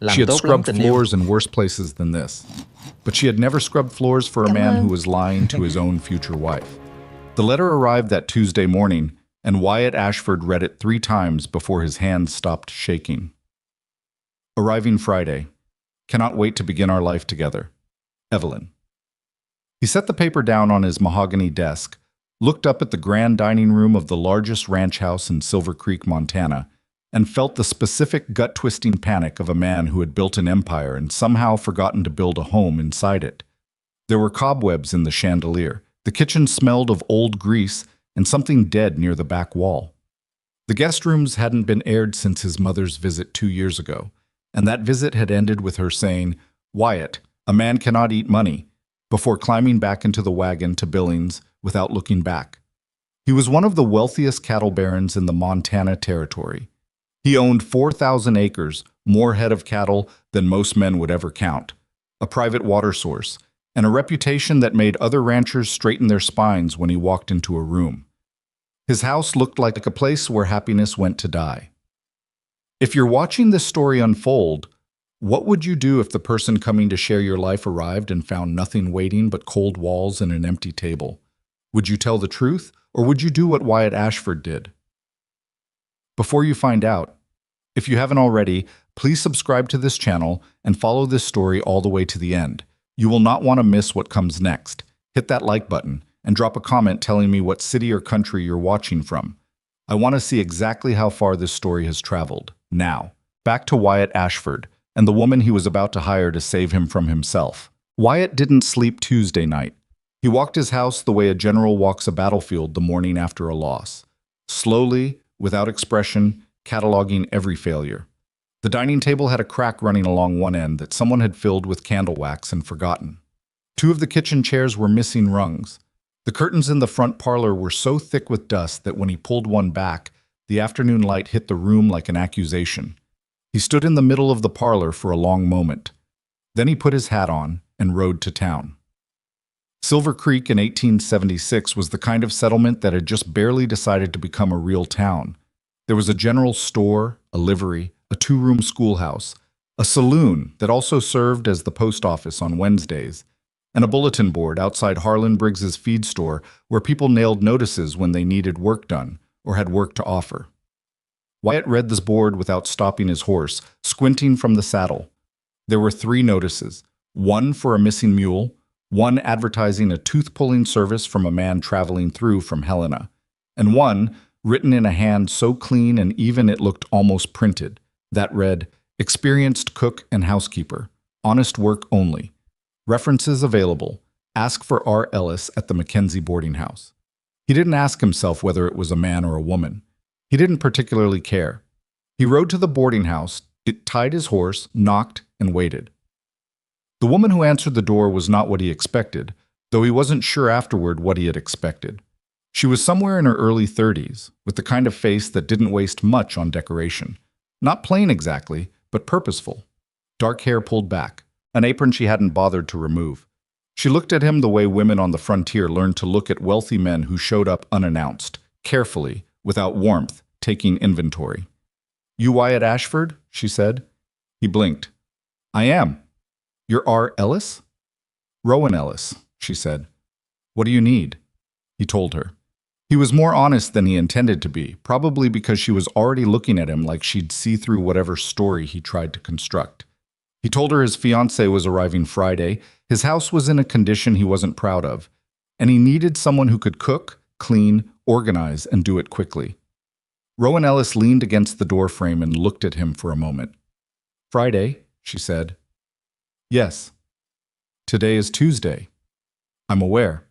She Làm had tốt lắm scrubbed tình yêu. floors in worse places than this, but she had never scrubbed floors for a Cảm man ơn. who was lying to his own future wife. The letter arrived that Tuesday morning, and Wyatt Ashford read it 3 times before his hands stopped shaking. Arriving Friday. Cannot wait to begin our life together. Evelyn. He set the paper down on his mahogany desk, looked up at the grand dining room of the largest ranch house in Silver Creek, Montana, and felt the specific gut-twisting panic of a man who had built an empire and somehow forgotten to build a home inside it. There were cobwebs in the chandelier. The kitchen smelled of old grease and something dead near the back wall. The guest rooms hadn't been aired since his mother's visit 2 years ago, and that visit had ended with her saying, "Wyatt, a man cannot eat money," before climbing back into the wagon to Billings without looking back. He was one of the wealthiest cattle barons in the Montana Territory. He owned 4,000 acres, more head of cattle than most men would ever count, a private water source, and a reputation that made other ranchers straighten their spines when he walked into a room. His house looked like a place where happiness went to die. If you're watching this story unfold, what would you do if the person coming to share your life arrived and found nothing waiting but cold walls and an empty table? Would you tell the truth, or would you do what Wyatt Ashford did? Before you find out, if you haven't already, please subscribe to this channel and follow this story all the way to the end. You will not want to miss what comes next. Hit that like button and drop a comment telling me what city or country you're watching from. I want to see exactly how far this story has traveled. Now, back to Wyatt Ashford and the woman he was about to hire to save him from himself. Wyatt didn't sleep Tuesday night. He walked his house the way a general walks a battlefield the morning after a loss. Slowly, without expression, cataloging every failure. The dining table had a crack running along one end that someone had filled with candle wax and forgotten. 2 of the kitchen chairs were missing rungs. The curtains in the front parlor were so thick with dust that when he pulled one back, the afternoon light hit the room like an accusation. He stood in the middle of the parlor for a long moment. Then he put his hat on and rode to town. Silver Creek in 1876 was the kind of settlement that had just barely decided to become a real town. There was a general store, a livery, a 2-room schoolhouse, a saloon that also served as the post office on Wednesdays, and a bulletin board outside Harlan Briggs's feed store where people nailed notices when they needed work done or had work to offer. Wyatt read this board without stopping his horse, squinting from the saddle. There were 3 notices, one for a missing mule, one advertising a tooth-pulling service from a man traveling through from Helena, and one written in a hand so clean and even it looked almost printed, that read, "Experienced cook and housekeeper. Honest work only. References available. Ask for R. Ellis at the Mackenzie boarding house." He didn't ask himself whether it was a man or a woman. He didn't particularly care. He rode to the boarding house, tied his horse, knocked, and waited. The woman who answered the door was not what he expected, though he wasn't sure afterward what he had expected. She was somewhere in her early 30s, with the kind of face that didn't waste much on decoration. Not plain exactly, but purposeful. Dark hair pulled back, an apron she hadn't bothered to remove. She looked at him the way women on the frontier learned to look at wealthy men who showed up unannounced, carefully, without warmth, taking inventory. "You Wyatt Ashford?" she said. He blinked. "I am." "You're R. Ellis?" "Rowan Ellis," she said. "What do you need?" He told her. He was more honest than he intended to be, probably because she was already looking at him like she'd see through whatever story he tried to construct. He told her his fiancée was arriving Friday, his house was in a condition he wasn't proud of, and he needed someone who could cook, clean, organize, and do it quickly. Rowan Ellis leaned against the doorframe and looked at him for a moment. "Friday," she said. "Yes." "Today is Tuesday." "I'm aware."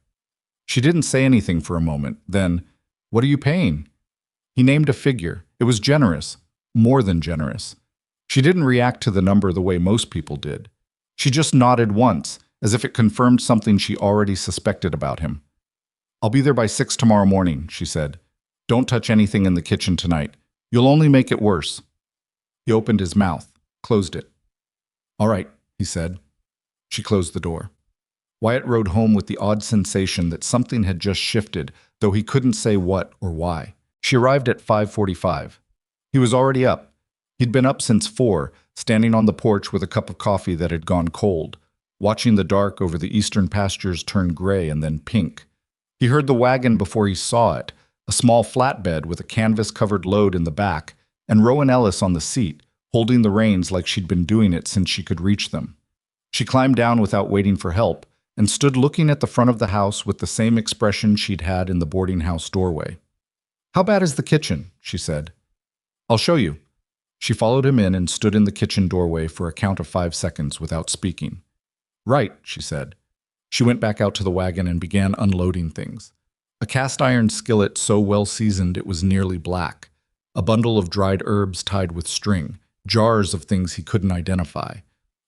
She didn't say anything for a moment. Then, "What are you paying?" He named a figure. It was generous, more than generous. She didn't react to the number the way most people did. She just nodded once, as if it confirmed something she already suspected about him. "I'll be there by 6 tomorrow morning," she said. "Don't touch anything in the kitchen tonight. You'll only make it worse." He opened his mouth, closed it. "All right," he said. She closed the door. Wyatt rode home with the odd sensation that something had just shifted, though he couldn't say what or why. She arrived at 5:45. He was already up. He'd been up since 4, standing on the porch with a cup of coffee that had gone cold, watching the dark over the eastern pastures turn gray and then pink. He heard the wagon before he saw it, a small flatbed with a canvas-covered load in the back, and Rowan Ellis on the seat, holding the reins like she'd been doing it since she could reach them. She climbed down without waiting for help and stood looking at the front of the house with the same expression she'd had in the boarding house doorway. "How bad is the kitchen?" she said. "I'll show you." She followed him in and stood in the kitchen doorway for a count of 5 seconds without speaking. "Right," she said. She went back out to the wagon and began unloading things. A cast-iron skillet so well seasoned it was nearly black, a bundle of dried herbs tied with string, jars of things he couldn't identify,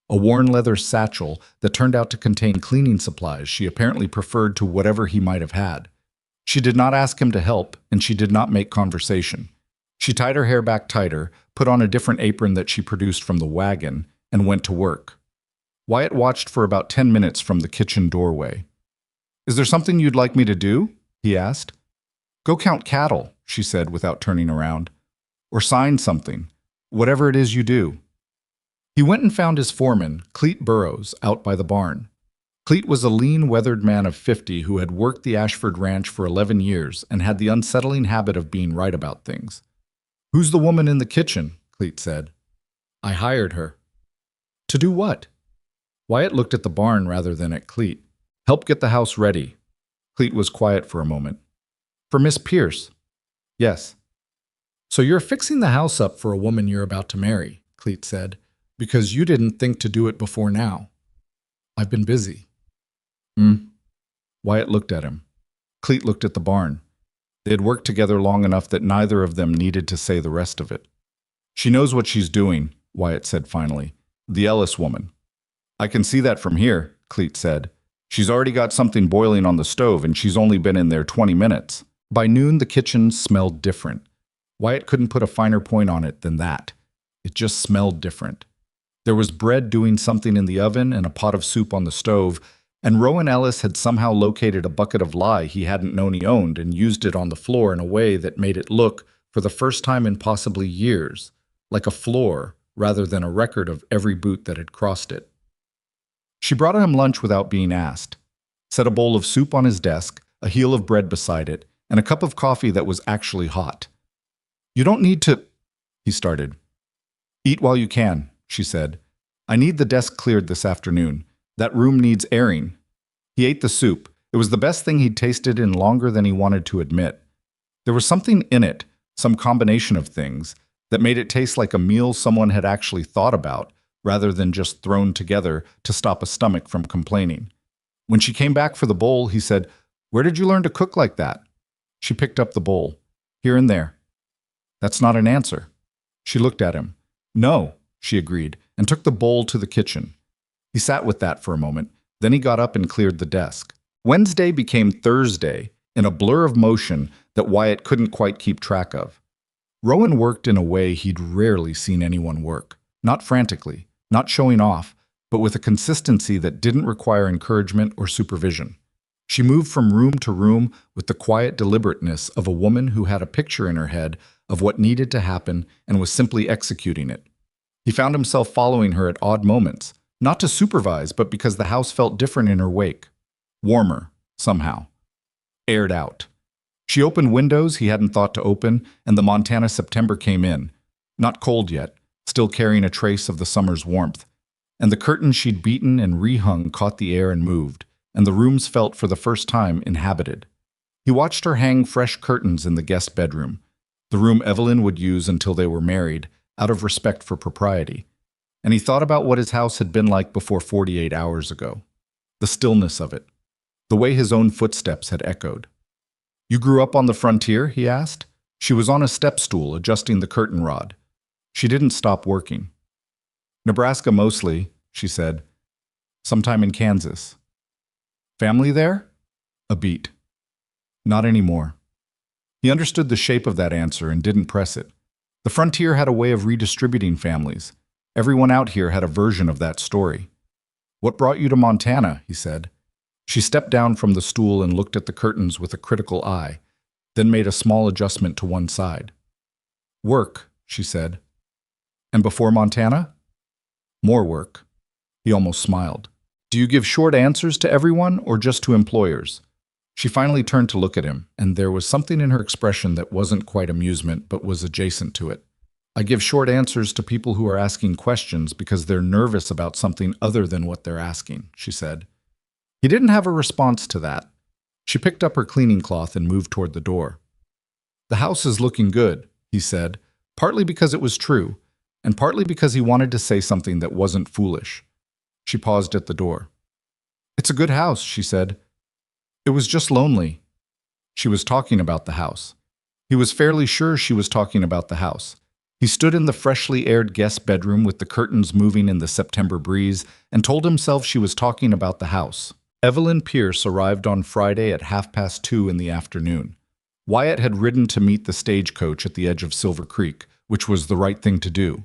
a worn leather satchel that turned out to contain cleaning supplies she apparently preferred to whatever he might have had. She did not ask him to help, and she did not make conversation. She tied her hair back tighter, put on a different apron that she produced from the wagon, and went to work. Wyatt watched for about 10 minutes from the kitchen doorway. "Is there something you'd like me to do?" he asked. "Go count cattle," she said without turning around. "Or sign something. Whatever it is you do." He went and found his foreman, Cleet Burrows, out by the barn. Cleet was a lean, weathered man of 50 who had worked the Ashford Ranch for 11 years and had the unsettling habit of being right about things. "Who's the woman in the kitchen?" Cleet said. "I hired her." "To do what?" Wyatt looked at the barn rather than at Cleet. "Help get the house ready." Cleet was quiet for a moment. "For Miss Pierce?" "Yes." "So you're fixing the house up for a woman you're about to marry," Cleet said, "because you didn't think to do it before now." "I've been busy." Wyatt looked at him. Cleet looked at the barn. They had worked together long enough that neither of them needed to say the rest of it. "She knows what she's doing," Wyatt said finally. "The Ellis woman." "I can see that from here," Cleet said. "She's already got something boiling on the stove and she's only been in there 20 minutes. By noon, the kitchen smelled different. Wyatt couldn't put a finer point on it than that. It just smelled different. There was bread doing something in the oven and a pot of soup on the stove, and Rowan Ellis had somehow located a bucket of lye he hadn't known he owned and used it on the floor in a way that made it look, for the first time in possibly years, like a floor rather than a record of every boot that had crossed it. She brought him lunch without being asked, set a bowl of soup on his desk, a heel of bread beside it, and a cup of coffee that was actually hot. "You don't need to," he started. "Eat while you can," she said. "I need the desk cleared this afternoon. That room needs airing." He ate the soup. It was the best thing he'd tasted in longer than he wanted to admit. There was something in it, some combination of things, that made it taste like a meal someone had actually thought about, rather than just thrown together to stop a stomach from complaining. When she came back for the bowl, he said, "Where did you learn to cook like that?" She picked up the bowl. "Here and there." "That's not an answer." She looked at him. "No," she agreed, and took the bowl to the kitchen. He sat with that for a moment, then he got up and cleared the desk. Wednesday became Thursday in a blur of motion that Wyatt couldn't quite keep track of. Rowan worked in a way he'd rarely seen anyone work, not frantically, not showing off, but with a consistency that didn't require encouragement or supervision. She moved from room to room with the quiet deliberateness of a woman who had a picture in her head of what needed to happen and was simply executing it. He found himself following her at odd moments, not to supervise, but because the house felt different in her wake. Warmer, somehow. Aired out. She opened windows he hadn't thought to open, and the Montana September came in. Not cold yet, still carrying a trace of the summer's warmth. And the curtains she'd beaten and rehung caught the air and moved, and the rooms felt for the first time inhabited. He watched her hang fresh curtains in the guest bedroom, the room Evelyn would use until they were married, out of respect for propriety. And he thought about what his house had been like before 48 hours ago. The stillness of it. The way his own footsteps had echoed. "You grew up on the frontier?" he asked. She was on a step stool, adjusting the curtain rod. She didn't stop working. "Nebraska mostly," she said. "Sometime in Kansas." "Family there?" A beat. "Not anymore." He understood the shape of that answer and didn't press it. The frontier had a way of redistributing families. Everyone out here had a version of that story. "What brought you to Montana?" he said. She stepped down from the stool and looked at the curtains with a critical eye, then made a small adjustment to one side. "Work," she said. "And before Montana?" More work. He almost smiled. Do you give short answers to everyone or just to employers? She finally turned to look at him, and there was something in her expression that wasn't quite amusement but was adjacent to it. I give short answers to people who are asking questions because they're nervous about something other than what they're asking, she said. He didn't have a response to that. She picked up her cleaning cloth and moved toward the door. The house is looking good, he said, partly because it was true, and partly because he wanted to say something that wasn't foolish. She paused at the door. It's a good house, she said. It was just lonely. She was talking about the house. He was fairly sure she was talking about the house. He stood in the freshly aired guest bedroom with the curtains moving in the September breeze and told himself she was talking about the house. Evelyn Pierce arrived on Friday at 2:30 in the afternoon. Wyatt had ridden to meet the stagecoach at the edge of Silver Creek, which was the right thing to do.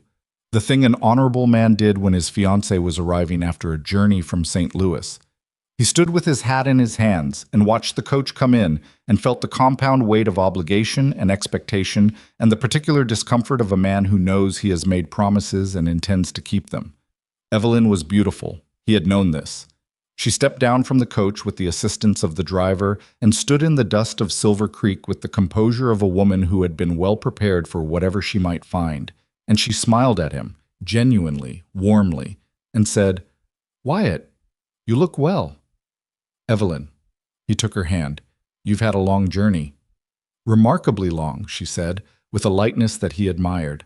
The thing an honorable man did when his fiancée was arriving after a journey from St. Louis. He stood with his hat in his hands and watched the coach come in and felt the compound weight of obligation and expectation and the particular discomfort of a man who knows he has made promises and intends to keep them. Evelyn was beautiful. He had known this. She stepped down from the coach with the assistance of the driver and stood in the dust of Silver Creek with the composure of a woman who had been well prepared for whatever she might find. And she smiled at him, genuinely, warmly, and said, "Wyatt, you look well." "Evelyn." He took her hand. "You've had a long journey." "Remarkably long," she said, with a lightness that he admired.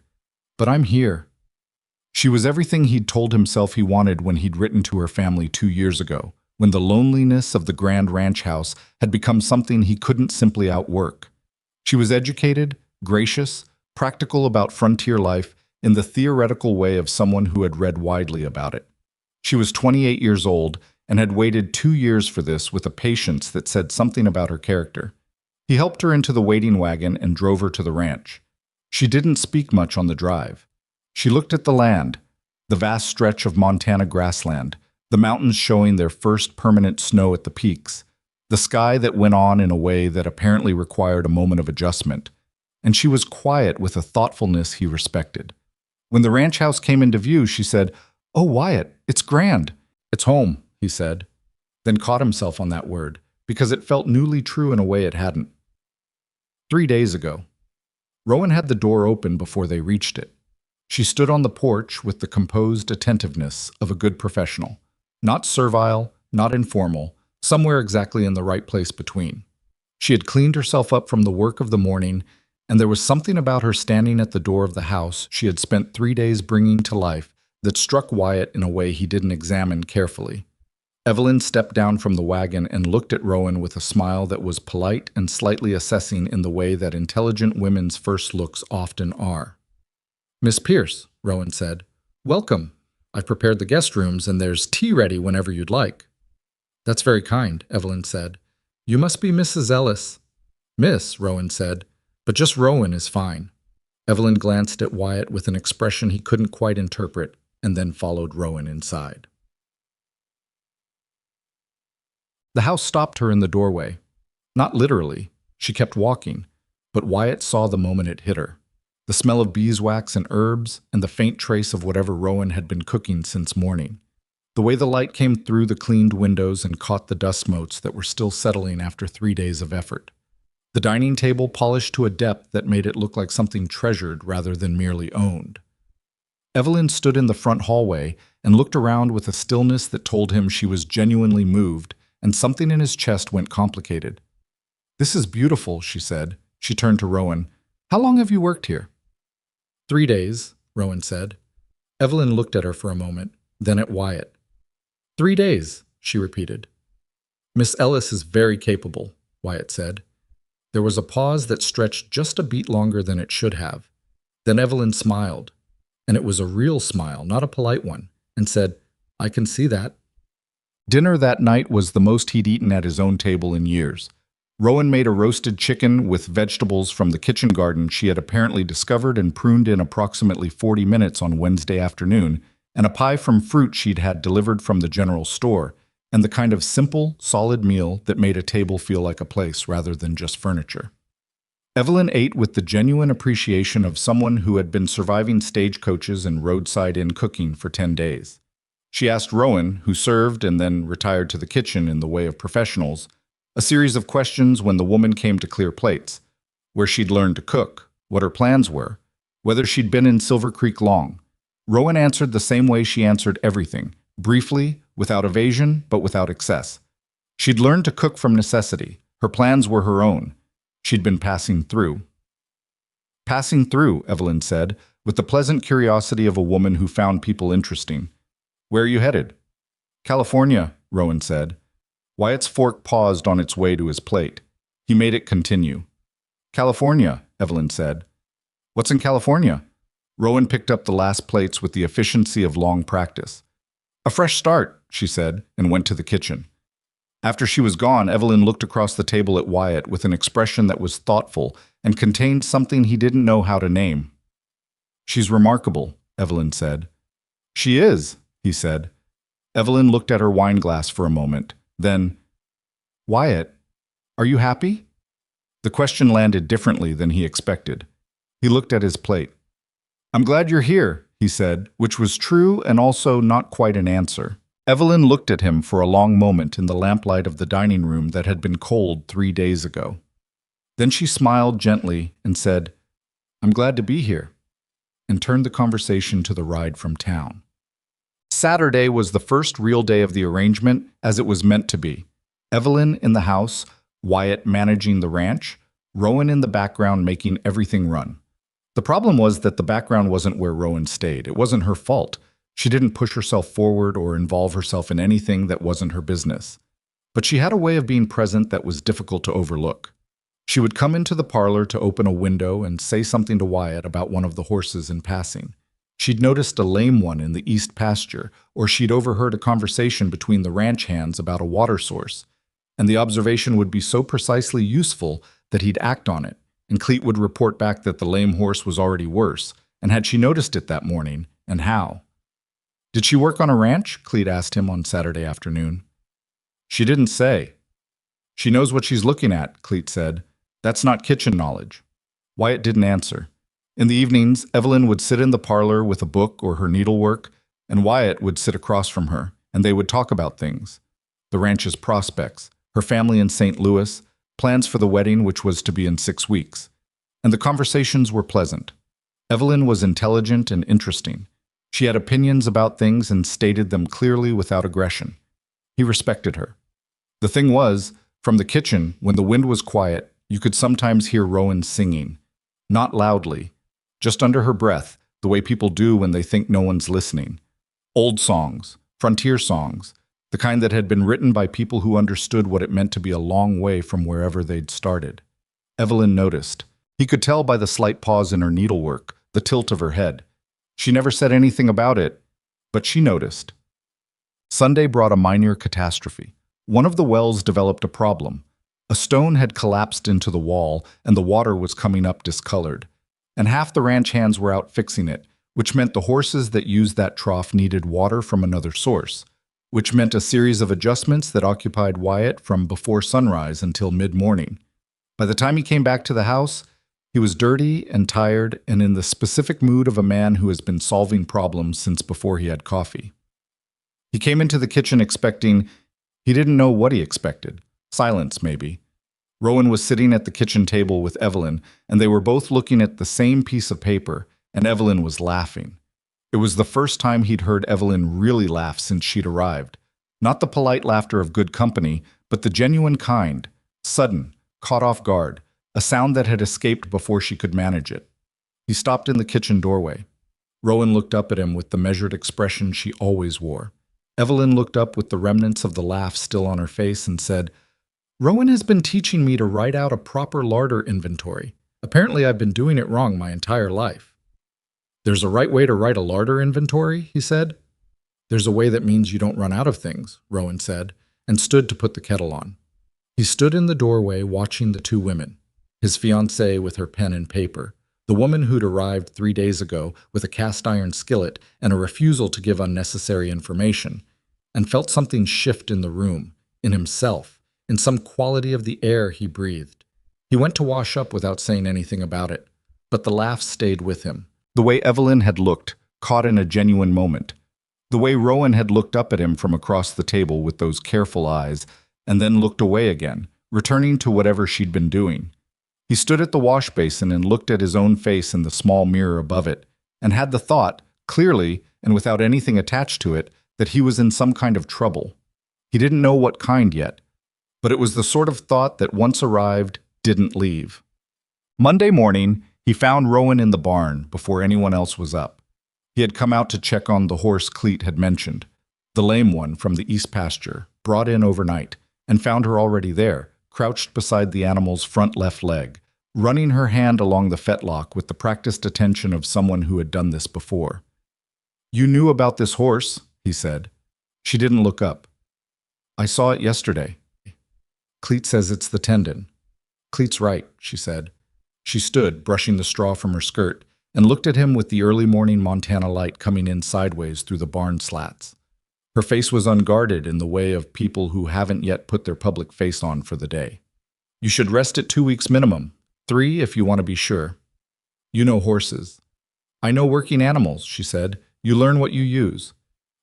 "But I'm here." She was everything he'd told himself he wanted when he'd written to her family 2 years ago, when the loneliness of the grand ranch house had become something he couldn't simply outwork. She was educated, gracious, practical about frontier life in the theoretical way of someone who had read widely about it. She was 28 years old and had waited 2 years for this with a patience that said something about her character. He helped her into the waiting wagon and drove her to the ranch. She didn't speak much on the drive. She looked at the land, the vast stretch of Montana grassland, the mountains showing their first permanent snow at the peaks, the sky that went on in a way that apparently required a moment of adjustment, and she was quiet with a thoughtfulness he respected. When the ranch house came into view, she said, "Oh, Wyatt, it's grand." "It's home," he said, then caught himself on that word, because it felt newly true in a way it hadn't. 3 days ago. Rowan had the door open before they reached it. She stood on the porch with the composed attentiveness of a good professional, not servile, not informal, somewhere exactly in the right place between. She had cleaned herself up from the work of the morning, and there was something about her standing at the door of the house she had spent 3 days bringing to life that struck Wyatt in a way he didn't examine carefully. Evelyn stepped down from the wagon and looked at Rowan with a smile that was polite and slightly assessing in the way that intelligent women's first looks often are. "Miss Pierce," Rowan said, "welcome. I've prepared the guest rooms and there's tea ready whenever you'd like." "That's very kind," Evelyn said. "You must be Mrs. Ellis." "Miss," Rowan said, "but just Rowan is fine." Evelyn glanced at Wyatt with an expression he couldn't quite interpret and then followed Rowan inside. The house stopped her in the doorway. Not literally. She kept walking, but Wyatt saw the moment it hit her. The smell of beeswax and herbs, and the faint trace of whatever Rowan had been cooking since morning. The way the light came through the cleaned windows and caught the dust motes that were still settling after 3 days of effort. The dining table polished to a depth that made it look like something treasured rather than merely owned. Evelyn stood in the front hallway and looked around with a stillness that told him she was genuinely moved, and something in his chest went complicated. "This is beautiful," she said. She turned to Rowan. "How long have you worked here?" 3 days, Rowan said. Evelyn looked at her for a moment, then at Wyatt. 3 days, she repeated. "Miss Ellis is very capable," Wyatt said. There was a pause that stretched just a beat longer than it should have. Then Evelyn smiled, and it was a real smile, not a polite one, and said, "I can see that." Dinner that night was the most he'd eaten at his own table in years. Rowan made a roasted chicken with vegetables from the kitchen garden she had apparently discovered and pruned in approximately 40 minutes on Wednesday afternoon, and a pie from fruit she'd had delivered from the general store, and the kind of simple, solid meal that made a table feel like a place rather than just furniture. Evelyn ate with the genuine appreciation of someone who had been surviving stagecoaches and roadside inn cooking for 10 days. She asked Rowan, who served and then retired to the kitchen in the way of professionals, a series of questions when the woman came to clear plates: where she'd learned to cook, what her plans were, whether she'd been in Silver Creek long. Rowan answered the same way she answered everything, briefly, without evasion, but without excess. She'd learned to cook from necessity. Her plans were her own. She'd been passing through. Passing through, Evelyn said, with the pleasant curiosity of a woman who found people interesting. Where are you headed? California, Rowan said. Wyatt's fork paused on its way to his plate. He made it continue. California, Evelyn said. What's in California? Rowan picked up the last plates with the efficiency of long practice. A fresh start, she said, and went to the kitchen. After she was gone, Evelyn looked across the table at Wyatt with an expression that was thoughtful and contained something he didn't know how to name. She's remarkable, Evelyn said. She is, he said. Evelyn looked at her wine glass for a moment. Then, Wyatt, are you happy? The question landed differently than he expected. He looked at his plate. I'm glad you're here, he said, which was true and also not quite an answer. Evelyn looked at him for a long moment in the lamplight of the dining room that had been cold 3 days ago. Then she smiled gently and said, I'm glad to be here, and turned the conversation to the ride from town. Saturday was the first real day of the arrangement, as it was meant to be. Evelyn in the house, Wyatt managing the ranch, Rowan in the background making everything run. The problem was that the background wasn't where Rowan stayed. It wasn't her fault. She didn't push herself forward or involve herself in anything that wasn't her business. But she had a way of being present that was difficult to overlook. She would come into the parlor to open a window and say something to Wyatt about one of the horses in passing. She'd noticed a lame one in the east pasture, or she'd overheard a conversation between the ranch hands about a water source. And the observation would be so precisely useful that he'd act on it, and Cleet would report back that the lame horse was already worse, and had she noticed it that morning, and how? Did she work on a ranch? Cleet asked him on Saturday afternoon. She didn't say. She knows what she's looking at, Cleet said. That's not kitchen knowledge. Wyatt didn't answer. In the evenings, Evelyn would sit in the parlor with a book or her needlework, and Wyatt would sit across from her, and they would talk about things. The ranch's prospects, her family in St. Louis, plans for the wedding, which was to be in 6 weeks. And the conversations were pleasant. Evelyn was intelligent and interesting. She had opinions about things and stated them clearly without aggression. He respected her. The thing was, from the kitchen, when the wind was quiet, you could sometimes hear Rowan singing. Not loudly, just under her breath, the way people do when they think no one's listening. Old songs, frontier songs, the kind that had been written by people who understood what it meant to be a long way from wherever they'd started. Evelyn noticed. He could tell by the slight pause in her needlework, the tilt of her head. She never said anything about it, but she noticed. Sunday brought a minor catastrophe. One of the wells developed a problem. A stone had collapsed into the wall, and the water was coming up discolored. And half the ranch hands were out fixing it, which meant the horses that used that trough needed water from another source, which meant a series of adjustments that occupied Wyatt from before sunrise until mid-morning. By the time he came back to the house, he was dirty and tired and in the specific mood of a man who has been solving problems since before he had coffee. He came into the kitchen expecting, he didn't know what he expected. Silence, maybe. Rowan was sitting at the kitchen table with Evelyn, and they were both looking at the same piece of paper, and Evelyn was laughing. It was the first time he'd heard Evelyn really laugh since she'd arrived. Not the polite laughter of good company, but the genuine kind, sudden, caught off guard, a sound that had escaped before she could manage it. He stopped in the kitchen doorway. Rowan looked up at him with the measured expression she always wore. Evelyn looked up with the remnants of the laugh still on her face and said, Rowan has been teaching me to write out a proper larder inventory. Apparently I've been doing it wrong my entire life. There's a right way to write a larder inventory, he said. There's a way that means you don't run out of things, Rowan said, and stood to put the kettle on. He stood in the doorway watching the two women, his fiancée with her pen and paper, the woman who'd arrived 3 days ago with a cast-iron skillet and a refusal to give unnecessary information, and felt something shift in the room, in himself, in some quality of the air he breathed. He went to wash up without saying anything about it, but the laugh stayed with him. The way Evelyn had looked, caught in a genuine moment. The way Rowan had looked up at him from across the table with those careful eyes, and then looked away again, returning to whatever she'd been doing. He stood at the wash basin and looked at his own face in the small mirror above it, and had the thought, clearly and without anything attached to it, that he was in some kind of trouble. He didn't know what kind yet, but it was the sort of thought that once arrived, didn't leave. Monday morning, he found Rowan in the barn before anyone else was up. He had come out to check on the horse Cleet had mentioned, the lame one from the east pasture, brought in overnight, and found her already there, crouched beside the animal's front left leg, running her hand along the fetlock with the practiced attention of someone who had done this before. "You knew about this horse," he said. She didn't look up. "I saw it yesterday." "Cleet says it's the tendon." "Cleet's right," she said. She stood, brushing the straw from her skirt, and looked at him with the early morning Montana light coming in sideways through the barn slats. Her face was unguarded in the way of people who haven't yet put their public face on for the day. "You should rest it 2 weeks minimum, 3 if you want to be sure. You know horses." "I know working animals," she said. "You learn what you use."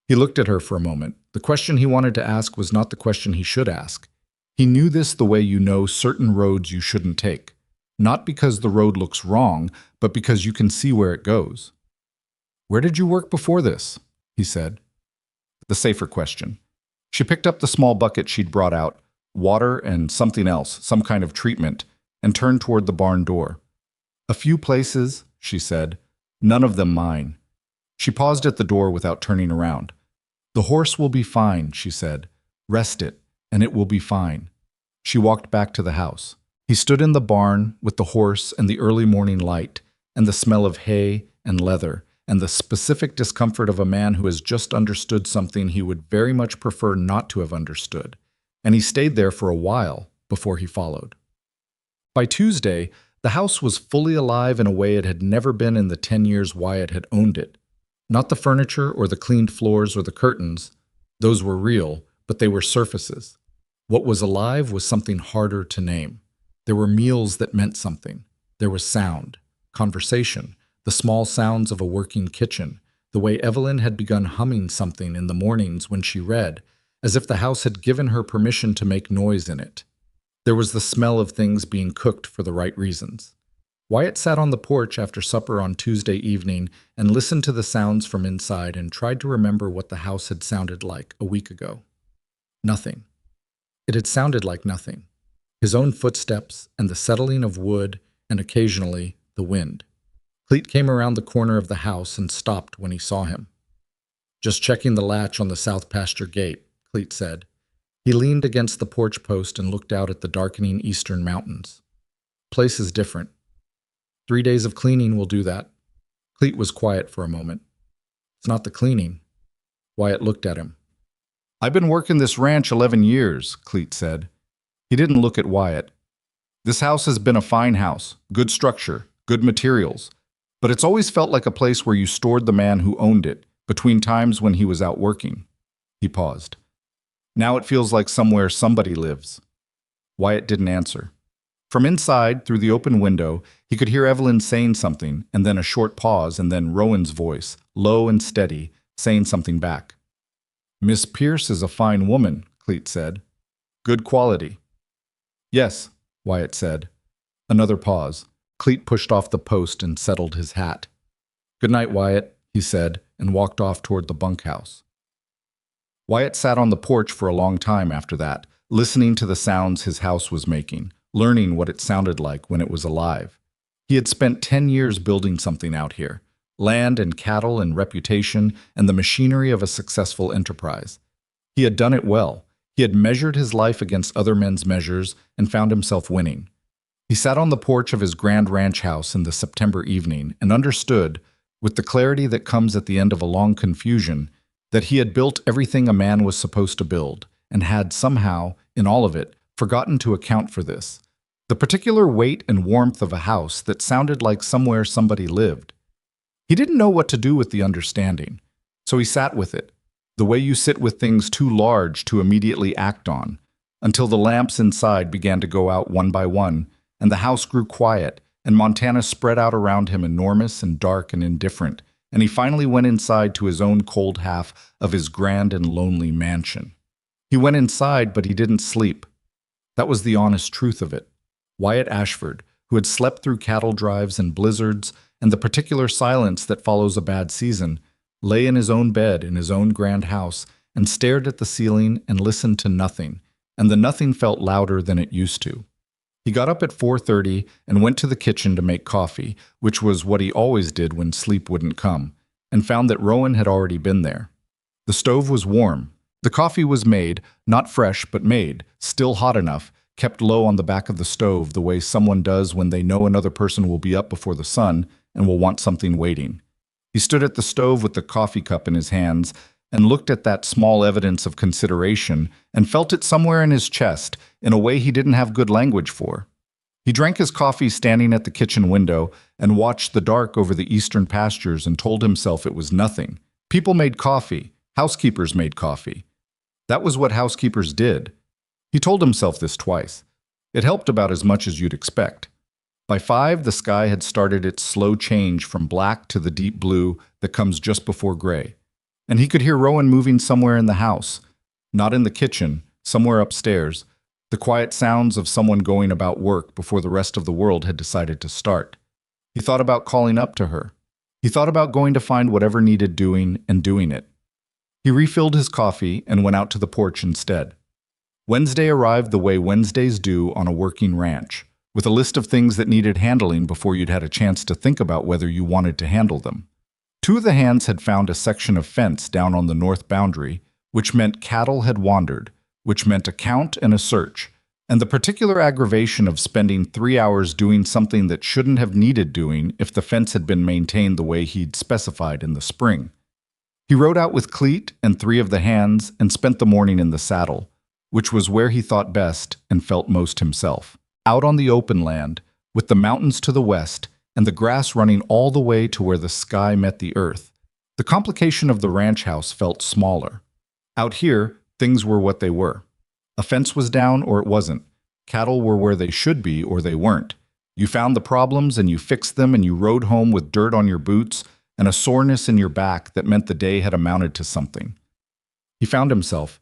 He looked at her for a moment. The question he wanted to ask was not the question he should ask. He knew this the way you know certain roads you shouldn't take. Not because the road looks wrong, but because you can see where it goes. "Where did you work before this?" he said. The safer question. She picked up the small bucket she'd brought out, water and something else, some kind of treatment, and turned toward the barn door. "A few places," she said, "none of them mine." She paused at the door without turning around. "The horse will be fine," she said. "Rest it, and it will be fine." She walked back to the house. He stood in the barn with the horse and the early morning light, and the smell of hay and leather, and the specific discomfort of a man who has just understood something he would very much prefer not to have understood. And he stayed there for a while before he followed. By Tuesday, the house was fully alive in a way it had never been in the 10 years Wyatt had owned it. Not the furniture or the cleaned floors or the curtains. Those were real, but they were surfaces. What was alive was something harder to name. There were meals that meant something. There was sound, conversation, the small sounds of a working kitchen, the way Evelyn had begun humming something in the mornings when she read, as if the house had given her permission to make noise in it. There was the smell of things being cooked for the right reasons. Wyatt sat on the porch after supper on Tuesday evening and listened to the sounds from inside and tried to remember what the house had sounded like a week ago. Nothing. It had sounded like nothing. His own footsteps and the settling of wood and occasionally the wind. Cleet came around the corner of the house and stopped when he saw him. "Just checking the latch on the south pasture gate," Cleet said. He leaned against the porch post and looked out at the darkening eastern mountains. "Place is different. 3 days of cleaning will do that." Cleet was quiet for a moment. "It's not the cleaning." Wyatt looked at him. "I've been working this ranch 11 years, Cleet said. He didn't look at Wyatt. "This house has been a fine house, good structure, good materials, but it's always felt like a place where you stored the man who owned it, between times when he was out working." He paused. "Now it feels like somewhere somebody lives." Wyatt didn't answer. From inside, through the open window, he could hear Evelyn saying something, and then a short pause, and then Rowan's voice, low and steady, saying something back. "Miss Pierce is a fine woman," Cleet said. "Good quality." "Yes," Wyatt said. Another pause. Cleet pushed off the post and settled his hat. "Good night, Wyatt," he said, and walked off toward the bunkhouse. Wyatt sat on the porch for a long time after that, listening to the sounds his house was making, learning what it sounded like when it was alive. He had spent 10 years building something out here, land and cattle and reputation and the machinery of a successful enterprise. He had done it well. He had measured his life against other men's measures and found himself winning. He sat on the porch of his grand ranch house in the September evening and understood, with the clarity that comes at the end of a long confusion, that he had built everything a man was supposed to build and had somehow, in all of it, forgotten to account for this. The particular weight and warmth of a house that sounded like somewhere somebody lived. He didn't know what to do with the understanding, so he sat with it, the way you sit with things too large to immediately act on, until the lamps inside began to go out one by one, and the house grew quiet, and Montana spread out around him enormous and dark and indifferent, and he finally went inside to his own cold half of his grand and lonely mansion. He went inside, but he didn't sleep. That was the honest truth of it. Wyatt Ashford, who had slept through cattle drives and blizzards and the particular silence that follows a bad season, lay in his own bed in his own grand house and stared at the ceiling and listened to nothing, and the nothing felt louder than it used to. He got up at 4:30 and went to the kitchen to make coffee, which was what he always did when sleep wouldn't come, and found that Rowan had already been there. The stove was warm. The coffee was made, not fresh but made, still hot enough, kept low on the back of the stove the way someone does when they know another person will be up before the sun and will want something waiting. He stood at the stove with the coffee cup in his hands and looked at that small evidence of consideration and felt it somewhere in his chest in a way he didn't have good language for. He drank his coffee standing at the kitchen window and watched the dark over the eastern pastures and told himself it was nothing. People made coffee. Housekeepers made coffee. That was what housekeepers did. He told himself this twice. It helped about as much as you'd expect. By 5, the sky had started its slow change from black to the deep blue that comes just before gray. And he could hear Rowan moving somewhere in the house, not in the kitchen, somewhere upstairs, the quiet sounds of someone going about work before the rest of the world had decided to start. He thought about calling up to her. He thought about going to find whatever needed doing and doing it. He refilled his coffee and went out to the porch instead. Wednesday arrived the way Wednesdays do on a working ranch, with a list of things that needed handling before you'd had a chance to think about whether you wanted to handle them. 2 of the hands had found a section of fence down on the north boundary, which meant cattle had wandered, which meant a count and a search, and the particular aggravation of spending 3 hours doing something that shouldn't have needed doing if the fence had been maintained the way he'd specified in the spring. He rode out with Cleet and 3 of the hands and spent the morning in the saddle, which was where he thought best and felt most himself. Out on the open land, with the mountains to the west and the grass running all the way to where the sky met the earth, the complication of the ranch house felt smaller. Out here, things were what they were. A fence was down or it wasn't. Cattle were where they should be or they weren't. You found the problems and you fixed them and you rode home with dirt on your boots and a soreness in your back that meant the day had amounted to something. He found himself,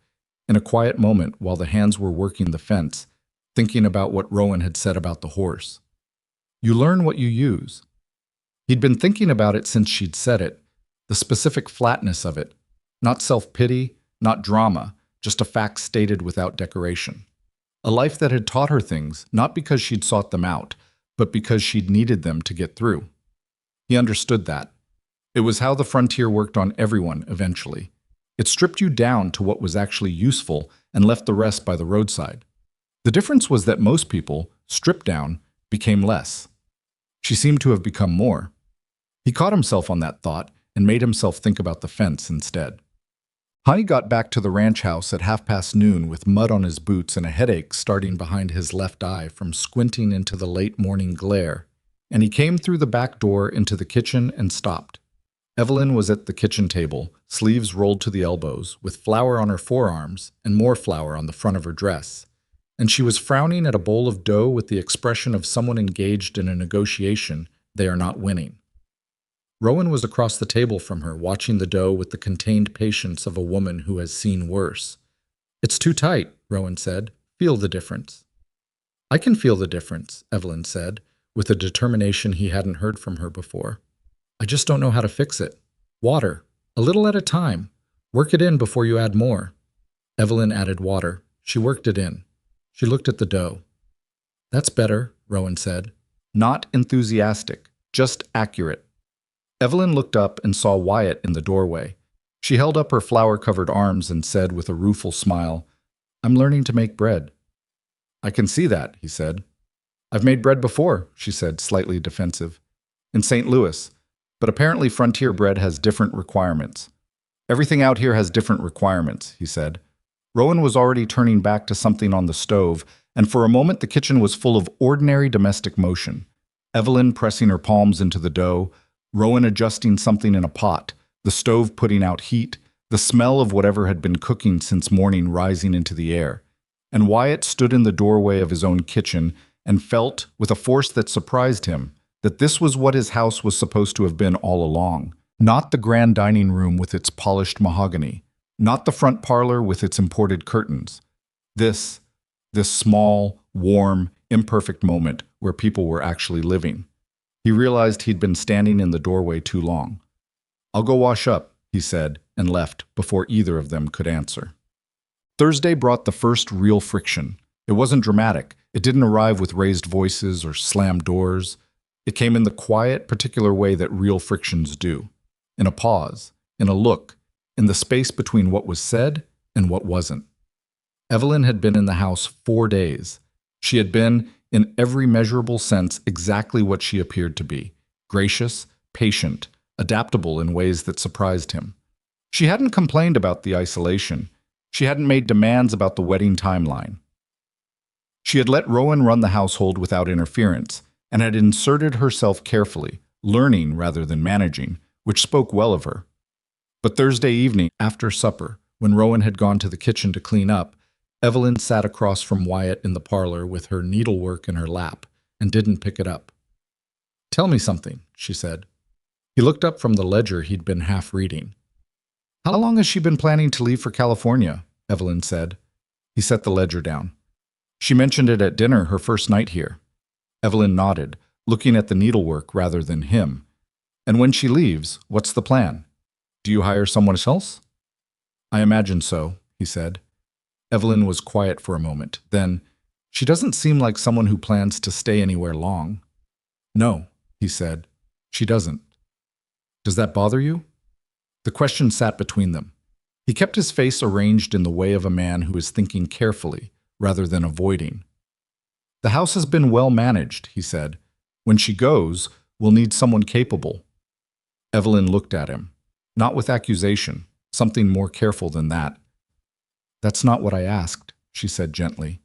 in a quiet moment while the hands were working the fence, thinking about what Rowan had said about the horse. You learn what you use. He'd been thinking about it since she'd said it, the specific flatness of it, not self-pity, not drama, just a fact stated without decoration. A life that had taught her things, not because she'd sought them out, but because she'd needed them to get through. He understood that. It was how the frontier worked on everyone eventually. It stripped you down to what was actually useful and left the rest by the roadside. The difference was that most people, stripped down, became less. She seemed to have become more. He caught himself on that thought and made himself think about the fence instead. Honey got back to the ranch house at noon with mud on his boots and a headache starting behind his left eye from squinting into the late morning glare, and he came through the back door into the kitchen and stopped. Evelyn was at the kitchen table, sleeves rolled to the elbows, with flour on her forearms and more flour on the front of her dress, and she was frowning at a bowl of dough with the expression of someone engaged in a negotiation they are not winning. Rowan was across the table from her, watching the dough with the contained patience of a woman who has seen worse. "It's too tight," Rowan said. "Feel the difference." "I can feel the difference," Evelyn said, with a determination he hadn't heard from her before. "I just don't know how to fix it. Water. A little at a time. Work it in before you add more." Evelyn added water. She worked it in. She looked at the dough. "That's better," Rowan said. Not enthusiastic, just accurate. Evelyn looked up and saw Wyatt in the doorway. She held up her flour-covered arms and said with a rueful smile, "I'm learning to make bread." "I can see that," he said. "I've made bread before," she said, slightly defensive. "In St. Louis. But apparently frontier bread has different requirements." "Everything out here has different requirements," he said. Rowan was already turning back to something on the stove, and for a moment the kitchen was full of ordinary domestic motion. Evelyn pressing her palms into the dough, Rowan adjusting something in a pot, the stove putting out heat, the smell of whatever had been cooking since morning rising into the air. And Wyatt stood in the doorway of his own kitchen and felt, with a force that surprised him, that this was what his house was supposed to have been all along. Not the grand dining room with its polished mahogany, not the front parlor with its imported curtains. This small, warm, imperfect moment where people were actually living. He realized he'd been standing in the doorway too long. "I'll go wash up," he said, and left before either of them could answer. Thursday brought the first real friction. It wasn't dramatic. It didn't arrive with raised voices or slammed doors. It came in the quiet, particular way that real frictions do. In a pause, in a look, in the space between what was said and what wasn't. Evelyn had been in the house 4 days. She had been, in every measurable sense, exactly what she appeared to be: gracious, patient, adaptable in ways that surprised him. She hadn't complained about the isolation. She hadn't made demands about the wedding timeline. She had let Rowan run the household without interference, and had inserted herself carefully, learning rather than managing, which spoke well of her. But Thursday evening, after supper, when Rowan had gone to the kitchen to clean up, Evelyn sat across from Wyatt in the parlor with her needlework in her lap and didn't pick it up. "Tell me something," she said. He looked up from the ledger he'd been half reading. "How long has she been planning to leave for California?" Evelyn said. He set the ledger down. "She mentioned it at dinner her first night here." Evelyn nodded, looking at the needlework rather than him. "And when she leaves, what's the plan? Do you hire someone else?" "I imagine so," he said. Evelyn was quiet for a moment. Then, "She doesn't seem like someone who plans to stay anywhere long." "No," he said. "She doesn't." "Does that bother you?" The question sat between them. He kept his face arranged in the way of a man who is thinking carefully, rather than avoiding. "The house has been well managed," he said. "When she goes, we'll need someone capable." Evelyn looked at him, not with accusation, something more careful than that. "That's not what I asked," she said gently.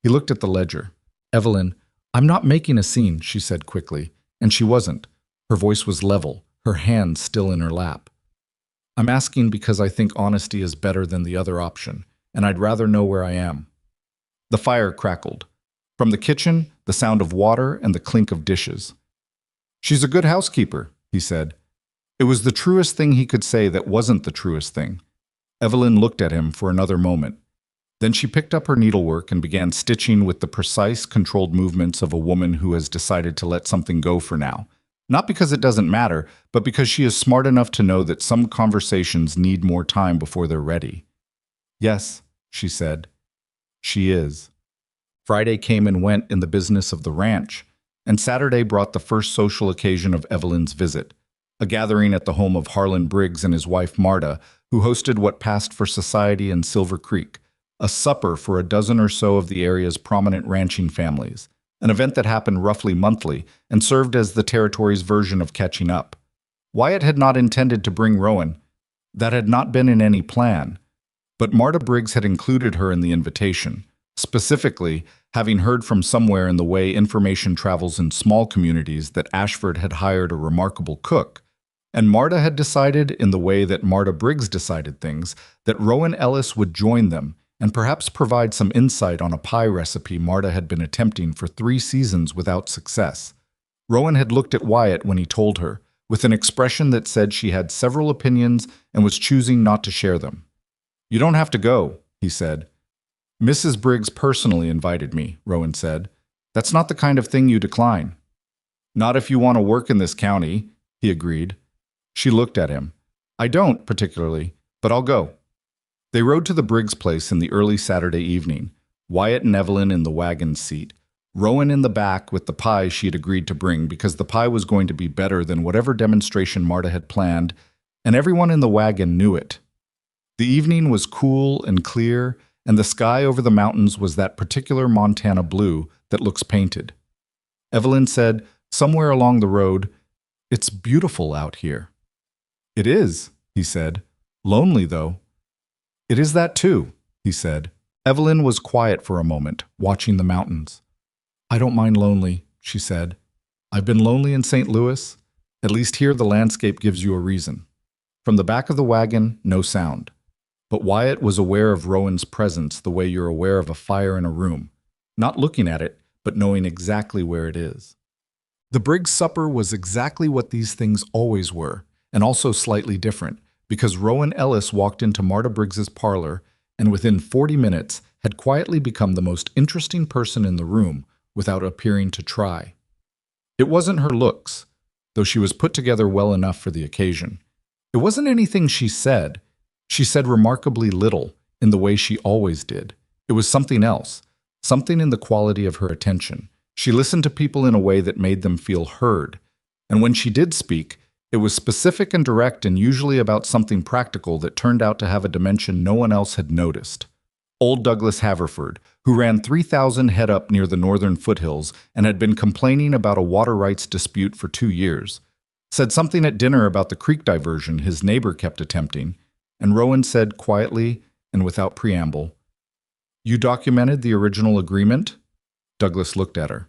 He looked at the ledger. "Evelyn, I'm not making a scene," she said quickly, and she wasn't. Her voice was level, her hand still in her lap. "I'm asking because I think honesty is better than the other option, and I'd rather know where I am." The fire crackled. From the kitchen, the sound of water and the clink of dishes. "She's a good housekeeper," he said. It was the truest thing he could say that wasn't the truest thing. Evelyn looked at him for another moment. Then she picked up her needlework and began stitching with the precise, controlled movements of a woman who has decided to let something go for now. Not because it doesn't matter, but because she is smart enough to know that some conversations need more time before they're ready. "Yes," she said. "She is." Friday came and went in the business of the ranch, and Saturday brought the first social occasion of Evelyn's visit, a gathering at the home of Harlan Briggs and his wife Marta, who hosted what passed for society in Silver Creek, a supper for a dozen or so of the area's prominent ranching families, an event that happened roughly monthly and served as the territory's version of catching up. Wyatt had not intended to bring Rowan. That had not been in any plan. But Marta Briggs had included her in the invitation, specifically having heard from somewhere in the way information travels in small communities that Ashford had hired a remarkable cook, and Marta had decided, in the way that Marta Briggs decided things, that Rowan Ellis would join them and perhaps provide some insight on a pie recipe Marta had been attempting for 3 seasons without success. Rowan had looked at Wyatt when he told her, with an expression that said she had several opinions and was choosing not to share them. "You don't have to go," he said. "Mrs. Briggs personally invited me," Rowan said. "That's not the kind of thing you decline." "Not if you want to work in this county," he agreed. She looked at him. "I don't, particularly, but I'll go." They rode to the Briggs place in the early Saturday evening, Wyatt and Evelyn in the wagon seat, Rowan in the back with the pie she had agreed to bring because the pie was going to be better than whatever demonstration Marta had planned, and everyone in the wagon knew it. The evening was cool and clear, and the sky over the mountains was that particular Montana blue that looks painted. Evelyn said, somewhere along the road, "It's beautiful out here." "It is," he said. "Lonely, though." "It is that too," he said. Evelyn was quiet for a moment, watching the mountains. "I don't mind lonely," she said. "I've been lonely in St. Louis. At least here the landscape gives you a reason." From the back of the wagon, no sound. But Wyatt was aware of Rowan's presence the way you're aware of a fire in a room. Not looking at it, but knowing exactly where it is. The Briggs supper was exactly what these things always were, and also slightly different, because Rowan Ellis walked into Marta Briggs's parlor and within 40 minutes had quietly become the most interesting person in the room without appearing to try. It wasn't her looks, though she was put together well enough for the occasion. It wasn't anything she said. She said remarkably little in the way she always did. It was something else, something in the quality of her attention. She listened to people in a way that made them feel heard. And when she did speak, it was specific and direct and usually about something practical that turned out to have a dimension no one else had noticed. Old Douglas Haverford, who ran 3,000 head up near the northern foothills and had been complaining about a water rights dispute for 2 years, said something at dinner about the creek diversion his neighbor kept attempting, and Rowan said quietly and without preamble, "You documented the original agreement?" Douglas looked at her.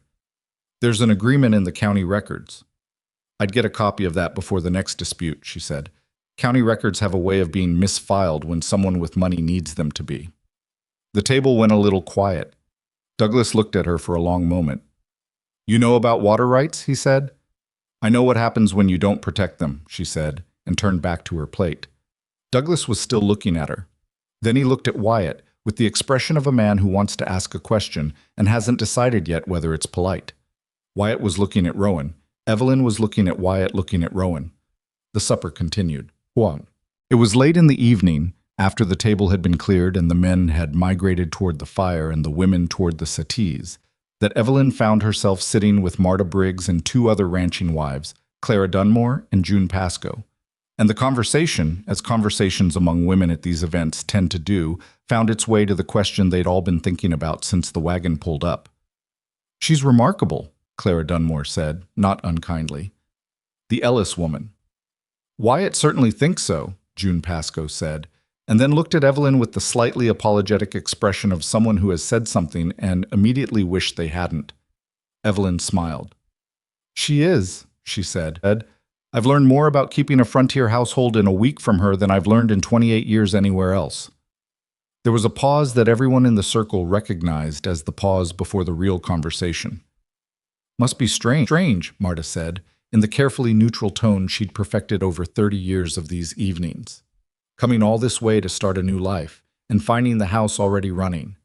"There's an agreement in the county records." "I'd get a copy of that before the next dispute," she said. "County records have a way of being misfiled when someone with money needs them to be." The table went a little quiet. Douglas looked at her for a long moment. "You know about water rights?" he said. "I know what happens when you don't protect them," she said, and turned back to her plate. Douglas was still looking at her. Then he looked at Wyatt with the expression of a man who wants to ask a question and hasn't decided yet whether it's polite. Wyatt was looking at Rowan. Evelyn was looking at Wyatt looking at Rowan. The supper continued. Juan. It was late in the evening, after the table had been cleared and the men had migrated toward the fire and the women toward the settees, that Evelyn found herself sitting with Marta Briggs and 2 other ranching wives, Clara Dunmore and June Pascoe. And the conversation, as conversations among women at these events tend to do, found its way to the question they'd all been thinking about since the wagon pulled up. "She's remarkable," Clara Dunmore said, not unkindly. "The Ellis woman." "Wyatt certainly thinks so," June Pascoe said, and then looked at Evelyn with the slightly apologetic expression of someone who has said something and immediately wished they hadn't. Evelyn smiled. "She is," she said. "I've learned more about keeping a frontier household in a week from her than I've learned in 28 years anywhere else." There was a pause that everyone in the circle recognized as the pause before the real conversation. "Must be strange," Marta said, in the carefully neutral tone she'd perfected over 30 years of these evenings. "Coming all this way to start a new life, and finding the house already running."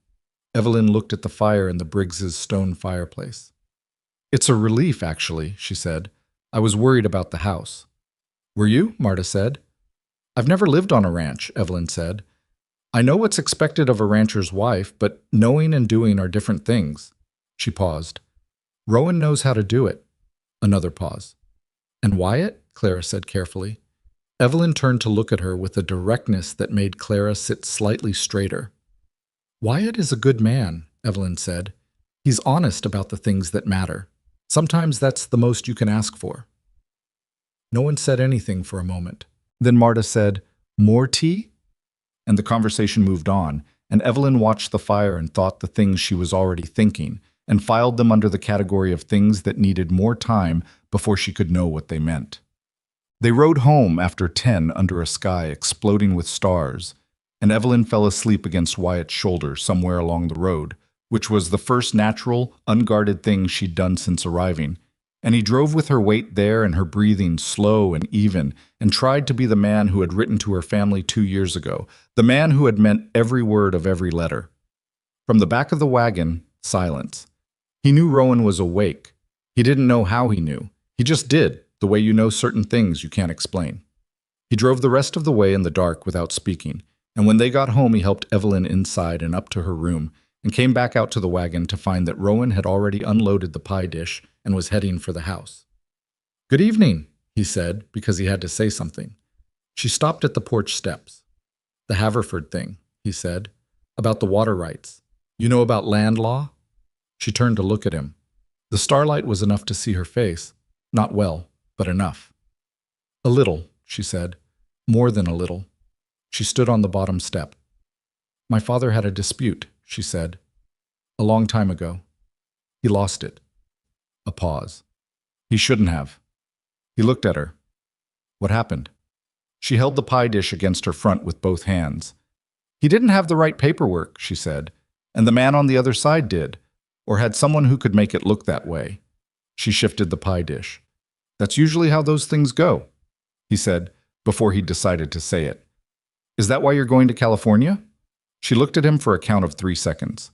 Evelyn looked at the fire in the Briggs's stone fireplace. "It's a relief, actually," she said. "I was worried about the house." "Were you?" Marta said. "I've never lived on a ranch," Evelyn said. "I know what's expected of a rancher's wife, but knowing and doing are different things." She paused. "Rowan knows how to do it." Another pause. "And Wyatt?" Clara said carefully. Evelyn turned to look at her with a directness that made Clara sit slightly straighter. "Wyatt is a good man," Evelyn said. "He's honest about the things that matter. Sometimes that's the most you can ask for." No one said anything for a moment. Then Marta said, "More tea?" And the conversation moved on, and Evelyn watched the fire and thought the things she was already thinking, and filed them under the category of things that needed more time before she could know what they meant. They rode home after 10 under a sky exploding with stars, and Evelyn fell asleep against Wyatt's shoulder somewhere along the road, which was the first natural, unguarded thing she'd done since arriving, and he drove with her weight there and her breathing slow and even, and tried to be the man who had written to her family 2 years ago, the man who had meant every word of every letter. From the back of the wagon, silence. He knew Rowan was awake. He didn't know how he knew. He just did, the way you know certain things you can't explain. He drove the rest of the way in the dark without speaking, and when they got home he helped Evelyn inside and up to her room, and came back out to the wagon to find that Rowan had already unloaded the pie dish and was heading for the house. "Good evening," he said, because he had to say something. She stopped at the porch steps. "The Haverford thing," he said, "about the water rights. You know about land law?" She turned to look at him. The starlight was enough to see her face. Not well, but enough. "A little," she said. "More than a little." She stood on the bottom step. "My father had a dispute," she said. "A long time ago. He lost it." A pause. "He shouldn't have." He looked at her. "What happened?" She held the pie dish against her front with both hands. "He didn't have the right paperwork," she said, "and the man on the other side did. or had someone who could make it look that way. She shifted the pie dish. That's usually how those things go, he said, before he decided to say it. Is that why you're going to California? She looked at him for a count of 3 seconds.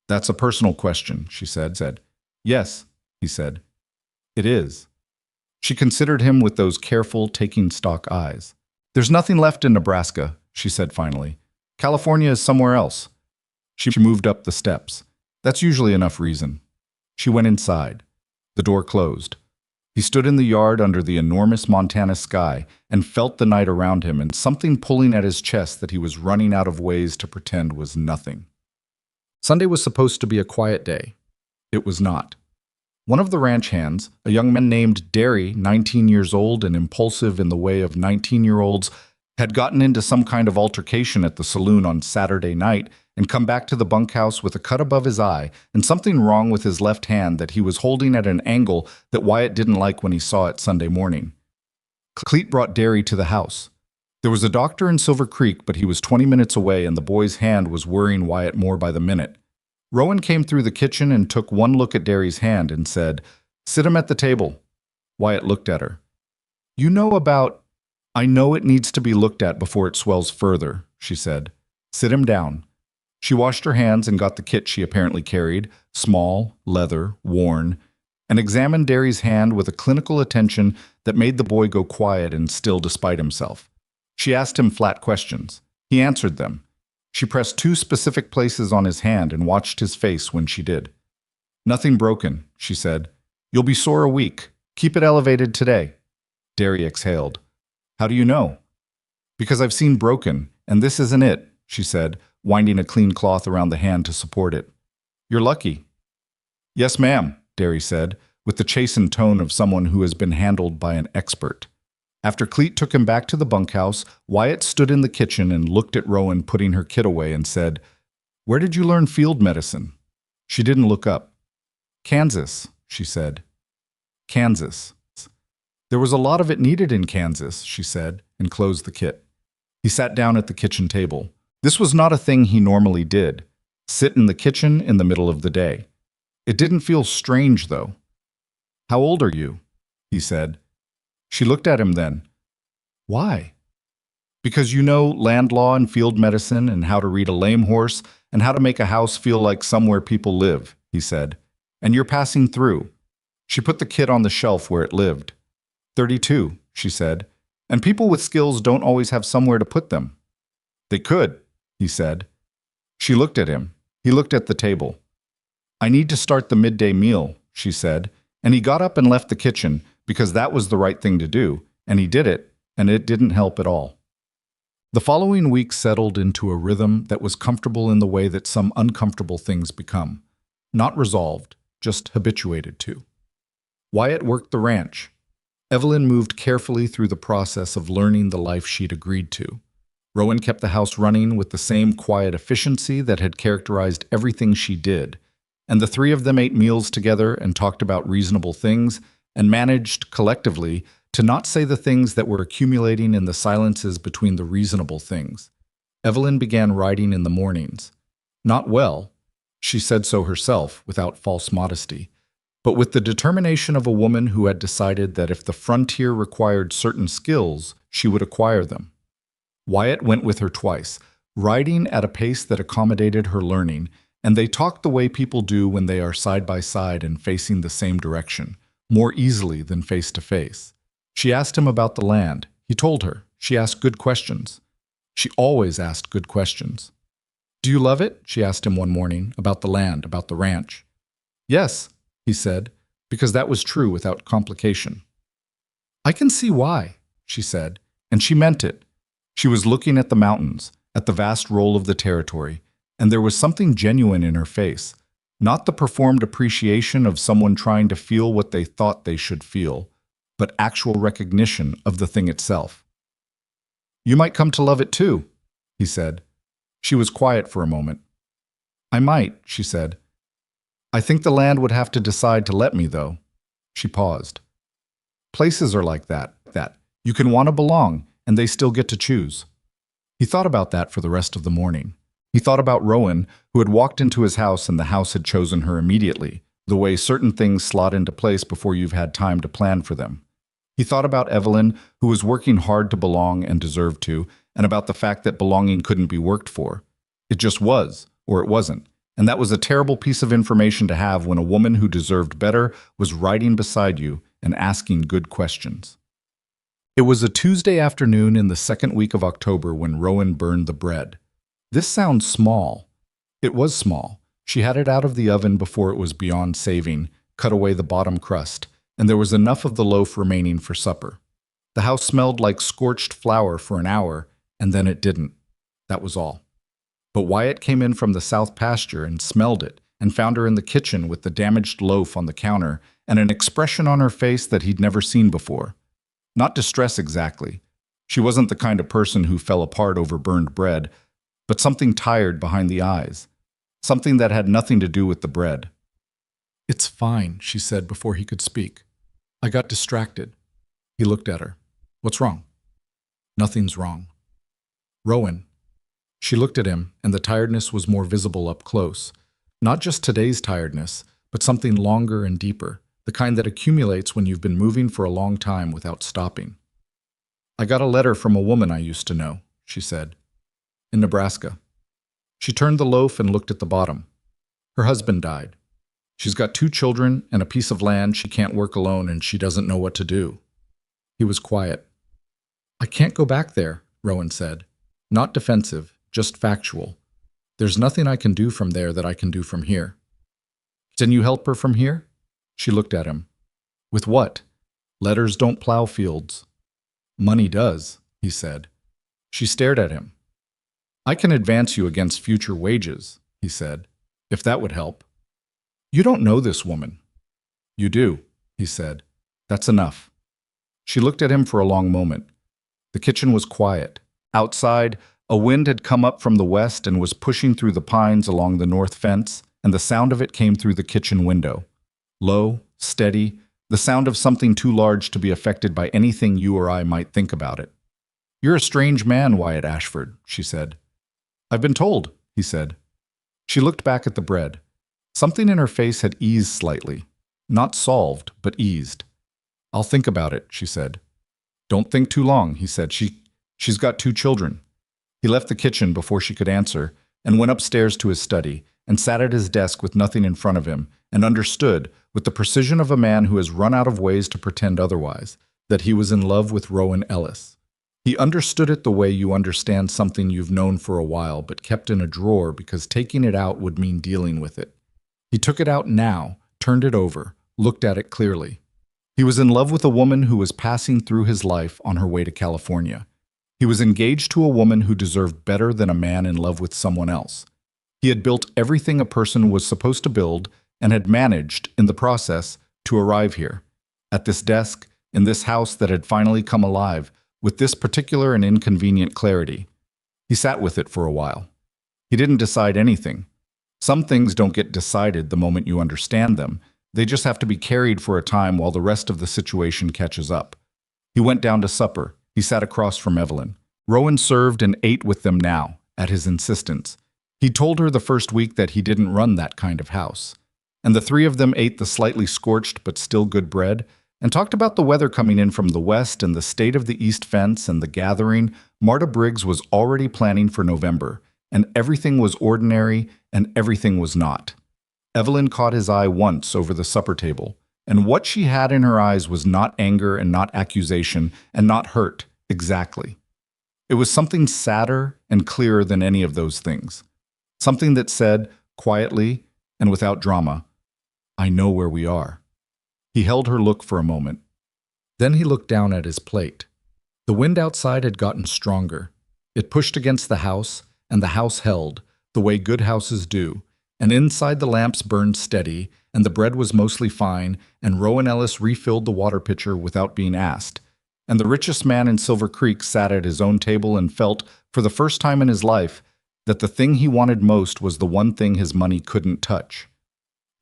That's a personal question, she said. Yes, he said. It is. She considered him with those careful, taking stock eyes. There's nothing left in Nebraska, she said finally. California is somewhere else. She moved up the steps. That's usually enough reason. She went inside. The door closed. He stood in the yard under the enormous Montana sky and felt the night around him and something pulling at his chest that he was running out of ways to pretend was nothing. Sunday was supposed to be a quiet day. It was not. One of the ranch hands, a young man named Derry, 19 years old and impulsive in the way of 19-year-olds, had gotten into some kind of altercation at the saloon on Saturday night and come back to the bunkhouse with a cut above his eye and something wrong with his left hand that he was holding at an angle that Wyatt didn't like when he saw it Sunday morning. Cleet brought Derry to the house. There was a doctor in Silver Creek, but he was 20 minutes away and the boy's hand was worrying Wyatt more by the minute. Rowan came through the kitchen and took one look at Derry's hand and said, "Sit him at the table." Wyatt looked at her. "You know about—" "I know it needs to be looked at before it swells further," she said. "Sit him down." She washed her hands and got the kit she apparently carried, small, leather, worn, and examined Derry's hand with a clinical attention that made the boy go quiet and still despite himself. She asked him flat questions. He answered them. She pressed 2 specific places on his hand and watched his face when she did. "Nothing broken," she said. "You'll be sore a week. Keep it elevated today." Derry exhaled. "How do you know?" "Because I've seen broken, and this isn't it," she said, winding a clean cloth around the hand to support it. "You're lucky." "Yes, ma'am," Derry said, with the chastened tone of someone who has been handled by an expert. After Cleet took him back to the bunkhouse, Wyatt stood in the kitchen and looked at Rowan putting her kit away and said, "Where did you learn field medicine?" She didn't look up. "Kansas," she said. "Kansas." "There was a lot of it needed in Kansas," she said, and closed the kit. He sat down at the kitchen table. This was not a thing he normally did, sit in the kitchen in the middle of the day. It didn't feel strange, though. "How old are you?" he said. She looked at him then. "Why?" "Because you know land law and field medicine and how to read a lame horse and how to make a house feel like somewhere people live," he said. "And you're passing through." She put the kit on the shelf where it lived. 32, she said. "And people with skills don't always have somewhere to put them." "They could," he said. She looked at him. He looked at the table. "I need to start the midday meal," she said, and he got up and left the kitchen because that was the right thing to do, and he did it, and it didn't help at all. The following week settled into a rhythm that was comfortable in the way that some uncomfortable things become. Not resolved, just habituated to. Wyatt worked the ranch. Evelyn moved carefully through the process of learning the life she'd agreed to. Rowan kept the house running with the same quiet efficiency that had characterized everything she did, and the 3 of them ate meals together and talked about reasonable things and managed, collectively, to not say the things that were accumulating in the silences between the reasonable things. Evelyn began writing in the mornings. Not well, she said so herself, without false modesty, but with the determination of a woman who had decided that if the frontier required certain skills, she would acquire them. Wyatt went with her twice, writing at a pace that accommodated her learning, and they talked the way people do when they are side by side and facing the same direction, more easily than face to face. She asked him about the land. He told her. She asked good questions. She always asked good questions. "Do you love it?" she asked him one morning, about the land, about the ranch. "Yes," he said, because that was true without complication. "I can see why," she said, and she meant it. She was looking at the mountains, at the vast roll of the territory, and there was something genuine in her face, not the performed appreciation of someone trying to feel what they thought they should feel, but actual recognition of the thing itself. "You might come to love it too," he said. She was quiet for a moment. "I might," she said. "I think the land would have to decide to let me, though." She paused. "Places are like that. You can want to belong, and they still get to choose." He thought about that for the rest of the morning. He thought about Rowan, who had walked into his house and the house had chosen her immediately, the way certain things slot into place before you've had time to plan for them. He thought about Evelyn, who was working hard to belong and deserved to, and about the fact that belonging couldn't be worked for. It just was, or it wasn't. And that was a terrible piece of information to have when a woman who deserved better was riding beside you and asking good questions. It was a Tuesday afternoon in the second week of October when Rowan burned the bread. This sounds small. It was small. She had it out of the oven before it was beyond saving, cut away the bottom crust, and there was enough of the loaf remaining for supper. The house smelled like scorched flour for an hour, and then it didn't. That was all. But Wyatt came in from the south pasture and smelled it, and found her in the kitchen with the damaged loaf on the counter and an expression on her face that he'd never seen before. Not distress exactly. She wasn't the kind of person who fell apart over burned bread, but something tired behind the eyes. Something that had nothing to do with the bread. "It's fine," she said before he could speak. "I got distracted." He looked at her. "What's wrong?" "Nothing's wrong." "Rowan." She looked at him, and the tiredness was more visible up close. Not just today's tiredness, but something longer and deeper, the kind that accumulates when you've been moving for a long time without stopping. "I got a letter from a woman I used to know," she said. "In Nebraska." She turned the loaf and looked at the bottom. Her husband died. She's got 2 children and a piece of land she can't work alone, and she doesn't know what to do. He was quiet. "I can't go back there," Rowan said. Not defensive, just factual. "There's nothing I can do from there that I can do from here." "Can you help her from here?" She looked at him. "With what? Letters don't plow fields." "Money does," he said. She stared at him. "I can advance you against future wages," he said, "if that would help." "You don't know this woman." "You do," he said. "That's enough." She looked at him for a long moment. The kitchen was quiet. Outside, a wind had come up from the west and was pushing through the pines along the north fence, and the sound of it came through the kitchen window. Low, steady, the sound of something too large to be affected by anything you or I might think about it. "You're a strange man, Wyatt Ashford," she said. "I've been told," he said. She looked back at the bread. Something in her face had eased slightly. Not solved, but eased. "I'll think about it," she said. "Don't think too long," he said. She's got 2 children." He left the kitchen before she could answer, and went upstairs to his study, and sat at his desk with nothing in front of him, and understood, with the precision of a man who has run out of ways to pretend otherwise, that he was in love with Rowan Ellis. He understood it the way you understand something you've known for a while but kept in a drawer because taking it out would mean dealing with it. He took it out now, turned it over, looked at it clearly. He was in love with a woman who was passing through his life on her way to California. He was engaged to a woman who deserved better than a man in love with someone else. He had built everything a person was supposed to build and had managed, in the process, to arrive here. At this desk, in this house that had finally come alive, with this particular and inconvenient clarity. He sat with it for a while. He didn't decide anything. Some things don't get decided the moment you understand them. They just have to be carried for a time while the rest of the situation catches up. He went down to supper. He sat across from Evelyn. Rowan served and ate with them now, at his insistence. He told her the first week that he didn't run that kind of house. And the 3 of them ate the slightly scorched but still good bread, and talked about the weather coming in from the west and the state of the east fence and the gathering. Marta Briggs was already planning for November, and everything was ordinary and everything was not. Evelyn caught his eye once over the supper table, and what she had in her eyes was not anger and not accusation and not hurt, exactly. It was something sadder and clearer than any of those things. Something that said, quietly and without drama, "I know where we are." He held her look for a moment. Then he looked down at his plate. The wind outside had gotten stronger. It pushed against the house, and the house held, the way good houses do, and inside the lamps burned steady, and the bread was mostly fine, and Rowan Ellis refilled the water pitcher without being asked. And the richest man in Silver Creek sat at his own table and felt, for the first time in his life, that the thing he wanted most was the one thing his money couldn't touch.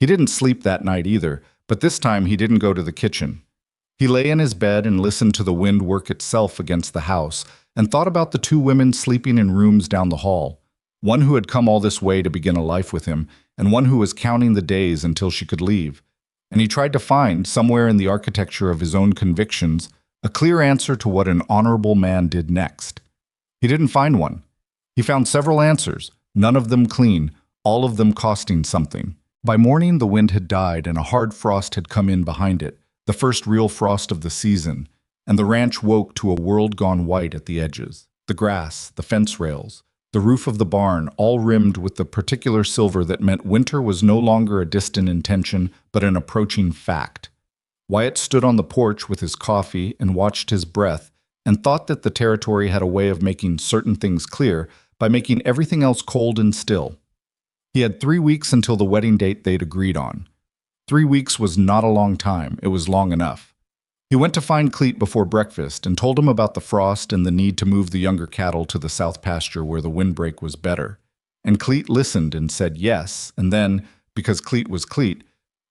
He didn't sleep that night either, but this time he didn't go to the kitchen. He lay in his bed and listened to the wind work itself against the house, and thought about the 2 women sleeping in rooms down the hall. one who had come all this way to begin a life with him, and one who was counting the days until she could leave. And he tried to find, somewhere in the architecture of his own convictions, a clear answer to what an honorable man did next. He didn't find one. He found several answers, none of them clean, all of them costing something. By morning, the wind had died and a hard frost had come in behind it, the first real frost of the season, and the ranch woke to a world gone white at the edges. The grass, the fence rails, the roof of the barn, all rimmed with the particular silver that meant winter was no longer a distant intention, but an approaching fact. Wyatt stood on the porch with his coffee and watched his breath, and thought that the territory had a way of making certain things clear by making everything else cold and still. He had 3 weeks until the wedding date they'd agreed on. 3 weeks was not a long time, it was long enough. He went to find Cleet before breakfast and told him about the frost and the need to move the younger cattle to the south pasture where the windbreak was better. And Cleet listened and said yes, and then, because Cleet was Cleet,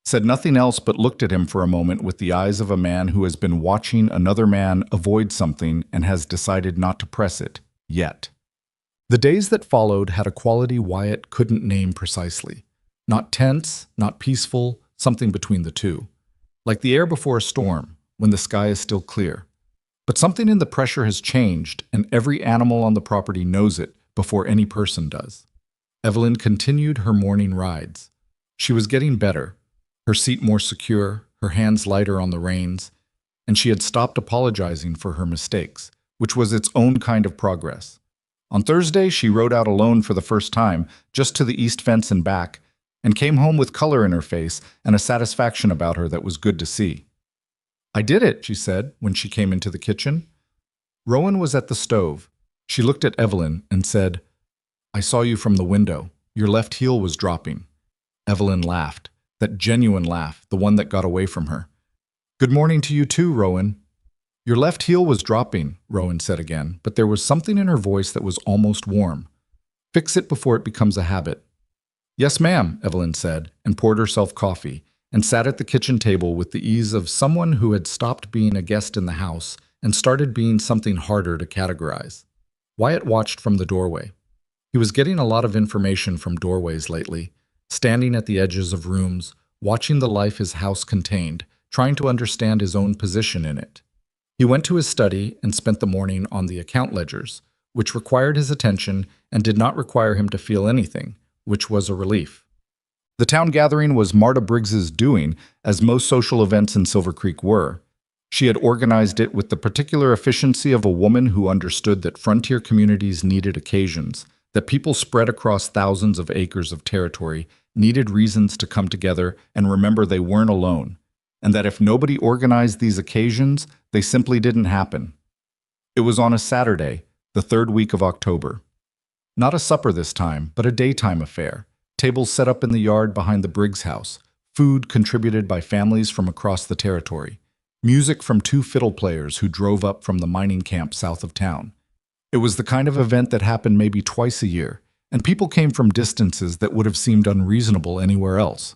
said nothing else but looked at him for a moment with the eyes of a man who has been watching another man avoid something and has decided not to press it, yet. The days that followed had a quality Wyatt couldn't name precisely. Not tense, not peaceful, something between the two. Like the air before a storm, when the sky is still clear. But something in the pressure has changed, and every animal on the property knows it before any person does. Evelyn continued her morning rides. She was getting better, her seat more secure, her hands lighter on the reins, and she had stopped apologizing for her mistakes, which was its own kind of progress. On Thursday, she rode out alone for the first time, just to the east fence and back, and came home with color in her face and a satisfaction about her that was good to see. "I did it," she said when she came into the kitchen. Rowan was at the stove. She looked at Evelyn and said, "I saw you from the window. Your left heel was dropping." Evelyn laughed, that genuine laugh, the one that got away from her. "Good morning to you too, Rowan." "Your left heel was dropping," Rowan said again, but there was something in her voice that was almost warm. "Fix it before it becomes a habit." "Yes, ma'am," Evelyn said, and poured herself coffee, and sat at the kitchen table with the ease of someone who had stopped being a guest in the house and started being something harder to categorize. Wyatt watched from the doorway. He was getting a lot of information from doorways lately, standing at the edges of rooms, watching the life his house contained, trying to understand his own position in it. He went to his study and spent the morning on the account ledgers, which required his attention and did not require him to feel anything, which was a relief. The town gathering was Marta Briggs's doing, as most social events in Silver Creek were. She had organized it with the particular efficiency of a woman who understood that frontier communities needed occasions, that people spread across thousands of acres of territory needed reasons to come together and remember they weren't alone, and that if nobody organized these occasions, they simply didn't happen. It was on a Saturday, the 3rd week of October. Not a supper this time, but a daytime affair. Tables set up in the yard behind the Briggs house, food contributed by families from across the territory, music from 2 fiddle players who drove up from the mining camp south of town. It was the kind of event that happened maybe twice a year, and people came from distances that would have seemed unreasonable anywhere else.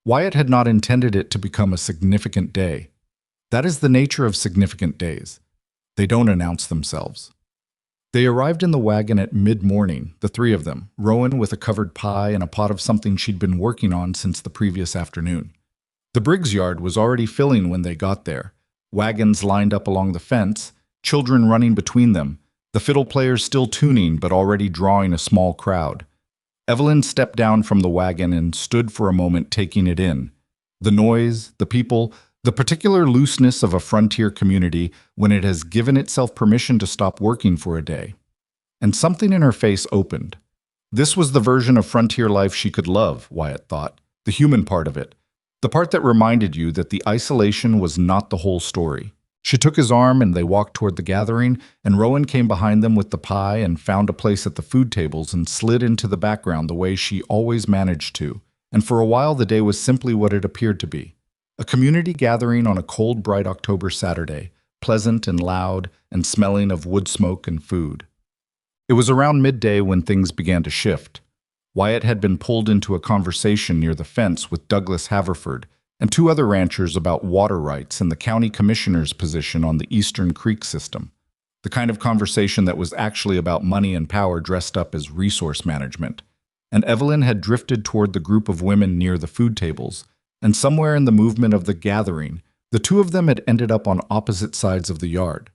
Wyatt had not intended it to become a significant day. That is the nature of significant days. They don't announce themselves. They arrived in the wagon at mid-morning, the 3 of them, Rowan with a covered pie and a pot of something she'd been working on since the previous afternoon. The Briggs yard was already filling when they got there. Wagons lined up along the fence, children running between them, the fiddle players still tuning but already drawing a small crowd. Evelyn stepped down from the wagon and stood for a moment taking it in. The noise, the people, the particular looseness of a frontier community when it has given itself permission to stop working for a day. And something in her face opened. This was the version of frontier life she could love, Wyatt thought, the human part of it, the part that reminded you that the isolation was not the whole story. She took his arm and they walked toward the gathering, and Rowan came behind them with the pie and found a place at the food tables and slid into the background the way she always managed to, and for a while the day was simply what it appeared to be. A community gathering on a cold, bright October Saturday, pleasant and loud and smelling of wood smoke and food. It was around midday when things began to shift. Wyatt had been pulled into a conversation near the fence with Douglas Haverford and 2 other ranchers about water rights and the county commissioner's position on the Eastern Creek system. the kind of conversation that was actually about money and power dressed up as resource management. And Evelyn had drifted toward the group of women near the food tables, and somewhere in the movement of the gathering, the two of them had ended up on opposite sides of the yard.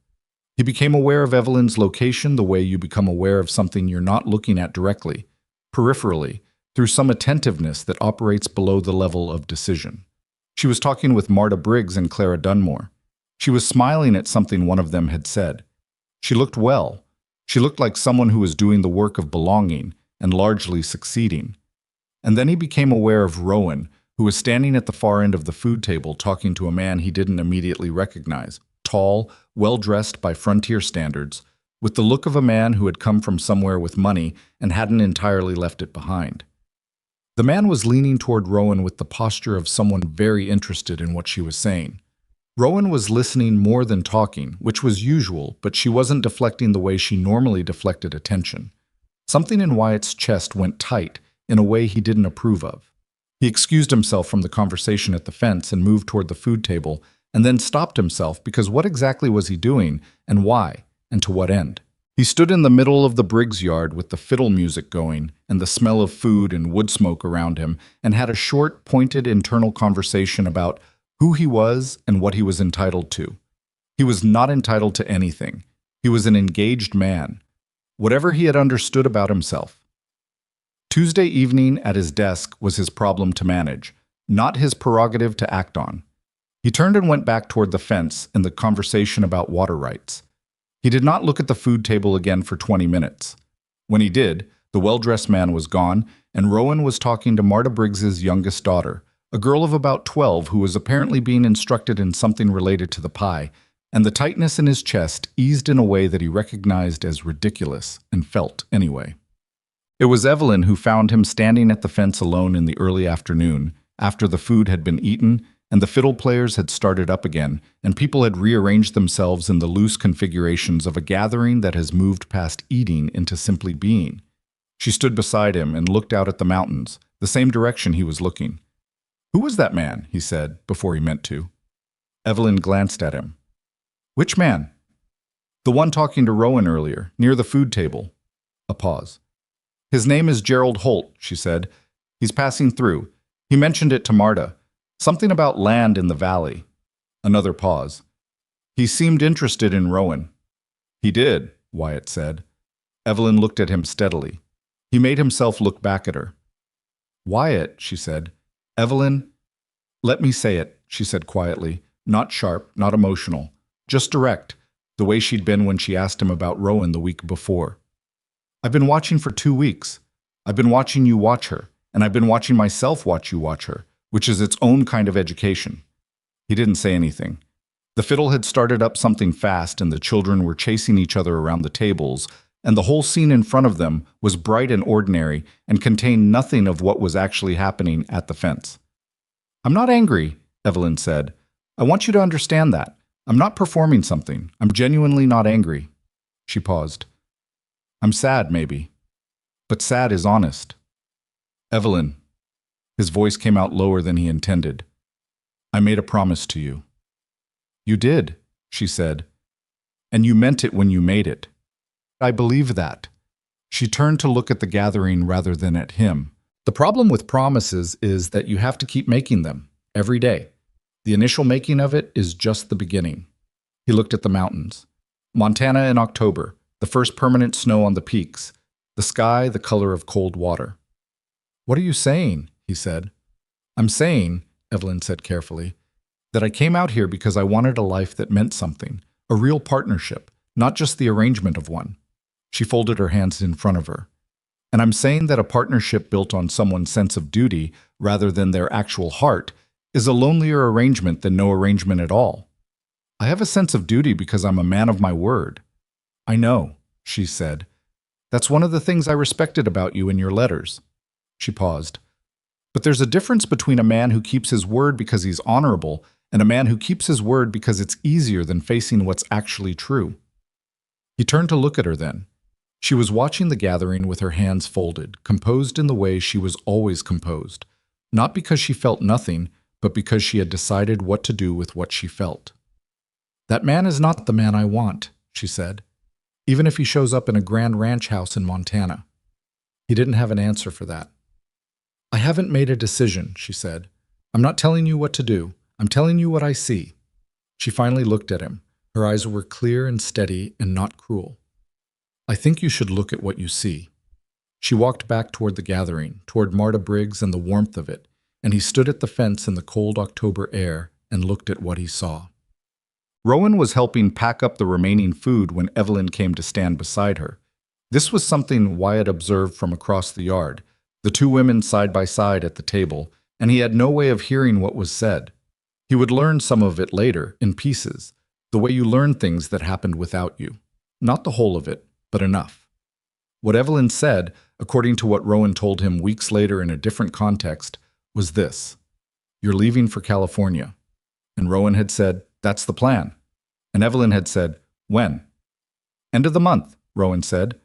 He became aware of Evelyn's location the way you become aware of something you're not looking at directly, peripherally, through some attentiveness that operates below the level of decision. She was talking with Marta Briggs and Clara Dunmore. She was smiling at something one of them had said. She looked well. She looked like someone who was doing the work of belonging and largely succeeding. And then he became aware of Rowan, who was standing at the far end of the food table talking to a man he didn't immediately recognize, tall, well-dressed by frontier standards, with the look of a man who had come from somewhere with money and hadn't entirely left it behind. The man was leaning toward Rowan with the posture of someone very interested in what she was saying. Rowan was listening more than talking, which was usual, but she wasn't deflecting the way she normally deflected attention. Something in Wyatt's chest went tight in a way he didn't approve of. He excused himself from the conversation at the fence and moved toward the food table, and then stopped himself because what exactly was he doing, and why, and to what end? He stood in the middle of the Briggs yard with the fiddle music going and the smell of food and wood smoke around him, and had a short, pointed internal conversation about who he was and what he was entitled to. He was not entitled to anything. He was an engaged man. Whatever he had understood about himself. Tuesday evening at his desk was his problem to manage, not his prerogative to act on. He turned and went back toward the fence and the conversation about water rights. He did not look at the food table again for 20 minutes. When he did, the well-dressed man was gone, and Rowan was talking to Marta Briggs's youngest daughter, a girl of about 12 who was apparently being instructed in something related to the pie, and the tightness in his chest eased in a way that he recognized as ridiculous, and felt anyway. It was Evelyn who found him standing at the fence alone in the early afternoon, after the food had been eaten, and the fiddle players had started up again, and people had rearranged themselves in the loose configurations of a gathering that has moved past eating into simply being. She stood beside him and looked out at the mountains, the same direction he was looking. "Who was that man?" he said, before he meant to. Evelyn glanced at him. "Which man?" "The one talking to Rowan earlier, near the food table." A pause. "His name is Gerald Holt," she said. "He's passing through. He mentioned it to Marta. Something about land in the valley." Another pause. "He seemed interested in Rowan." "He did," Wyatt said. Evelyn looked at him steadily. He made himself look back at her. "Wyatt," she said. "Evelyn—" "Let me say it," she said quietly, not sharp, not emotional, just direct, the way she'd been when she asked him about Rowan the week before. "I've been watching for 2 weeks. I've been watching you watch her, and I've been watching myself watch you watch her, which is its own kind of education." He didn't say anything. The fiddle had started up something fast, and the children were chasing each other around the tables, and the whole scene in front of them was bright and ordinary and contained nothing of what was actually happening at the fence. "I'm not angry," Evelyn said. "I want you to understand that. I'm not performing something. I'm genuinely not angry." She paused. "I'm sad, maybe. But sad is honest." "Evelyn." His voice came out lower than he intended. "I made a promise to you." "You did," she said. "And you meant it when you made it." "I believe that." She turned to look at the gathering rather than at him. The problem with promises is that you have to keep making them, every day. The initial making of it is just the beginning. He looked at the mountains. Montana in October, the first permanent snow on the peaks, the sky the color of cold water. "What are you saying?" he said. "I'm saying," Evelyn said carefully, "that I came out here because I wanted a life that meant something, a real partnership, not just the arrangement of one." She folded her hands in front of her. "And I'm saying that a partnership built on someone's sense of duty rather than their actual heart is a lonelier arrangement than no arrangement at all. I have a sense of duty because I'm a man of my word." "I know," she said. "That's one of the things I respected about you in your letters." She paused. "But there's a difference between a man who keeps his word because he's honorable and a man who keeps his word because it's easier than facing what's actually true." He turned to look at her then. She was watching the gathering with her hands folded, composed in the way she was always composed, not because she felt nothing, but because she had decided what to do with what she felt. "That man is not the man I want," she said. Even if he shows up in a grand ranch house in Montana. He didn't have an answer for that. I haven't made a decision, she said. I'm not telling you what to do. I'm telling you what I see. She finally looked at him. Her eyes were clear and steady and not cruel. I think you should look at what you see. She walked back toward the gathering, toward Marta Briggs and the warmth of it, and he stood at the fence in the cold October air and looked at what he saw. Rowan was helping pack up the remaining food when Evelyn came to stand beside her. This was something Wyatt observed from across the yard, the two women side by side at the table, and he had no way of hearing what was said. He would learn some of it later, in pieces, the way you learn things that happened without you. Not the whole of it, but enough. What Evelyn said, according to what Rowan told him weeks later in a different context, was this: "You're leaving for California." And Rowan had said, "That's the plan." And Evelyn had said, "When?" "End of the month," Rowan said.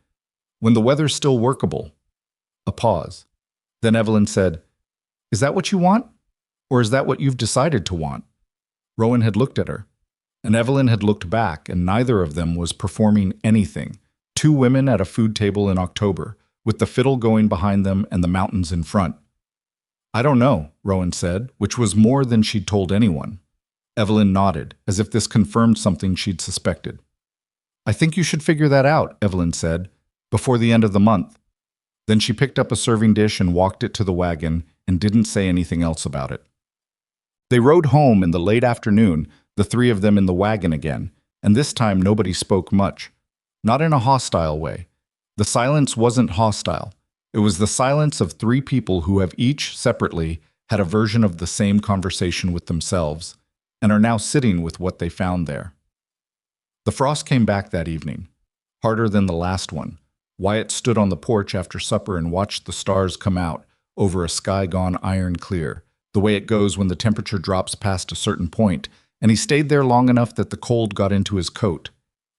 "When the weather's still workable." A pause. Then Evelyn said, "Is that what you want? Or is that what you've decided to want?" Rowan had looked at her, and Evelyn had looked back, and neither of them was performing anything. Two women at a food table in October, with the fiddle going behind them and the mountains in front. "I don't know," Rowan said, which was more than she'd told anyone. Evelyn nodded, as if this confirmed something she'd suspected. "I think you should figure that out," Evelyn said, "before the end of the month." Then she picked up a serving dish and walked it to the wagon and didn't say anything else about it. They rode home in the late afternoon, the three of them in the wagon again, and this time nobody spoke much. Not in a hostile way. The silence wasn't hostile. It was the silence of three people who have each, separately, had a version of the same conversation with themselves, and are now sitting with what they found there. The frost came back that evening, harder than the last one. Wyatt stood on the porch after supper and watched the stars come out over a sky gone iron clear, the way it goes when the temperature drops past a certain point, and he stayed there long enough that the cold got into his coat.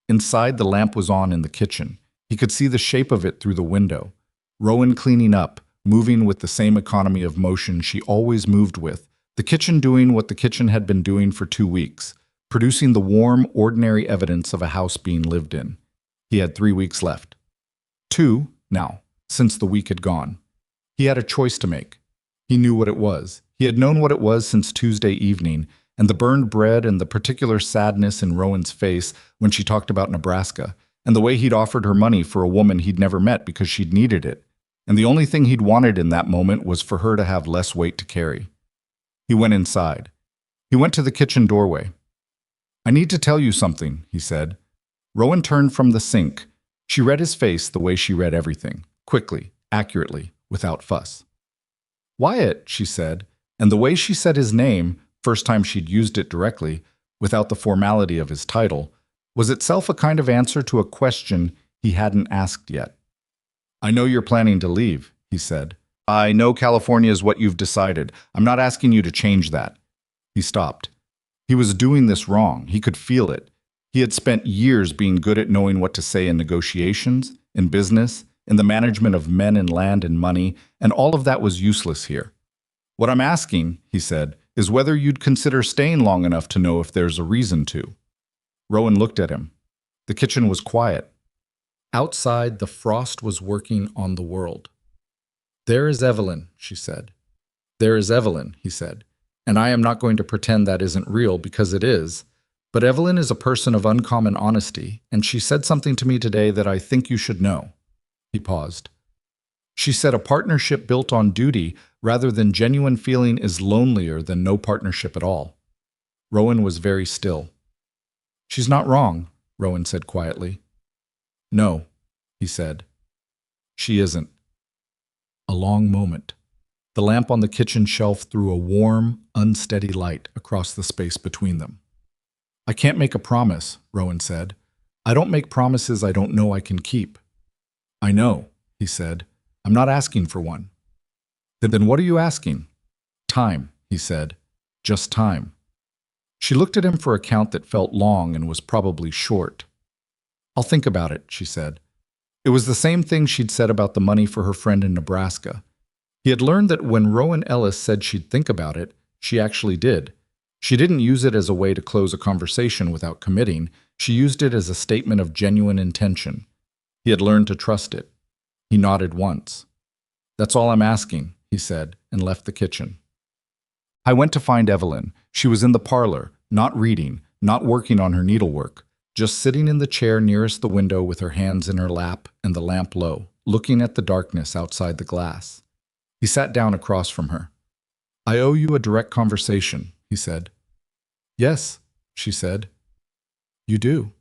Inside, the lamp was on in the kitchen. He could see the shape of it through the window. Rowan cleaning up, moving with the same economy of motion she always moved with, the kitchen doing what the kitchen had been doing for 2 weeks, producing the warm, ordinary evidence of a house being lived in. He had 3 weeks left. 2, now, since the week had gone. He had a choice to make. He knew what it was. He had known what it was since Tuesday evening, and the burned bread and the particular sadness in Rowan's face when she talked about Nebraska, and the way he'd offered her money for a woman he'd never met because she'd needed it, and the only thing he'd wanted in that moment was for her to have less weight to carry. He went inside. He went to the kitchen doorway. "I need to tell you something," he said. Rowan turned from the sink. She read his face the way she read everything, quickly, accurately, without fuss. "Wyatt," she said, and the way she said his name, first time she'd used it directly, without the formality of his title, was itself a kind of answer to a question he hadn't asked yet. "I know you're planning to leave," he said. "I know California is what you've decided. I'm not asking you to change that." He stopped. He was doing this wrong. He could feel it. He had spent years being good at knowing what to say in negotiations, in business, in the management of men and land and money, and all of that was useless here. "What I'm asking," he said, "is whether you'd consider staying long enough to know if there's a reason to." Rowan looked at him. The kitchen was quiet. Outside, the frost was working on the world. "There is Evelyn," she said. "There is Evelyn," he said. "And I am not going to pretend that isn't real, because it is. But Evelyn is a person of uncommon honesty, and she said something to me today that I think you should know." He paused. "She said a partnership built on duty rather than genuine feeling is lonelier than no partnership at all." Rowan was very still. "She's not wrong," Rowan said quietly. "No," he said. "She isn't." A long moment. The lamp on the kitchen shelf threw a warm, unsteady light across the space between them. "I can't make a promise," Rowan said. "I don't make promises I don't know I can keep." "I know," he said. "I'm not asking for one." "Then what are you asking?" "Time," he said. "Just time." She looked at him for a count that felt long and was probably short. "I'll think about it," she said. It was the same thing she'd said about the money for her friend in Nebraska. He had learned that when Rowan Ellis said she'd think about it, she actually did. She didn't use it as a way to close a conversation without committing. She used it as a statement of genuine intention. He had learned to trust it. He nodded once. "That's all I'm asking," he said, and left the kitchen. I went to find Evelyn. She was in the parlor, not reading, not working on her needlework, just sitting in the chair nearest the window with her hands in her lap and the lamp low, looking at the darkness outside the glass. He sat down across from her. "I owe you a direct conversation," he said. "Yes," she said. "You do."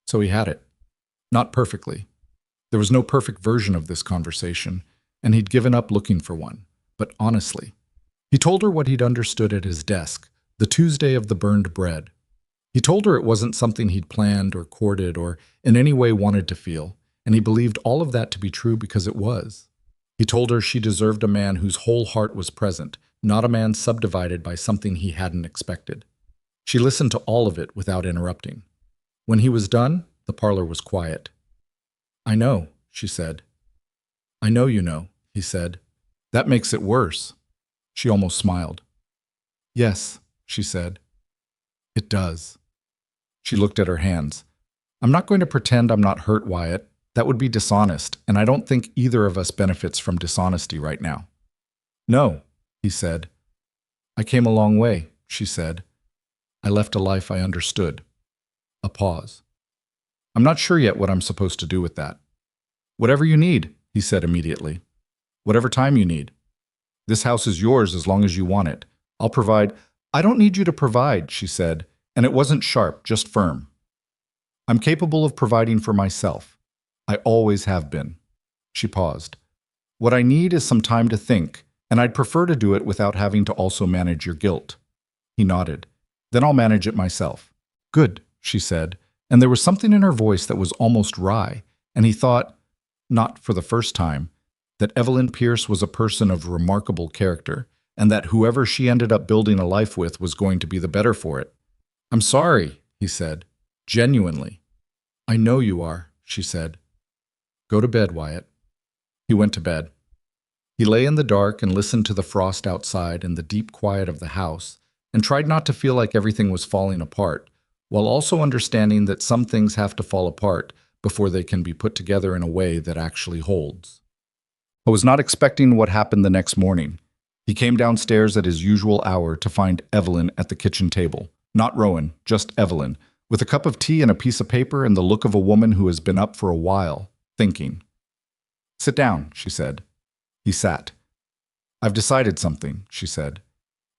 So he had it. Not perfectly. There was no perfect version of this conversation, and he'd given up looking for one, but honestly. He told her what he'd understood at his desk, the Tuesday of the burned bread. He told her it wasn't something he'd planned or courted or in any way wanted to feel, and he believed all of that to be true because it was. He told her she deserved a man whose whole heart was present, not a man subdivided by something he hadn't expected. She listened to all of it without interrupting. When he was done, the parlor was quiet. "I know," she said. "I know you know," he said. "That makes it worse." She almost smiled. "Yes," she said. "It does." She looked at her hands. "I'm not going to pretend I'm not hurt, Wyatt. That would be dishonest, and I don't think either of us benefits from dishonesty right now." "No," he said. "I came a long way," she said. "I left a life I understood." A pause. "I'm not sure yet what I'm supposed to do with that." "Whatever you need," he said immediately. "Whatever time you need. This house is yours as long as you want it. I'll provide." "I don't need you to provide," she said, and it wasn't sharp, just firm. "I'm capable of providing for myself. I always have been." She paused. "What I need is some time to think, and I'd prefer to do it without having to also manage your guilt." He nodded. "Then I'll manage it myself." "Good," she said, and there was something in her voice that was almost wry, and he thought, not for the first time, that Evelyn Pierce was a person of remarkable character, and that whoever she ended up building a life with was going to be the better for it. "I'm sorry," he said, genuinely. "I know you are," she said. "Go to bed, Wyatt." He went to bed. He lay in the dark and listened to the frost outside and the deep quiet of the house, and tried not to feel like everything was falling apart, while also understanding that some things have to fall apart before they can be put together in a way that actually holds. I was not expecting what happened the next morning. He came downstairs at his usual hour to find Evelyn at the kitchen table. Not Rowan, just Evelyn, with a cup of tea and a piece of paper and the look of a woman who has been up for a while, thinking. "Sit down," she said. He sat. "I've decided something," she said.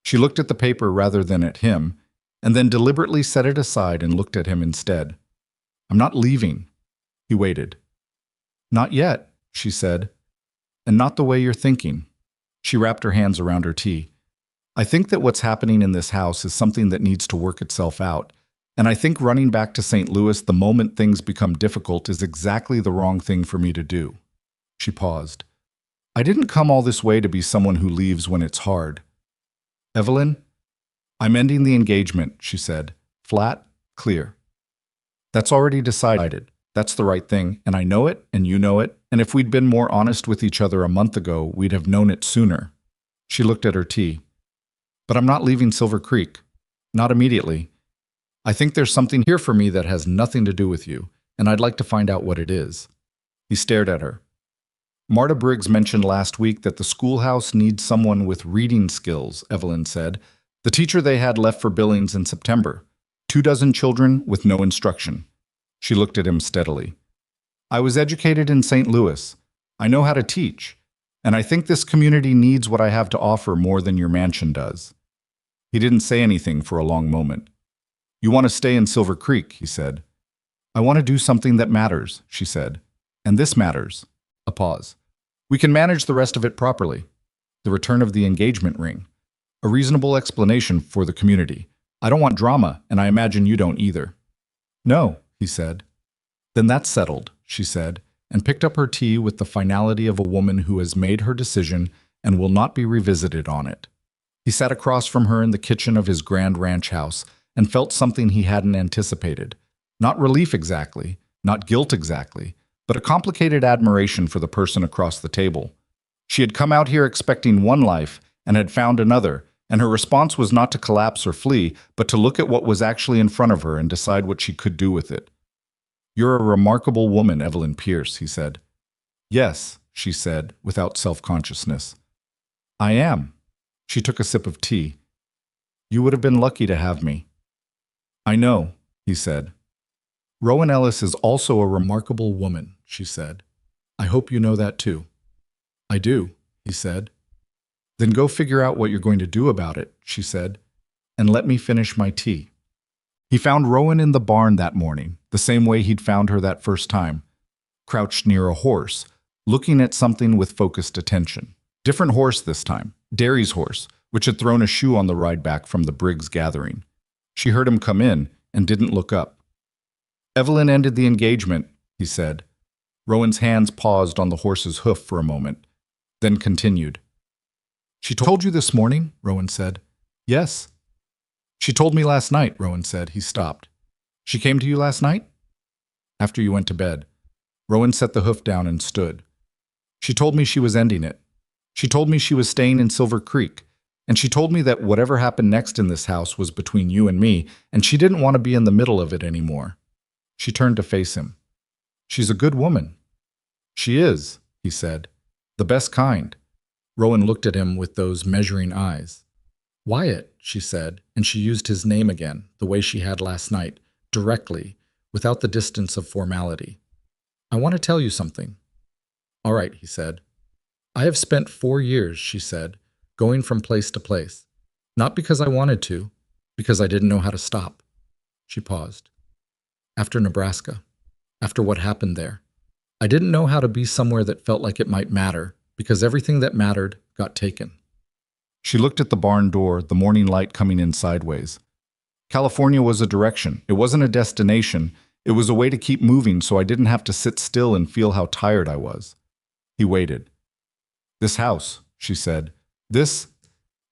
She looked at the paper rather than at him, and then deliberately set it aside and looked at him instead. "I'm not leaving." He waited. "Not yet," she said. "And not the way you're thinking." She wrapped her hands around her tea. "I think that what's happening in this house is something that needs to work itself out, and I think running back to St. Louis the moment things become difficult is exactly the wrong thing for me to do." She paused. "I didn't come all this way to be someone who leaves when it's hard." "Evelyn?" "I'm ending the engagement," she said. Flat, clear. "That's already decided. That's the right thing, and I know it, and you know it, and if we'd been more honest with each other a month ago, we'd have known it sooner." She looked at her tea. "But I'm not leaving Silver Creek. Not immediately. I think there's something here for me that has nothing to do with you, and I'd like to find out what it is." He stared at her. "Marta Briggs mentioned last week that the schoolhouse needs someone with reading skills," Evelyn said. "The teacher they had left for Billings in September. 24 children with no instruction." She looked at him steadily. "I was educated in St. Louis. I know how to teach, and I think this community needs what I have to offer more than your mansion does." He didn't say anything for a long moment. "You want to stay in Silver Creek," he said. "I want to do something that matters," she said. "And this matters." A pause. "We can manage the rest of it properly." The return of the engagement ring. A reasonable explanation for the community. "I don't want drama, and I imagine you don't either." "No," he said. "Then that's settled," she said, and picked up her tea with the finality of a woman who has made her decision and will not be revisited on it. He sat across from her in the kitchen of his grand ranch house and felt something he hadn't anticipated. Not relief exactly, not guilt exactly, but a complicated admiration for the person across the table. She had come out here expecting one life and had found another, And her response was not to collapse or flee, but to look at what was actually in front of her and decide what she could do with it. "You're a remarkable woman, Evelyn Pierce," he said. "Yes," she said, without self-consciousness. "I am." She took a sip of tea. "You would have been lucky to have me." "I know," he said. "Rowan Ellis is also a remarkable woman," she said. "I hope you know that too." "I do," he said. "Then go figure out what you're going to do about it," she said, "and let me finish my tea." He found Rowan in the barn that morning, the same way he'd found her that first time, crouched near a horse, looking at something with focused attention. Different horse this time, Derry's horse, which had thrown a shoe on the ride back from the Briggs gathering. She heard him come in and didn't look up. "Evelyn ended the engagement," he said. Rowan's hands paused on the horse's hoof for a moment, then continued. "She told you this morning?" Rowan said. "Yes." "She told me last night," Rowan said. He stopped. "She came to you last night?" "After you went to bed." Rowan set the hoof down and stood. "She told me she was ending it. She told me she was staying in Silver Creek, and she told me that whatever happened next in this house was between you and me, and she didn't want to be in the middle of it anymore." She turned to face him. "She's a good woman." "She is," he said. "The best kind." Rowan looked at him with those measuring eyes. "Wyatt," she said, and she used his name again, the way she had last night, directly, without the distance of formality. "I want to tell you something." "All right," he said. "I have spent 4 years," she said, "going from place to place. Not because I wanted to, because I didn't know how to stop." She paused. "After Nebraska, after what happened there, I didn't know how to be somewhere that felt like it might matter, because everything that mattered got taken." She looked at the barn door, the morning light coming in sideways. California was a direction. It wasn't a destination. It was a way to keep moving so I didn't have to sit still and feel how tired I was. He waited. "This house," she said. "This—"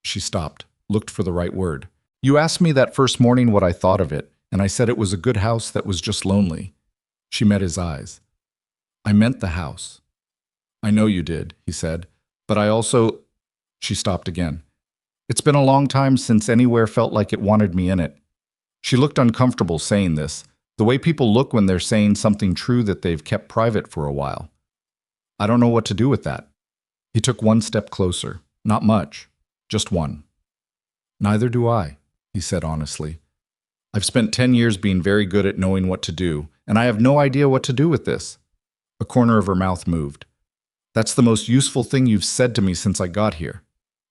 She stopped, looked for the right word. "You asked me that first morning what I thought of it, and I said it was a good house that was just lonely." She met his eyes. "I meant the house." "I know you did," he said. "But I also—" She stopped again. "It's been a long time since anywhere felt like it wanted me in it." She looked uncomfortable saying this, the way people look when they're saying something true that they've kept private for a while. "I don't know what to do with that." He took one step closer. Not much, just one. "Neither do I," he said honestly. "I've spent 10 years being very good at knowing what to do, and I have no idea what to do with this." A corner of her mouth moved. "That's the most useful thing you've said to me since I got here."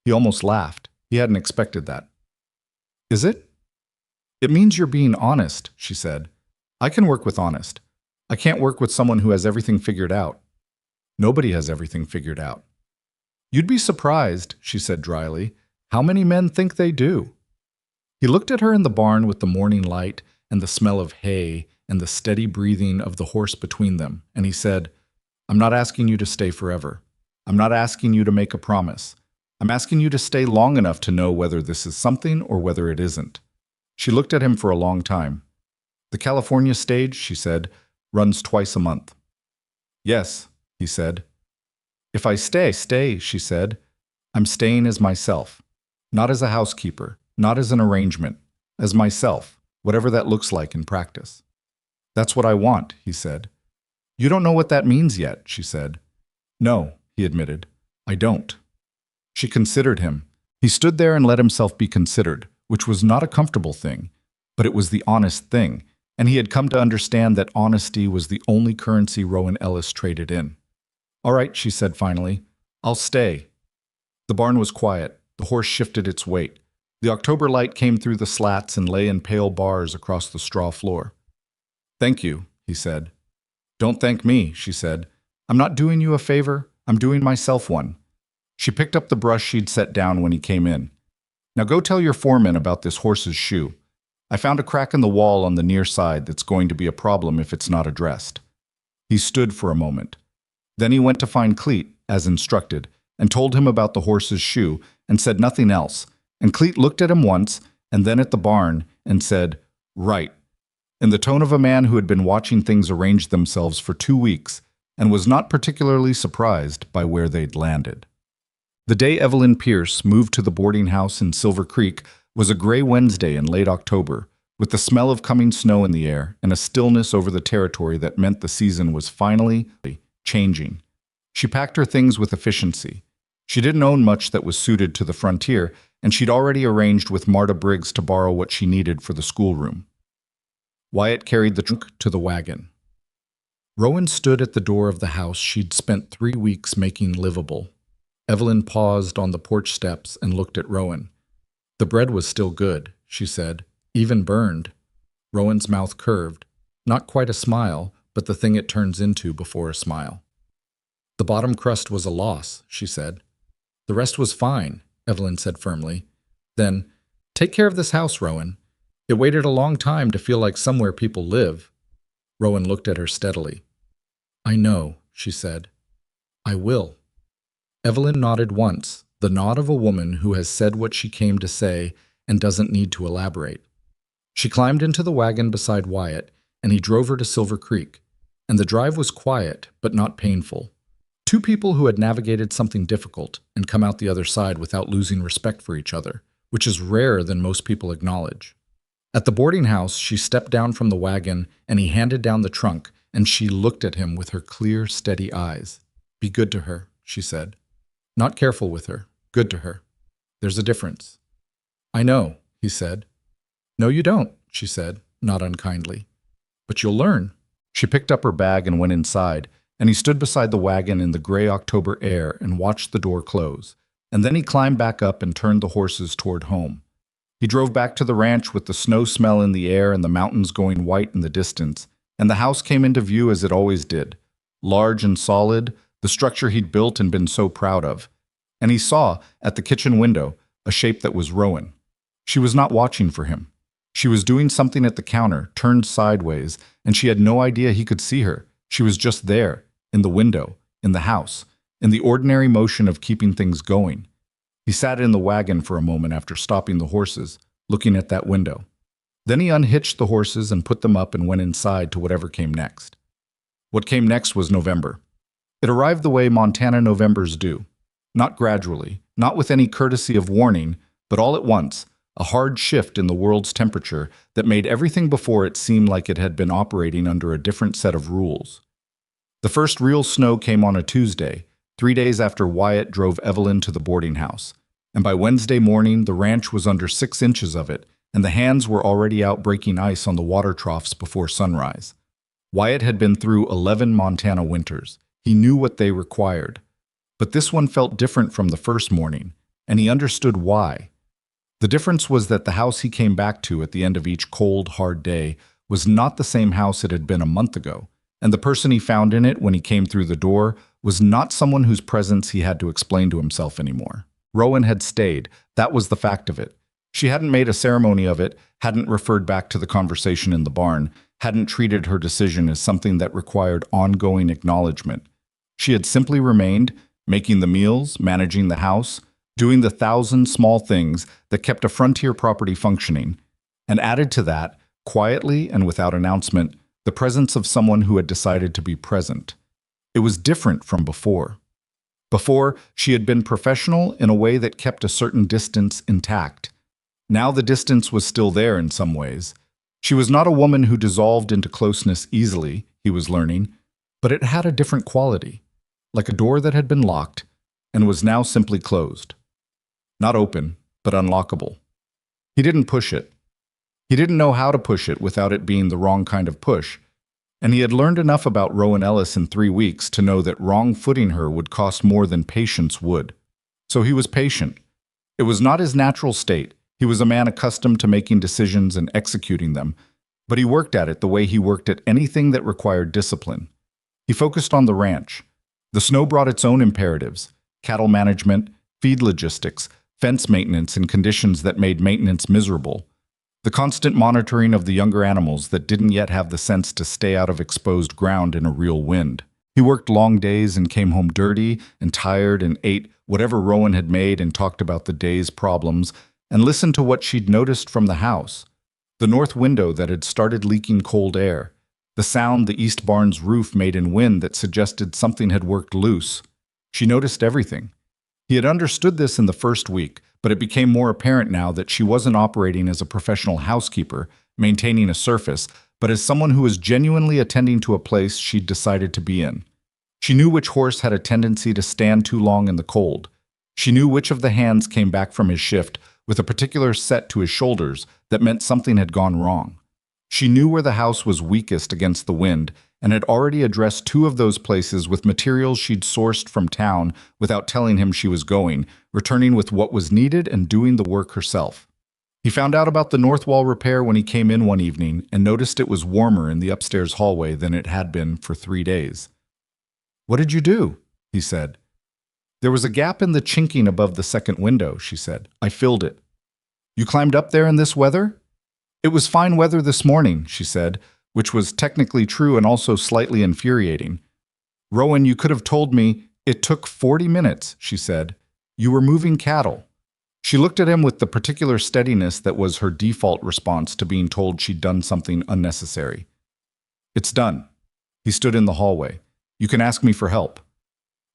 He almost laughed. He hadn't expected that. "Is it?" "It means you're being honest," she said. "I can work with honest. I can't work with someone who has everything figured out." "Nobody has everything figured out." "You'd be surprised," she said dryly, "how many men think they do." He looked at her in the barn with the morning light and the smell of hay and the steady breathing of the horse between them, and he said, "I'm not asking you to stay forever. I'm not asking you to make a promise. I'm asking you to stay long enough to know whether this is something or whether it isn't." She looked at him for a long time. "The California stage," she said, "runs twice a month." "Yes," he said. "If I stay," she said. "I'm staying as myself. Not as a housekeeper, not as an arrangement, as myself, whatever that looks like in practice." "That's what I want," he said. "You don't know what that means yet," she said. "No," he admitted. "I don't." She considered him. He stood there and let himself be considered, which was not a comfortable thing, but it was the honest thing, and he had come to understand that honesty was the only currency Rowan Ellis traded in. "All right," she said finally. "I'll stay." The barn was quiet. The horse shifted its weight. The October light came through the slats and lay in pale bars across the straw floor. "Thank you," he said. "Don't thank me," she said. "I'm not doing you a favor. I'm doing myself one." She picked up the brush she'd set down when he came in. "Now go tell your foreman about this horse's shoe. I found a crack in the wall on the near side that's going to be a problem if it's not addressed." He stood for a moment. Then he went to find Cleet, as instructed, and told him about the horse's shoe, and said nothing else. And Cleet looked at him once, and then at the barn, and said, "Right," in the tone of a man who had been watching things arrange themselves for 2 weeks, and was not particularly surprised by where they'd landed. The day Evelyn Pierce moved to the boarding house in Silver Creek was a gray Wednesday in late October, with the smell of coming snow in the air and a stillness over the territory that meant the season was finally changing. She packed her things with efficiency. She didn't own much that was suited to the frontier, and she'd already arranged with Marta Briggs to borrow what she needed for the schoolroom. Wyatt carried the trunk to the wagon. Rowan stood at the door of the house she'd spent 3 weeks making livable. Evelyn paused on the porch steps and looked at Rowan. The bread was still good, she said, even burned. Rowan's mouth curved, not quite a smile, but the thing it turns into before a smile. The bottom crust was a loss, she said. The rest was fine, Evelyn said firmly. Then, take care of this house, Rowan. It waited a long time to feel like somewhere people live. Rowan looked at her steadily. I know, she said. I will. Evelyn nodded once, the nod of a woman who has said what she came to say and doesn't need to elaborate. She climbed into the wagon beside Wyatt, and he drove her to Silver Creek, and the drive was quiet but not painful. Two people who had navigated something difficult and come out the other side without losing respect for each other, which is rarer than most people acknowledge. At the boarding house, she stepped down from the wagon, and he handed down the trunk, and she looked at him with her clear, steady eyes. Be good to her, she said. Not careful with her, good to her. There's a difference. I know, he said. No, you don't, she said, not unkindly. But you'll learn. She picked up her bag and went inside, and he stood beside the wagon in the gray October air and watched the door close. And then he climbed back up and turned the horses toward home. He drove back to the ranch with the snow smell in the air and the mountains going white in the distance, and the house came into view as it always did, large and solid, the structure he'd built and been so proud of. And he saw, at the kitchen window, a shape that was Rowan. She was not watching for him. She was doing something at the counter, turned sideways, and she had no idea he could see her. She was just there, in the window, in the house, in the ordinary motion of keeping things going. He sat in the wagon for a moment after stopping the horses, looking at that window. Then he unhitched the horses and put them up and went inside to whatever came next. What came next was November. It arrived the way Montana Novembers do. Not gradually, not with any courtesy of warning, but all at once, a hard shift in the world's temperature that made everything before it seem like it had been operating under a different set of rules. The first real snow came on a Tuesday, 3 days after Wyatt drove Evelyn to the boarding house, and by Wednesday morning the ranch was under 6 inches of it, and the hands were already out breaking ice on the water troughs before sunrise. Wyatt had been through 11 Montana winters. He knew what they required. But this one felt different from the first morning, and he understood why. The difference was that the house he came back to at the end of each cold, hard day was not the same house it had been a month ago, and the person he found in it when he came through the door was not someone whose presence he had to explain to himself anymore. Rowan had stayed. That was the fact of it. She hadn't made a ceremony of it, hadn't referred back to the conversation in the barn, hadn't treated her decision as something that required ongoing acknowledgement. She had simply remained, making the meals, managing the house, doing the 1,000 small things that kept a frontier property functioning, and added to that, quietly and without announcement, the presence of someone who had decided to be present. It was different from before. Before, she had been professional in a way that kept a certain distance intact. Now the distance was still there in some ways. She was not a woman who dissolved into closeness easily, he was learning, but it had a different quality, like a door that had been locked and was now simply closed. Not open, but unlockable. He didn't push it. He didn't know how to push it without it being the wrong kind of push, and he had learned enough about Rowan Ellis in 3 weeks to know that wrong-footing her would cost more than patience would. So he was patient. It was not his natural state. He was a man accustomed to making decisions and executing them, but he worked at it the way he worked at anything that required discipline. He focused on the ranch. The snow brought its own imperatives: cattle management, feed logistics, fence maintenance in conditions that made maintenance miserable, the constant monitoring of the younger animals that didn't yet have the sense to stay out of exposed ground in a real wind. He worked long days and came home dirty and tired and ate whatever Rowan had made and talked about the day's problems and listened to what she'd noticed from the house: the north window that had started leaking cold air, the sound the east barn's roof made in wind that suggested something had worked loose. She noticed everything. He had understood this in the first week, but it became more apparent now that she wasn't operating as a professional housekeeper, maintaining a surface, but as someone who was genuinely attending to a place she'd decided to be in. She knew which horse had a tendency to stand too long in the cold. She knew which of the hands came back from his shift with a particular set to his shoulders that meant something had gone wrong. She knew where the house was weakest against the wind and had already addressed two of those places with materials she'd sourced from town without telling him she was going, returning with what was needed and doing the work herself. He found out about the north wall repair when he came in one evening and noticed it was warmer in the upstairs hallway than it had been for 3 days. "What did you do?" he said. "There was a gap in the chinking above the second window," she said. "I filled it." "You climbed up there in this weather?" "It was fine weather this morning," she said, which was technically true and also slightly infuriating. "Rowan, you could have told me it took 40 minutes," she said. "You were moving cattle." She looked at him with the particular steadiness that was her default response to being told she'd done something unnecessary. "It's done." He stood in the hallway. "You can ask me for help."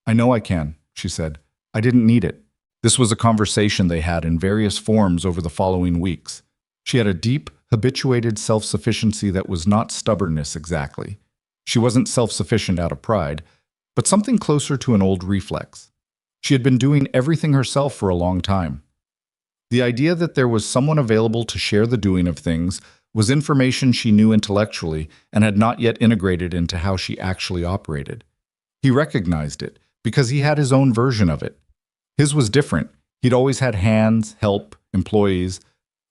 "I know I can," she said. "I didn't need it." This was a conversation they had in various forms over the following weeks. She had a deep, habituated self-sufficiency that was not stubbornness exactly. She wasn't self-sufficient out of pride, but something closer to an old reflex. She had been doing everything herself for a long time. The idea that there was someone available to share the doing of things was information she knew intellectually and had not yet integrated into how she actually operated. He recognized it because he had his own version of it. His was different. He'd always had hands, help, employees,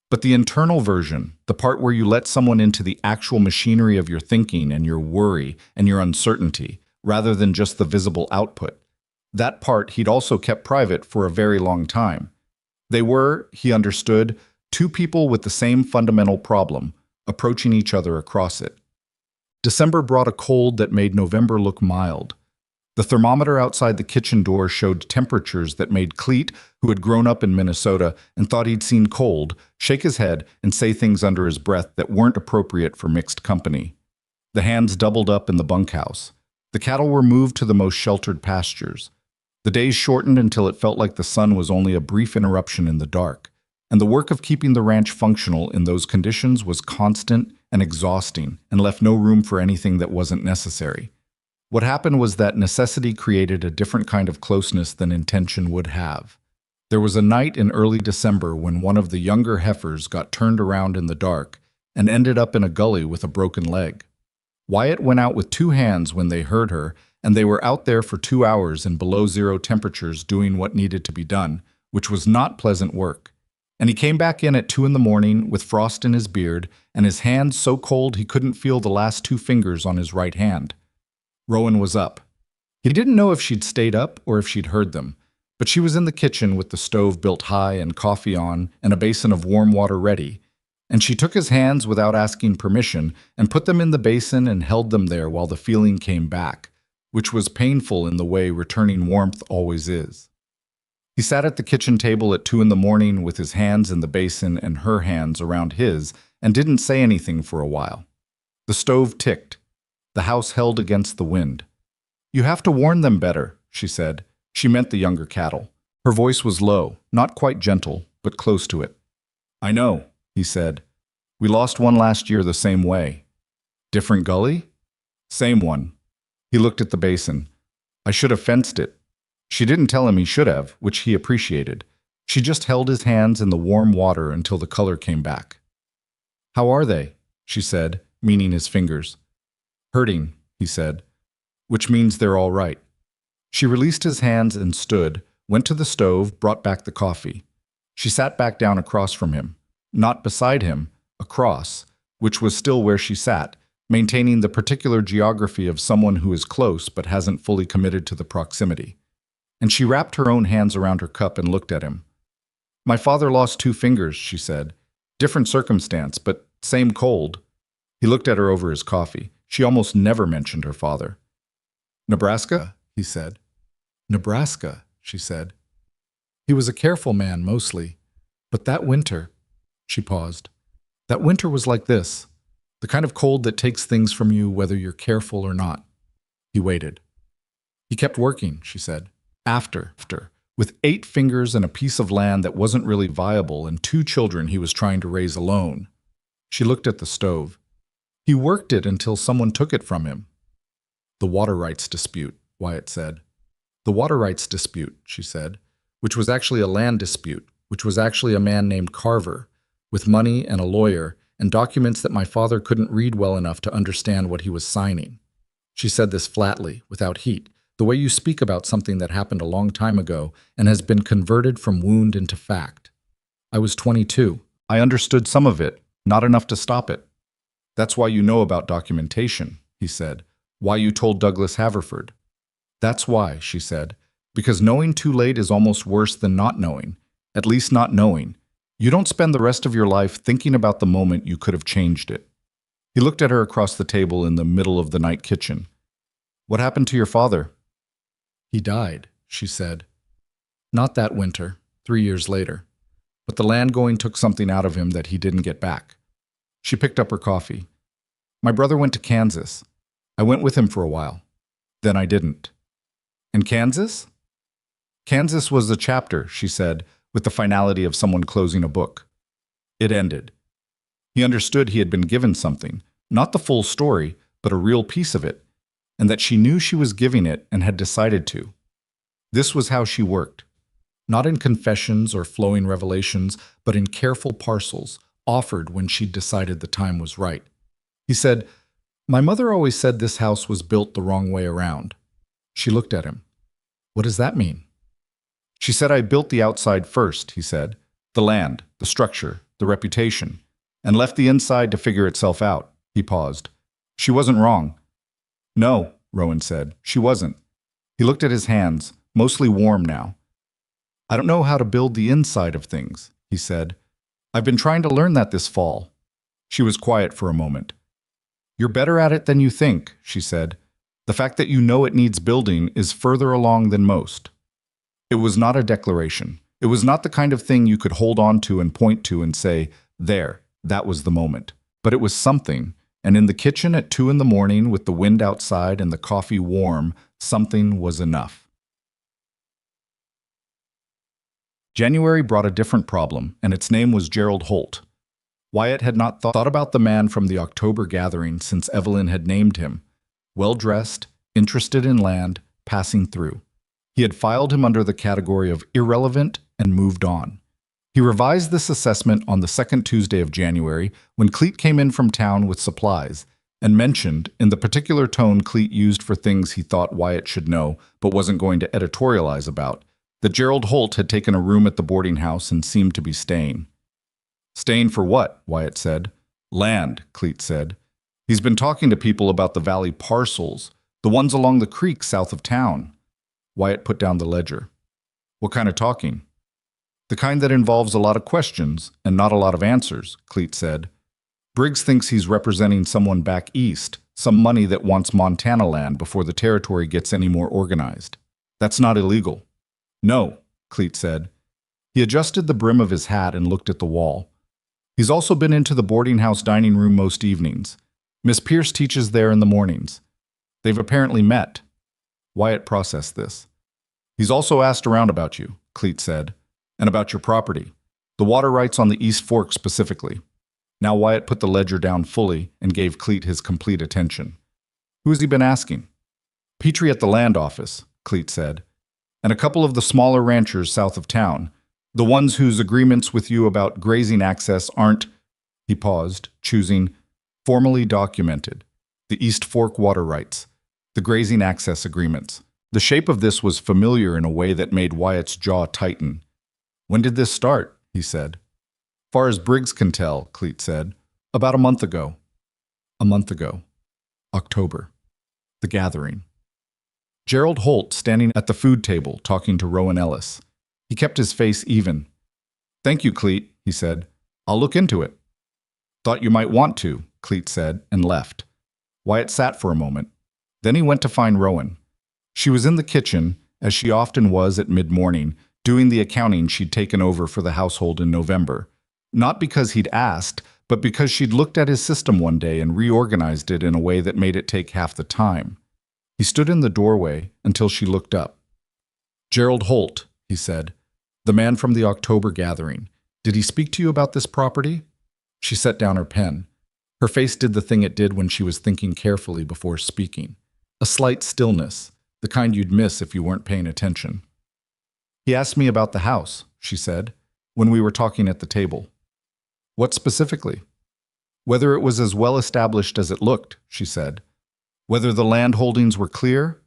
but the internal version, the part where you let someone into the actual machinery of your thinking and your worry and your uncertainty, rather than just the visible output, that part he'd also kept private for a very long time. They were, he understood, two people with the same fundamental problem, approaching each other across it. December brought a cold that made November look mild. The thermometer outside the kitchen door showed temperatures that made Cleet, who had grown up in Minnesota and thought he'd seen cold, shake his head and say things under his breath that weren't appropriate for mixed company. The hands doubled up in the bunkhouse. The cattle were moved to the most sheltered pastures. The days shortened until it felt like the sun was only a brief interruption in the dark, and the work of keeping the ranch functional in those conditions was constant and exhausting and left no room for anything that wasn't necessary. What happened was that necessity created a different kind of closeness than intention would have. There was a night in early December when one of the younger heifers got turned around in the dark and ended up in a gully with a broken leg. Wyatt went out with 2 hands when they heard her, and they were out there for 2 hours in below-zero temperatures doing what needed to be done, which was not pleasant work. And he came back in at 2 in the morning with frost in his beard and his hands so cold he couldn't feel the last 2 fingers on his right hand. Rowan was up. He didn't know if she'd stayed up or if she'd heard them, but she was in the kitchen with the stove built high and coffee on and a basin of warm water ready, and she took his hands without asking permission and put them in the basin and held them there while the feeling came back, which was painful in the way returning warmth always is. He sat at the kitchen table at 2 in the morning with his hands in the basin and her hands around his and didn't say anything for a while. The stove ticked. The house held against the wind. "You have to warn them better," she said. She meant the younger cattle. Her voice was low, not quite gentle, but close to it. "I know," he said. "We lost one last year the same way." "Different gully?" "Same one." He looked at the basin. "I should have fenced it." She didn't tell him he should have, which he appreciated. She just held his hands in the warm water until the color came back. "How are they?" she said, meaning his fingers. "Hurting," he said, "which means they're all right." She released his hands and stood, went to the stove, brought back the coffee. She sat back down across from him, not beside him, across, which was still where she sat, maintaining the particular geography of someone who is close but hasn't fully committed to the proximity. And she wrapped her own hands around her cup and looked at him. "My father lost 2 fingers," she said. "Different circumstance, but same cold." He looked at her over his coffee. She almost never mentioned her father. "Nebraska?" he said. "Nebraska," she said. He was a careful man mostly, but that winter, she paused. That winter was like this, the kind of cold that takes things from you whether you're careful or not. He waited. "He kept working," she said. After, with 8 fingers and a piece of land that wasn't really viable and 2 children he was trying to raise alone. She looked at the stove. He worked it until someone took it from him. The water rights dispute, Wyatt said. The water rights dispute, she said, which was actually a land dispute, which was actually a man named Carver, with money and a lawyer and documents that my father couldn't read well enough to understand what he was signing. She said this flatly, without heat, the way you speak about something that happened a long time ago and has been converted from wound into fact. I was 22. I understood some of it, not enough to stop it. That's why you know about documentation, he said. Why you told Douglas Haverford. That's why, she said, because knowing too late is almost worse than not knowing, at least not knowing. You don't spend the rest of your life thinking about the moment you could have changed it. He looked at her across the table in the middle of the night kitchen. What happened to your father? He died, she said. Not that winter, 3 years later. But the land going took something out of him that he didn't get back. She picked up her coffee. My brother went to Kansas. I went with him for a while. Then I didn't. And Kansas? Kansas was the chapter, she said, with the finality of someone closing a book. It ended. He understood he had been given something, not the full story, but a real piece of it, and that she knew she was giving it and had decided to. This was how she worked. Not in confessions or flowing revelations, but in careful parcels, offered when she'd decided the time was right. He said, My mother always said this house was built the wrong way around. She looked at him. What does that mean? She said I built the outside first, he said. The land, the structure, the reputation, and left the inside to figure itself out. He paused. She wasn't wrong. No, Rowan said. She wasn't. He looked at his hands, mostly warm now. I don't know how to build the inside of things, he said. I've been trying to learn that this fall. She was quiet for a moment. You're better at it than you think, she said. The fact that you know it needs building is further along than most. It was not a declaration. It was not the kind of thing you could hold on to and point to and say, there, that was the moment. But it was something, and in the kitchen at 2 a.m. with the wind outside and the coffee warm, something was enough. January brought a different problem, and its name was Gerald Holt. Wyatt had not thought about the man from the October gathering since Evelyn had named him. Well-dressed, interested in land, passing through. He had filed him under the category of irrelevant and moved on. He revised this assessment on the second Tuesday of January when Cleet came in from town with supplies and mentioned, in the particular tone Cleet used for things he thought Wyatt should know but wasn't going to editorialize about, that Gerald Holt had taken a room at the boarding house and seemed to be staying. Staying for what? Wyatt said. Land, Cleet said. He's been talking to people about the valley parcels, the ones along the creek south of town. Wyatt put down the ledger. What kind of talking? The kind that involves a lot of questions and not a lot of answers, Cleet said. Briggs thinks he's representing someone back east, some money that wants Montana land before the territory gets any more organized. That's not illegal. No, Cleet said. He adjusted the brim of his hat and looked at the wall. He's also been into the boarding house dining room most evenings. Miss Pierce teaches there in the mornings. They've apparently met. Wyatt processed this. He's also asked around about you, Cleet said, and about your property, the water rights on the East Fork specifically. Now Wyatt put the ledger down fully and gave Cleet his complete attention. Who has he been asking? Petrie at the land office, Cleet said, and a couple of the smaller ranchers south of town, the ones whose agreements with you about grazing access aren't, he paused, choosing, formally documented, the East Fork water rights, the grazing access agreements. The shape of this was familiar in a way that made Wyatt's jaw tighten. When did this start? He said. Far as Briggs can tell, Cleet said. About a month ago. A month ago. October. The gathering. Gerald Holt standing at the food table talking to Rowan Ellis. He kept his face even. Thank you, Cleet, he said. I'll look into it. Thought you might want to, Cleet said, and left. Wyatt sat for a moment. Then he went to find Rowan. She was in the kitchen, as she often was at mid-morning, doing the accounting she'd taken over for the household in November. Not because he'd asked, but because she'd looked at his system one day and reorganized it in a way that made it take half the time. He stood in the doorway until she looked up. Gerald Holt, he said. "The man from the October gathering. Did he speak to you about this property?" She set down her pen. Her face did the thing it did when she was thinking carefully before speaking. A slight stillness, the kind you'd miss if you weren't paying attention. "He asked me about the house," she said, "when we were talking at the table." "What specifically?" "Whether it was as well established as it looked," she said. "Whether the land holdings were clear,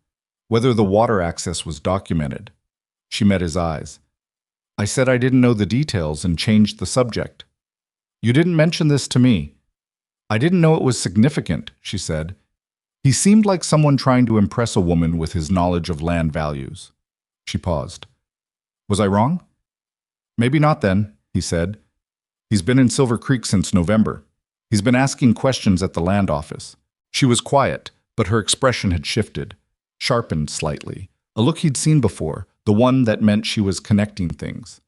whether the water access was documented." She met his eyes. "I said I didn't know the details and changed the subject." "You didn't mention this to me." "I didn't know it was significant," she said. He seemed like someone trying to impress a woman with his knowledge of land values. She paused. "Was I wrong?" "Maybe not then," he said. "He's been in Silver Creek since November. He's been asking questions at the land office." She was quiet, but her expression had shifted, sharpened slightly, a look he'd seen before, the one that meant she was connecting things.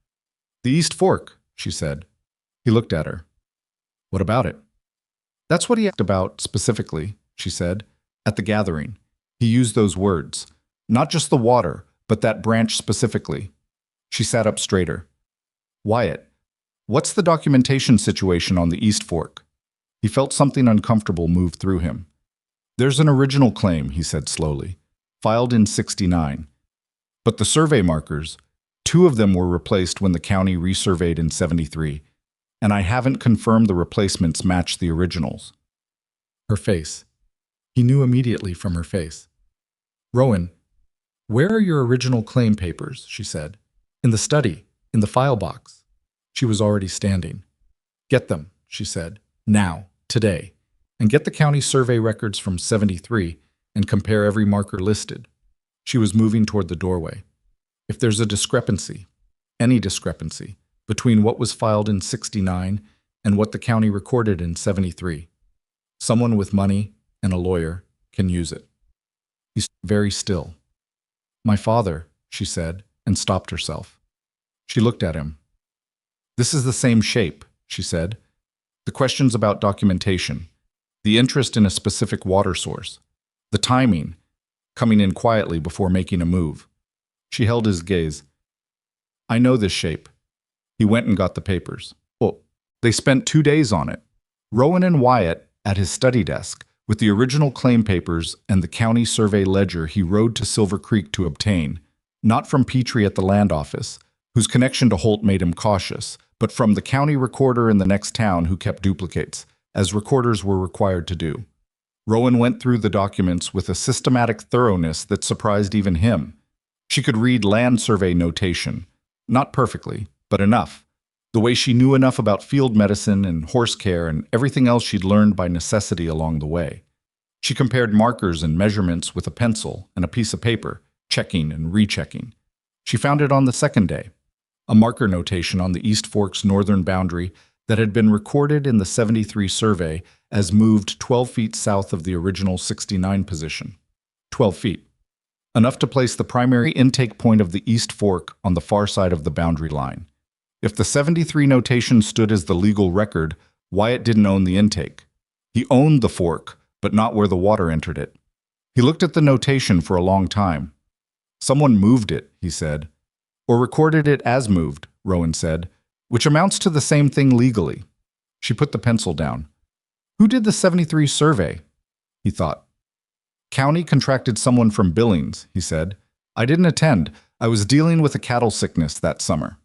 "The East Fork," she said. He looked at her. "What about it?" "That's what he asked about specifically," she said. "At the gathering. He used those words. Not just the water, but that branch specifically." She sat up straighter. "Wyatt, what's the documentation situation on the East Fork?" He felt something uncomfortable move through him. "There's an original claim," he said slowly, "filed in '69. But the survey markers, 2 of them were replaced when the county resurveyed in '73, and I haven't confirmed the replacements match the originals." Her face. He knew immediately from her face. "Rowan, where are your original claim papers?" she said. "In the study, in the file box." She was already standing. "Get them," she said. "Now, today. And get the county survey records from '73 and compare every marker listed." She was moving toward the doorway. "If there's a discrepancy, any discrepancy, between what was filed in '69 and what the county recorded in '73, someone with money and a lawyer can use it." He stood very still. "My father," she said, and stopped herself. She looked at him. "This is the same shape," she said. "The questions about documentation, the interest in a specific water source, the timing, coming in quietly before making a move." She held his gaze. "I know this shape." He went and got the papers. Oh, they spent 2 days on it. Rowan and Wyatt at his study desk, with the original claim papers and the county survey ledger he rode to Silver Creek to obtain, not from Petrie at the land office, whose connection to Holt made him cautious, but from the county recorder in the next town who kept duplicates, as recorders were required to do. Rowan went through the documents with a systematic thoroughness that surprised even him. She could read land survey notation, not perfectly, but enough, the way she knew enough about field medicine and horse care and everything else she'd learned by necessity along the way. She compared markers and measurements with a pencil and a piece of paper, checking and rechecking. She found it on the second day, a marker notation on the East Fork's northern boundary that had been recorded in the '73 survey as moved 12 feet south of the original '69 position. 12 feet. Enough to place the primary intake point of the East Fork on the far side of the boundary line. If the '73 notation stood as the legal record, Wyatt didn't own the intake. He owned the fork, but not where the water entered it. He looked at the notation for a long time. "Someone moved it," he said. "Or recorded it as moved," Rowan said, "which amounts to the same thing legally." She put the pencil down. "Who did the '73 survey?" He thought. "County contracted someone from Billings," he said. "I didn't attend. I was dealing with a cattle sickness that summer."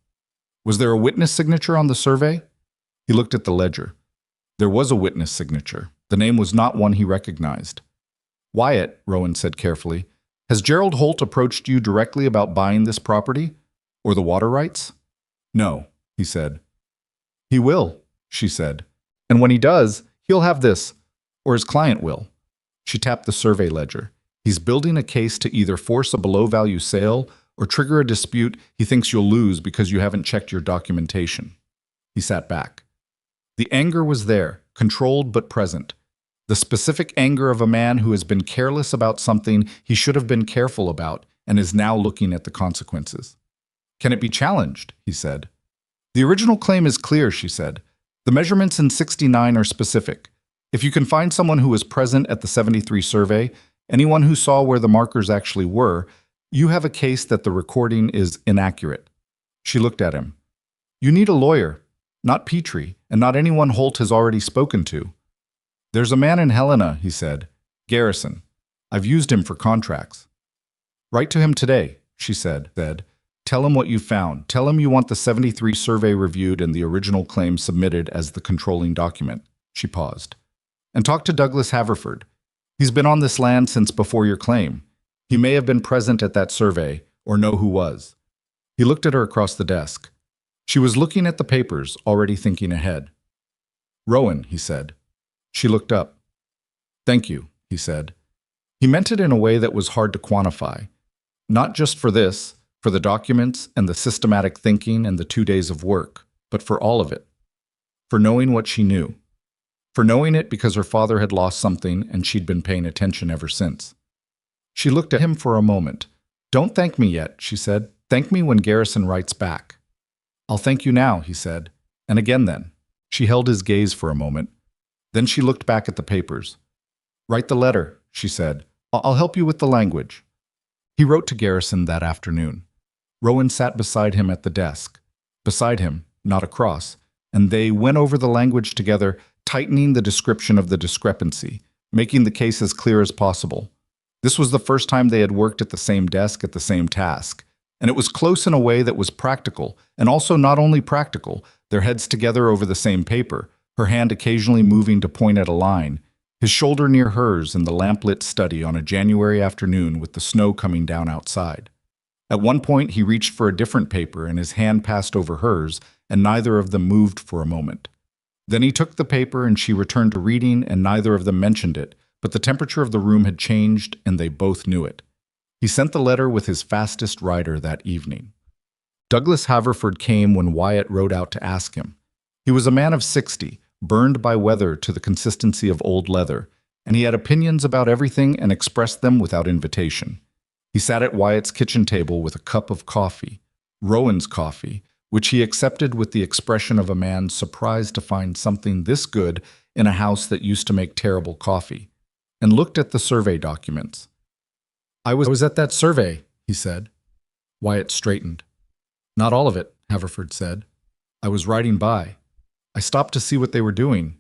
"Was there a witness signature on the survey?" He looked at the ledger. There was a witness signature. The name was not one he recognized. "Wyatt," Rowan said carefully, "has Gerald Holt approached you directly about buying this property? Or the water rights?" "No," he said. "He will," she said. "And when he does, he'll have this, or his client will." She tapped the survey ledger. "He's building a case to either force a below-value sale or trigger a dispute he thinks you'll lose because you haven't checked your documentation." He sat back. The anger was there, controlled but present. The specific anger of a man who has been careless about something he should have been careful about and is now looking at the consequences. "Can it be challenged?" he said. "The original claim is clear," she said. "The measurements in '69 are specific. If you can find someone who was present at the '73 survey, anyone who saw where the markers actually were, You have a case that the recording is inaccurate. She looked at him. You need a lawyer, not Petrie, and not anyone Holt has already spoken to. There's a man in Helena, he said. Garrison. I've used him for contracts. Write to him today, she said. Tell him what you found. Tell him you want the 73 survey reviewed and the original claim submitted as the controlling document. She paused. And talk to Douglas Haverford. He's been on this land since before your claim. He may have been present at that survey, or know who was. He looked at her across the desk. She was looking at the papers, already thinking ahead. Rowan, he said. She looked up. Thank you, he said. He meant it in a way that was hard to quantify. Not just for this, for the documents and the systematic thinking and the 2 days of work, but for all of it. For knowing what she knew. For knowing it because her father had lost something and she'd been paying attention ever since. She looked at him for a moment. Don't thank me yet, she said. Thank me when Garrison writes back. I'll thank you now, he said. And again then. She held his gaze for a moment. Then she looked back at the papers. Write the letter, she said. I'll help you with the language. He wrote to Garrison that afternoon. Rowan sat beside him at the desk. Beside him, not across, and they went over the language together, tightening the description of the discrepancy, making the case as clear as possible. This was the first time they had worked at the same desk at the same task, and it was close in a way that was practical, and also not only practical, their heads together over the same paper, her hand occasionally moving to point at a line, his shoulder near hers in the lamplit study on a January afternoon with the snow coming down outside. At one point, he reached for a different paper and his hand passed over hers, and neither of them moved for a moment. Then he took the paper and she returned to reading, and neither of them mentioned it, but the temperature of the room had changed and they both knew it. He sent the letter with his fastest rider that evening. Douglas Haverford came when Wyatt rode out to ask him. He was a man of 60, burned by weather to the consistency of old leather, and he had opinions about everything and expressed them without invitation. He sat at Wyatt's kitchen table with a cup of coffee, Rowan's coffee, which he accepted with the expression of a man surprised to find something this good in a house that used to make terrible coffee, and looked at the survey documents. I was at that survey, he said. Wyatt straightened. Not all of it, Haverford said. I was riding by. I stopped to see what they were doing.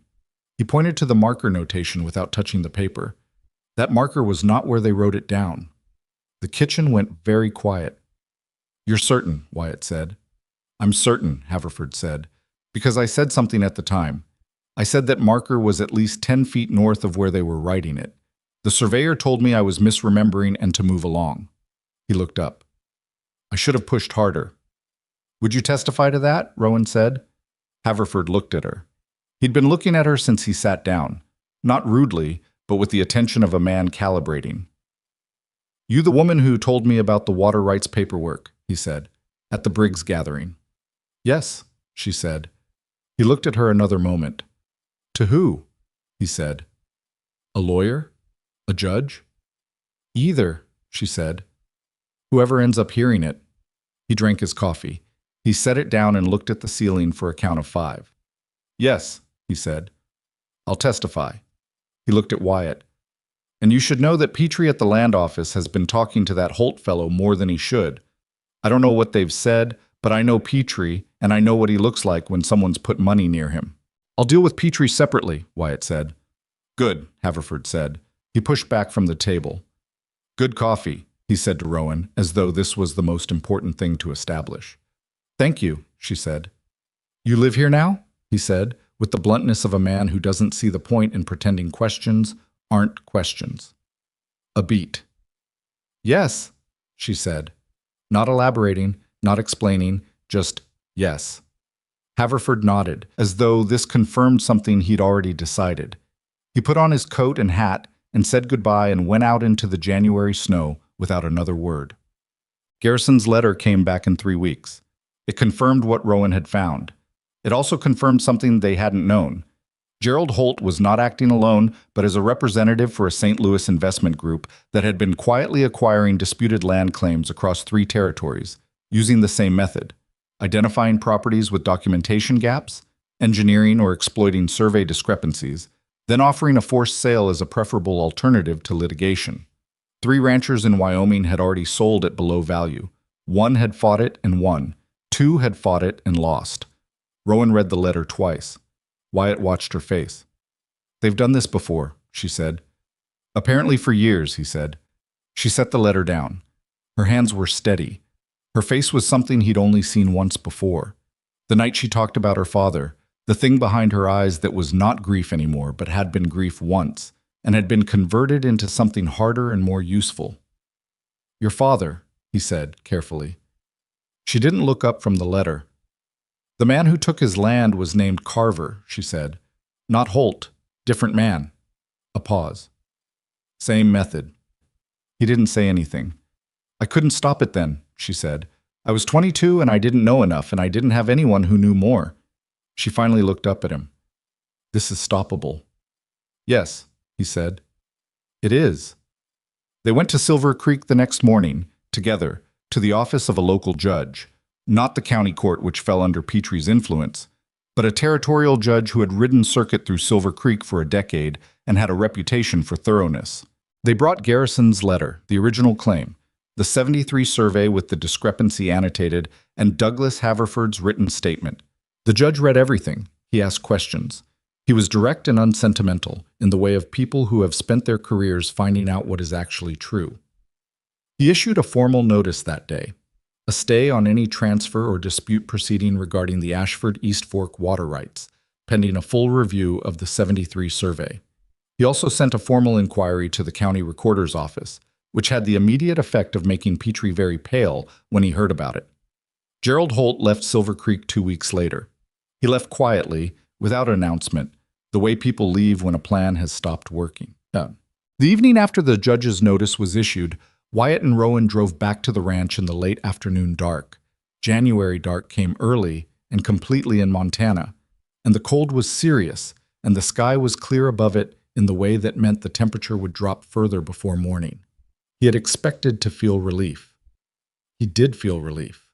He pointed to the marker notation without touching the paper. That marker was not where they wrote it down. The kitchen went very quiet. You're certain, Wyatt said. I'm certain, Haverford said, because I said something at the time. I said that marker was at least 10 feet north of where they were writing it. The surveyor told me I was misremembering and to move along. He looked up. I should have pushed harder. Would you testify to that? Rowan said. Haverford looked at her. He'd been looking at her since he sat down, not rudely, but with the attention of a man calibrating. You the woman who told me about the water rights paperwork, he said, at the Briggs gathering. Yes, she said. He looked at her another moment. To who? He said. A lawyer? A judge? Either, she said. Whoever ends up hearing it. He drank his coffee. He set it down and looked at the ceiling for a count of 5. Yes, he said. I'll testify. He looked at Wyatt. And you should know that Petrie at the land office has been talking to that Holt fellow more than he should. I don't know what they've said, but I know Petrie, and I know what he looks like when someone's put money near him. I'll deal with Petrie separately, Wyatt said. Good, Haverford said. He pushed back from the table. Good coffee, he said to Rowan, as though this was the most important thing to establish. Thank you, she said. You live here now? He said, with the bluntness of a man who doesn't see the point in pretending questions aren't questions. A beat. Yes, she said, not elaborating, not explaining, just yes. Haverford nodded, as though this confirmed something he'd already decided. He put on his coat and hat and said goodbye and went out into the January snow without another word. Garrison's letter came back in 3 weeks. It confirmed what Rowan had found. It also confirmed something they hadn't known. Gerald Holt was not acting alone, but as a representative for a St. Louis investment group that had been quietly acquiring disputed land claims across 3 territories, using the same method: identifying properties with documentation gaps, engineering or exploiting survey discrepancies, then offering a forced sale as a preferable alternative to litigation. 3 ranchers in Wyoming had already sold it below value. 1 had fought it and won. 2 had fought it and lost. Rowan read the letter twice. Wyatt watched her face. "They've done this before," she said. "Apparently for years," he said. She set the letter down. Her hands were steady. Her face was something he'd only seen once before. The night she talked about her father, the thing behind her eyes that was not grief anymore, but had been grief once, and had been converted into something harder and more useful. "Your father," he said, carefully. She didn't look up from the letter. "The man who took his land was named Carver," she said. "Not Holt. Different man." A pause. "Same method." He didn't say anything. "I couldn't stop it then," she said. "I was 22 and I didn't know enough, and I didn't have anyone who knew more." She finally looked up at him. "This is stoppable." "Yes," he said. "It is." They went to Silver Creek the next morning, together, to the office of a local judge, not the county court which fell under Petrie's influence, but a territorial judge who had ridden circuit through Silver Creek for a decade and had a reputation for thoroughness. They brought Garrison's letter, the original claim, the 73 survey with the discrepancy annotated, and Douglas Haverford's written statement. The judge read everything. He asked questions. He was direct and unsentimental, in the way of people who have spent their careers finding out what is actually true. He issued a formal notice that day, a stay on any transfer or dispute proceeding regarding the Ashford East Fork water rights, pending a full review of the 73 survey. He also sent a formal inquiry to the county recorder's office, which had the immediate effect of making Petrie very pale when he heard about it. Gerald Holt left Silver Creek 2 weeks later. He left quietly, without announcement, the way people leave when a plan has stopped working. The evening after the judge's notice was issued, Wyatt and Rowan drove back to the ranch in the late afternoon dark. January dark came early and completely in Montana, and the cold was serious, and the sky was clear above it in the way that meant the temperature would drop further before morning. He had expected to feel relief. He did feel relief.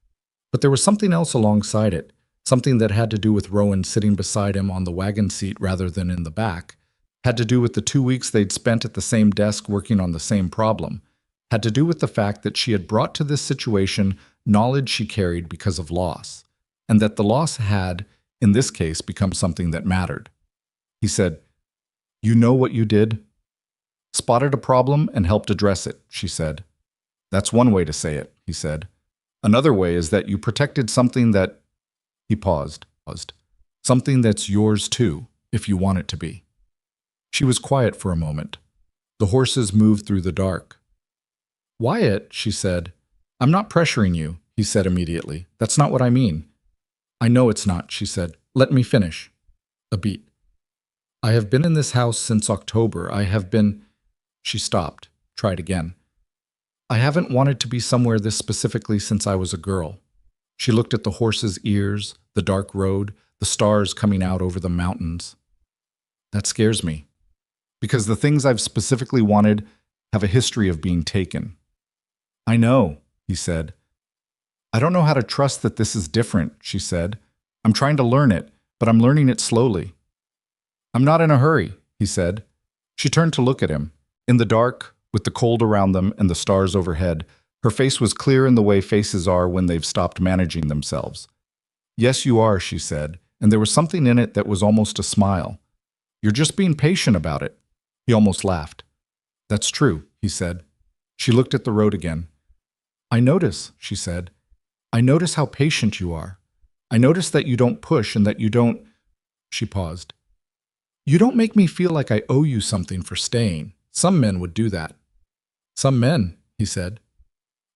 But there was something else alongside it, something that had to do with Rowan sitting beside him on the wagon seat rather than in the back, had to do with the 2 weeks they'd spent at the same desk working on the same problem, had to do with the fact that she had brought to this situation knowledge she carried because of loss, and that the loss had, in this case, become something that mattered. He said, "You know what you did?" "Spotted a problem and helped address it," she said. "That's one way to say it," he said. "Another way is that you protected something that—" He paused. "Something that's yours too, if you want it to be." She was quiet for a moment. The horses moved through the dark. "Wyatt," she said. "I'm not pressuring you," he said immediately. "That's not what I mean." "I know it's not," she said. "Let me finish." A beat. "I have been in this house since October. I have been—" She stopped, tried again. "I haven't wanted to be somewhere this specifically since I was a girl." She looked at the horses' ears, the dark road, the stars coming out over the mountains. "That scares me. Because the things I've specifically wanted have a history of being taken." "I know," he said. "I don't know how to trust that this is different," she said. "I'm trying to learn it, but I'm learning it slowly." "I'm not in a hurry," he said. She turned to look at him. In the dark, with the cold around them and the stars overhead, her face was clear in the way faces are when they've stopped managing themselves. "Yes, you are," she said, and there was something in it that was almost a smile. "You're just being patient about it." He almost laughed. "That's true," he said. She looked at the road again. "I notice," she said. "I notice how patient you are. I notice that you don't push and that you don't—" She paused. "You don't make me feel like I owe you something for staying. Some men would do that." "Some men," he said.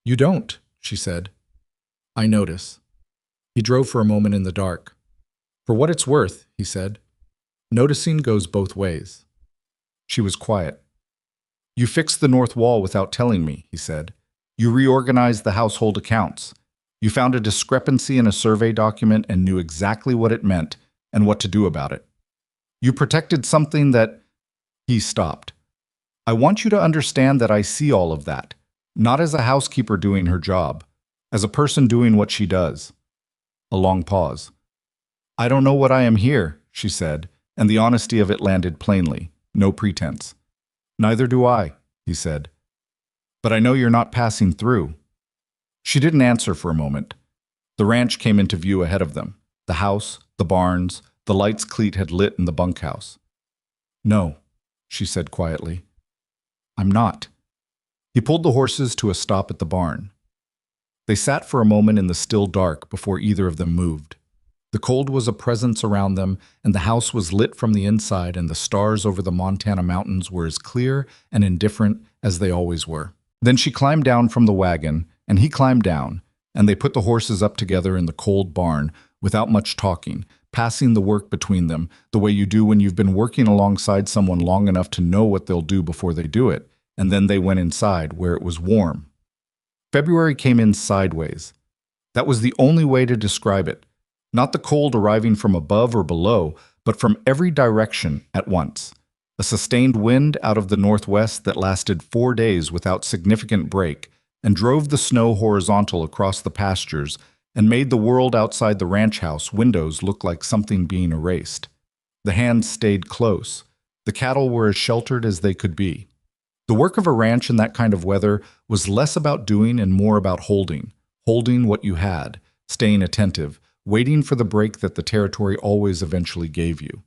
"You don't," she said. "I notice." He drove for a moment in the dark. "For what it's worth," he said, "noticing goes both ways." She was quiet. "You fixed the north wall without telling me," he said. "You reorganized the household accounts. You found a discrepancy in a survey document and knew exactly what it meant and what to do about it. You protected something that—" He stopped. "I want you to understand that I see all of that, not as a housekeeper doing her job, as a person doing what she does." A long pause. "I don't know what I am here," she said, and the honesty of it landed plainly, no pretense. "Neither do I," he said. But I know you're not passing through. She didn't answer for a moment. The ranch came into view ahead of them. The house, the barns, the lights Cleet had lit in the bunkhouse. No, she said quietly. I'm not. He pulled the horses to a stop at the barn. They sat for a moment in the still dark before either of them moved. The cold was a presence around them, and the house was lit from the inside, and the stars over the Montana mountains were as clear and indifferent as they always were. Then she climbed down from the wagon, and he climbed down, and they put the horses up together in the cold barn without much talking, passing the work between them, the way you do when you've been working alongside someone long enough to know what they'll do before they do it, and then they went inside, where it was warm. February came in sideways. That was the only way to describe it. Not the cold arriving from above or below, but from every direction at once. A sustained wind out of the northwest that lasted 4 days without significant break and drove the snow horizontal across the pastures and made the world outside the ranch house windows look like something being erased. The hands stayed close. The cattle were as sheltered as they could be. The work of a ranch in that kind of weather was less about doing and more about holding what you had, staying attentive, waiting for the break that the territory always eventually gave you.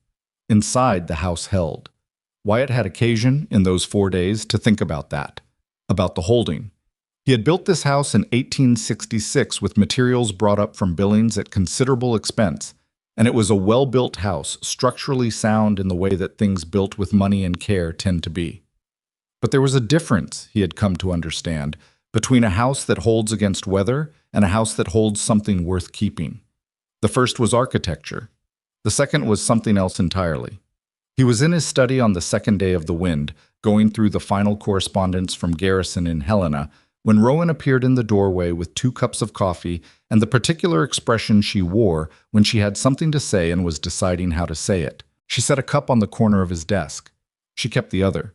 Inside, the house held. Wyatt had occasion, in those 4 days, to think about that, about the holding. He had built this house in 1866 with materials brought up from Billings at considerable expense, and it was a well-built house, structurally sound in the way that things built with money and care tend to be. But there was a difference, he had come to understand, between a house that holds against weather and a house that holds something worth keeping. The first was architecture. The second was something else entirely. He was in his study on the second day of the wind, going through the final correspondence from Garrison in Helena, when Rowan appeared in the doorway with 2 cups of coffee and the particular expression she wore when she had something to say and was deciding how to say it. She set a cup on the corner of his desk. She kept the other.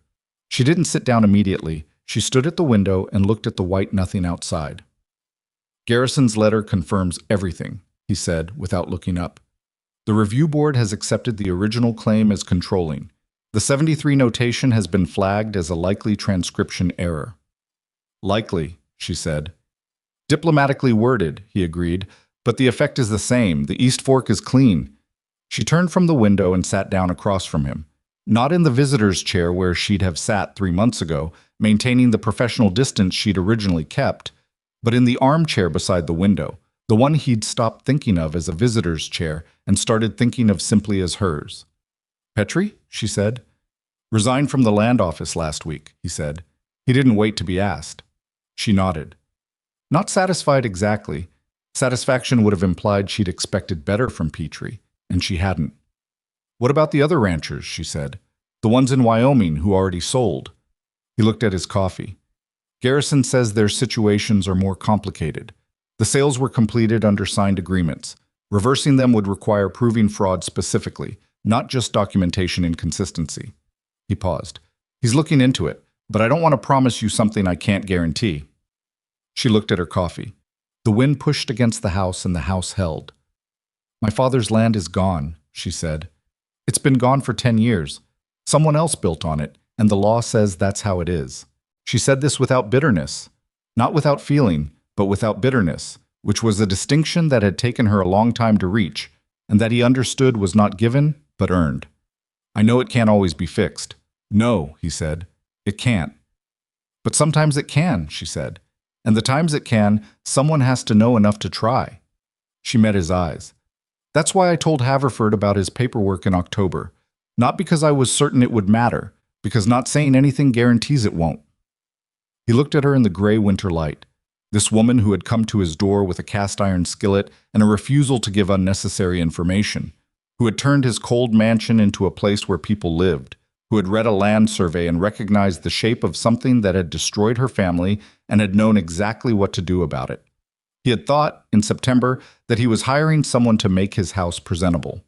She didn't sit down immediately. She stood at the window and looked at the white nothing outside. Garrison's letter confirms everything, he said, without looking up. The review board has accepted the original claim as controlling. The 73 notation has been flagged as a likely transcription error. Likely, she said. Diplomatically worded, he agreed, but the effect is the same. The East Fork is clean. She turned from the window and sat down across from him. Not in the visitor's chair where she'd have sat 3 months ago, maintaining the professional distance she'd originally kept, but in the armchair beside the window, the one he'd stopped thinking of as a visitor's chair and started thinking of simply as hers. Petrie, she said. Resigned from the land office last week, he said. He didn't wait to be asked. She nodded. Not satisfied exactly. Satisfaction would have implied she'd expected better from Petrie, and she hadn't. What about the other ranchers, she said. The ones in Wyoming who already sold. He looked at his coffee. Garrison says their situations are more complicated. The sales were completed under signed agreements. Reversing them would require proving fraud specifically, not just documentation inconsistency. He paused. He's looking into it, but I don't want to promise you something I can't guarantee. She looked at her coffee. The wind pushed against the house and the house held. My father's land is gone, she said. It's been gone for 10 years. Someone else built on it, and the law says that's how it is. She said this without bitterness. Not without feeling, but without bitterness, which was a distinction that had taken her a long time to reach, and that he understood was not given, but earned. I know it can't always be fixed. No, he said. It can't. But sometimes it can, she said. And the times it can, someone has to know enough to try. She met his eyes. That's why I told Haverford about his paperwork in October. Not because I was certain it would matter, because not saying anything guarantees it won't. He looked at her in the gray winter light. This woman who had come to his door with a cast-iron skillet and a refusal to give unnecessary information, who had turned his cold mansion into a place where people lived, who had read a land survey and recognized the shape of something that had destroyed her family and had known exactly what to do about it. He had thought, in September, that he was hiring someone to make his house presentable.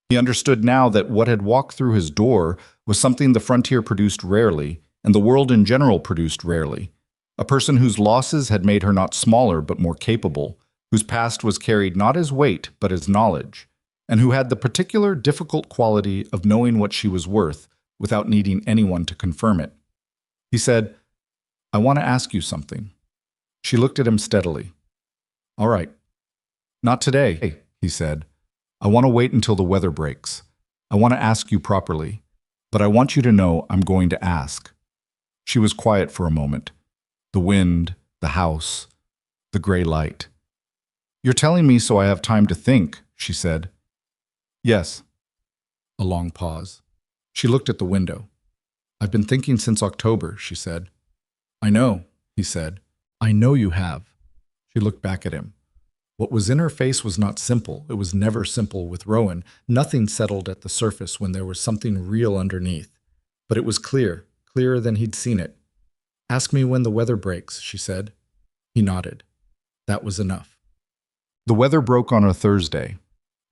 He understood now that what had walked through his door was something the frontier produced rarely, and the world in general produced rarely. A person whose losses had made her not smaller but more capable, whose past was carried not as weight but as knowledge, and who had the particular difficult quality of knowing what she was worth without needing anyone to confirm it. He said, I want to ask you something. She looked at him steadily. All right. Not today, he said. I want to wait until the weather breaks. I want to ask you properly. But I want you to know I'm going to ask. She was quiet for a moment. The wind, the house, the gray light. You're telling me so I have time to think, she said. Yes. A long pause. She looked at the window. I've been thinking since October, she said. I know, he said. I know you have. She looked back at him. What was in her face was not simple. It was never simple with Rowan. Nothing settled at the surface when there was something real underneath. But it was clear, clearer than he'd seen it. Ask me when the weather breaks, she said. He nodded. That was enough. The weather broke on a Thursday.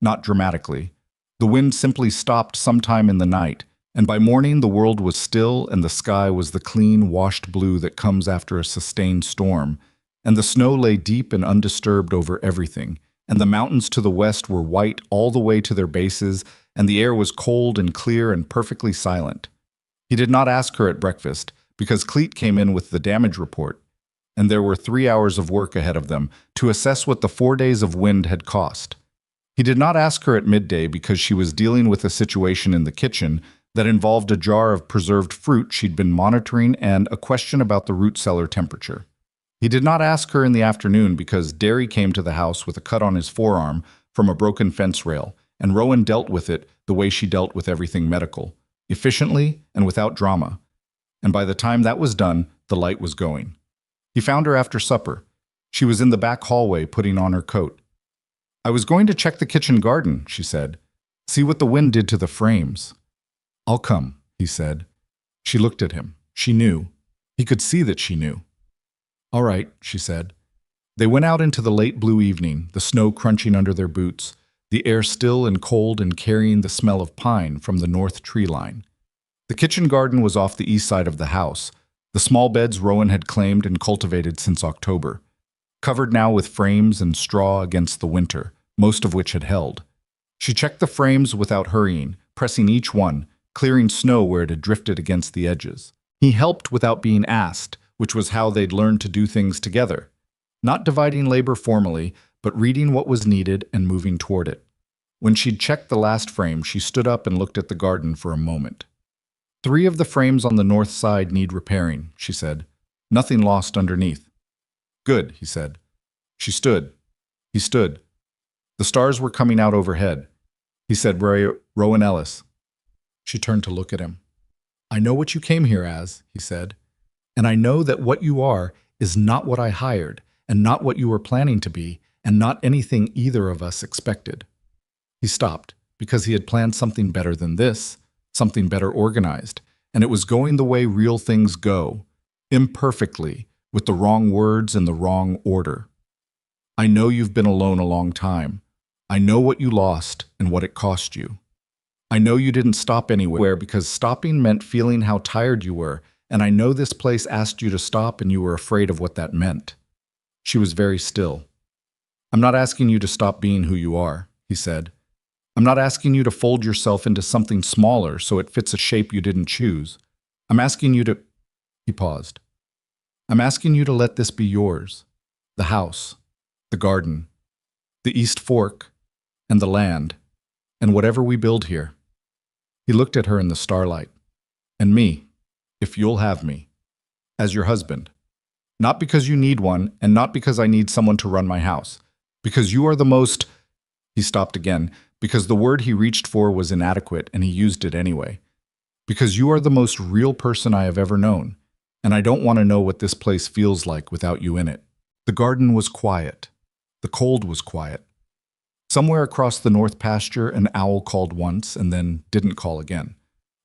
Not dramatically. The wind simply stopped sometime in the night, and by morning the world was still and the sky was the clean, washed blue that comes after a sustained storm, and the snow lay deep and undisturbed over everything, and the mountains to the west were white all the way to their bases, and the air was cold and clear and perfectly silent. He did not ask her at breakfast, because Cleet came in with the damage report, and there were 3 hours of work ahead of them to assess what the 4 days of wind had cost. He did not ask her at midday because she was dealing with a situation in the kitchen that involved a jar of preserved fruit she'd been monitoring and a question about the root cellar temperature. He did not ask her in the afternoon because Derry came to the house with a cut on his forearm from a broken fence rail, and Rowan dealt with it the way she dealt with everything medical, efficiently and without drama. And by the time that was done, the light was going. He found her after supper. She was in the back hallway putting on her coat. I was going to check the kitchen garden, she said. See what the wind did to the frames. I'll come, he said. She looked at him. She knew. He could see that she knew. All right, she said. They went out into the late blue evening, the snow crunching under their boots, the air still and cold and carrying the smell of pine from the north tree line. The kitchen garden was off the east side of the house, the small beds Rowan had claimed and cultivated since October, covered now with frames and straw against the winter, most of which had held. She checked the frames without hurrying, pressing each one, clearing snow where it had drifted against the edges. He helped without being asked, which was how they'd learned to do things together. Not dividing labor formally, but reading what was needed and moving toward it. When she'd checked the last frame, she stood up and looked at the garden for a moment. 3 of the frames on the north side need repairing, she said. Nothing lost underneath. Good, he said. She stood. He stood. The stars were coming out overhead. He said, Rowan Ellis. She turned to look at him. I know what you came here as, he said. And I know that what you are is not what I hired, and not what you were planning to be, and not anything either of us expected. He stopped, because he had planned something better than this, something better organized, and it was going the way real things go, imperfectly, with the wrong words in the wrong order. I know you've been alone a long time. I know what you lost and what it cost you. I know you didn't stop anywhere because stopping meant feeling how tired you were, and I know this place asked you to stop and you were afraid of what that meant. She was very still. I'm not asking you to stop being who you are, he said. I'm not asking you to fold yourself into something smaller so it fits a shape you didn't choose. I'm asking you to... He paused. I'm asking you to let this be yours. The house, the garden, the East Fork, and the land, and whatever we build here. He looked at her in the starlight. And me, if you'll have me, as your husband. Not because you need one, and not because I need someone to run my house. Because you are the most... He stopped again, because the word he reached for was inadequate, and he used it anyway. Because you are the most real person I have ever known, and I don't want to know what this place feels like without you in it. The garden was quiet. The cold was quiet. Somewhere across the north pasture, an owl called once and then didn't call again.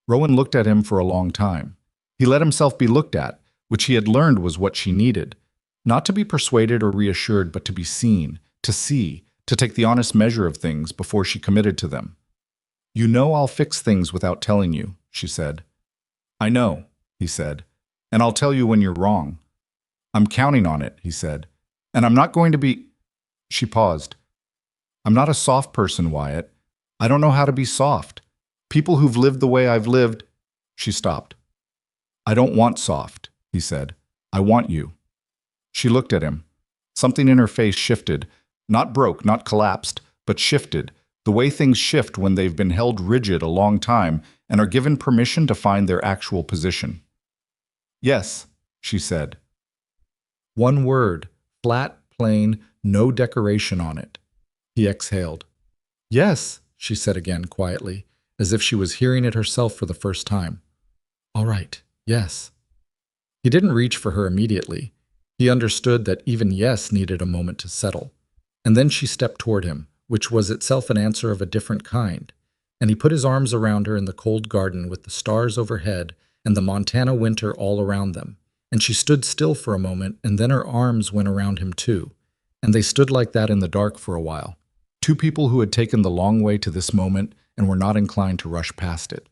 Rowan looked at him for a long time. He let himself be looked at, which he had learned was what she needed. Not to be persuaded or reassured, but to be seen, to see, to take the honest measure of things before she committed to them. You know I'll fix things without telling you, she said. I know, he said, and I'll tell you when you're wrong. I'm counting on it, he said, and I'm not going to be... She paused. I'm not a soft person, Wyatt. I don't know how to be soft. People who've lived the way I've lived... She stopped. I don't want soft, he said. I want you." She looked at him. Something in her face shifted. Not broke, not collapsed, but shifted. The way things shift when they've been held rigid a long time and are given permission to find their actual position. "Yes," she said. One word, flat, plain, no decoration on it. He exhaled. "Yes," she said again quietly, as if she was hearing it herself for the first time. "All right, yes." He didn't reach for her immediately. He understood that even yes needed a moment to settle. And then she stepped toward him, which was itself an answer of a different kind, and he put his arms around her in the cold garden with the stars overhead and the Montana winter all around them. And she stood still for a moment, and then her arms went around him too. And they stood like that in the dark for a while. Two people who had taken the long way to this moment and were not inclined to rush past it.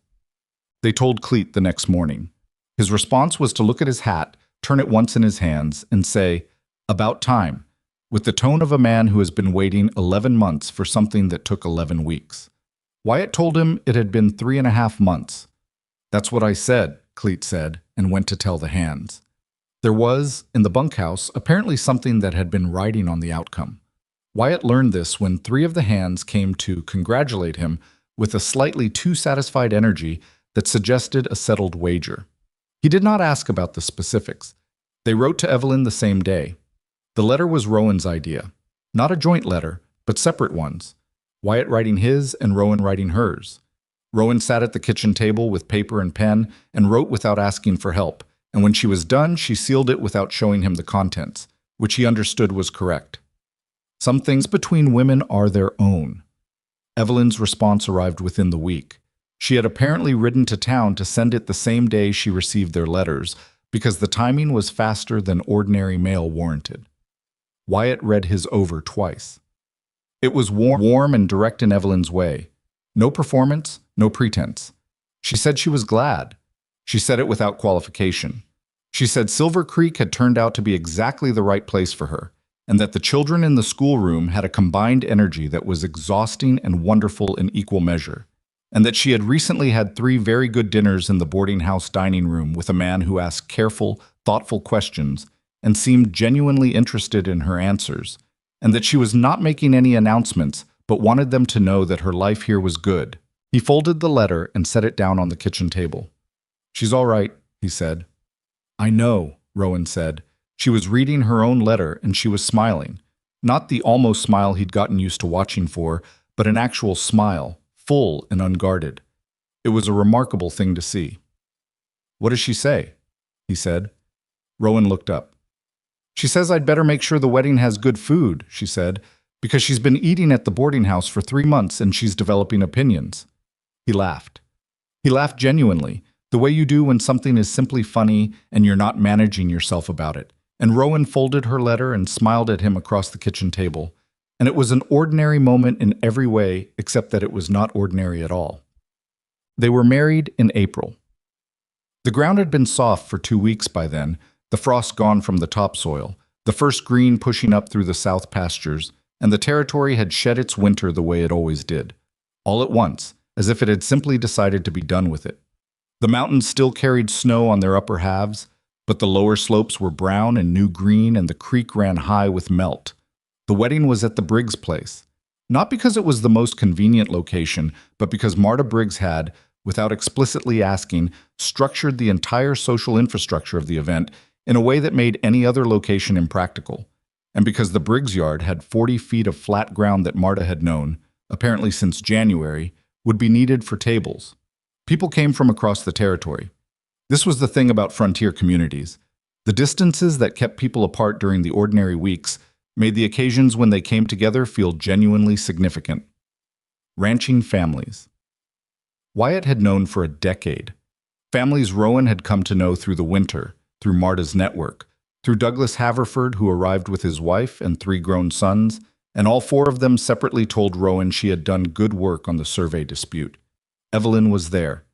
They told Cleet the next morning. His response was to look at his hat, turn it once in his hands, and say, "About time," with the tone of a man who has been waiting 11 months for something that took 11 weeks. Wyatt told him it had been 3.5 months. "That's what I said," Cleet said, and went to tell the hands. There was, in the bunkhouse, apparently something that had been riding on the outcome. Wyatt learned this when 3 of the hands came to congratulate him with a slightly too satisfied energy that suggested a settled wager. He did not ask about the specifics. They wrote to Evelyn the same day. The letter was Rowan's idea. Not a joint letter, but separate ones. Wyatt writing his and Rowan writing hers. Rowan sat at the kitchen table with paper and pen and wrote without asking for help. And when she was done, she sealed it without showing him the contents, which he understood was correct. Some things between women are their own. Evelyn's response arrived within the week. She had apparently ridden to town to send it the same day she received their letters, because the timing was faster than ordinary mail warranted. Wyatt read his over twice. It was warm and direct in Evelyn's way. No performance, no pretense. She said she was glad. She said it without qualification. She said Silver Creek had turned out to be exactly the right place for her, and that the children in the schoolroom had a combined energy that was exhausting and wonderful in equal measure, and that she had recently had 3 very good dinners in the boarding house dining room with a man who asked careful, thoughtful questions and seemed genuinely interested in her answers, and that she was not making any announcements but wanted them to know that her life here was good. He folded the letter and set it down on the kitchen table. "She's all right," he said. "I know," Rowan said. She was reading her own letter and she was smiling. Not the almost smile he'd gotten used to watching for, but an actual smile, full and unguarded. It was a remarkable thing to see. "What does she say?" he said. Rowan looked up. "She says I'd better make sure the wedding has good food," she said, "because she's been eating at the boarding house for 3 months and she's developing opinions." He laughed. He laughed genuinely, the way you do when something is simply funny and you're not managing yourself about it. And Rowan folded her letter and smiled at him across the kitchen table. And it was an ordinary moment in every way except that it was not ordinary at all. They were married in April. The ground had been soft for 2 weeks by then, the frost gone from the topsoil, the first green pushing up through the south pastures, and the territory had shed its winter the way it always did. All at once, as if it had simply decided to be done with it. The mountains still carried snow on their upper halves, but the lower slopes were brown and new green and the creek ran high with melt. The wedding was at the Briggs place. Not because it was the most convenient location, but because Marta Briggs had, without explicitly asking, structured the entire social infrastructure of the event in a way that made any other location impractical. And because the Briggs yard had 40 feet of flat ground that Marta had known, apparently since January, would be needed for tables. People came from across the territory. This was the thing about frontier communities. The distances that kept people apart during the ordinary weeks made the occasions when they came together feel genuinely significant. Ranching families. Wyatt had known for a decade. Families Rowan had come to know through the winter, through Marta's network, through Douglas Haverford, who arrived with his wife and 3 grown sons, and all 4 of them separately told Rowan she had done good work on the survey dispute. Evelyn was there.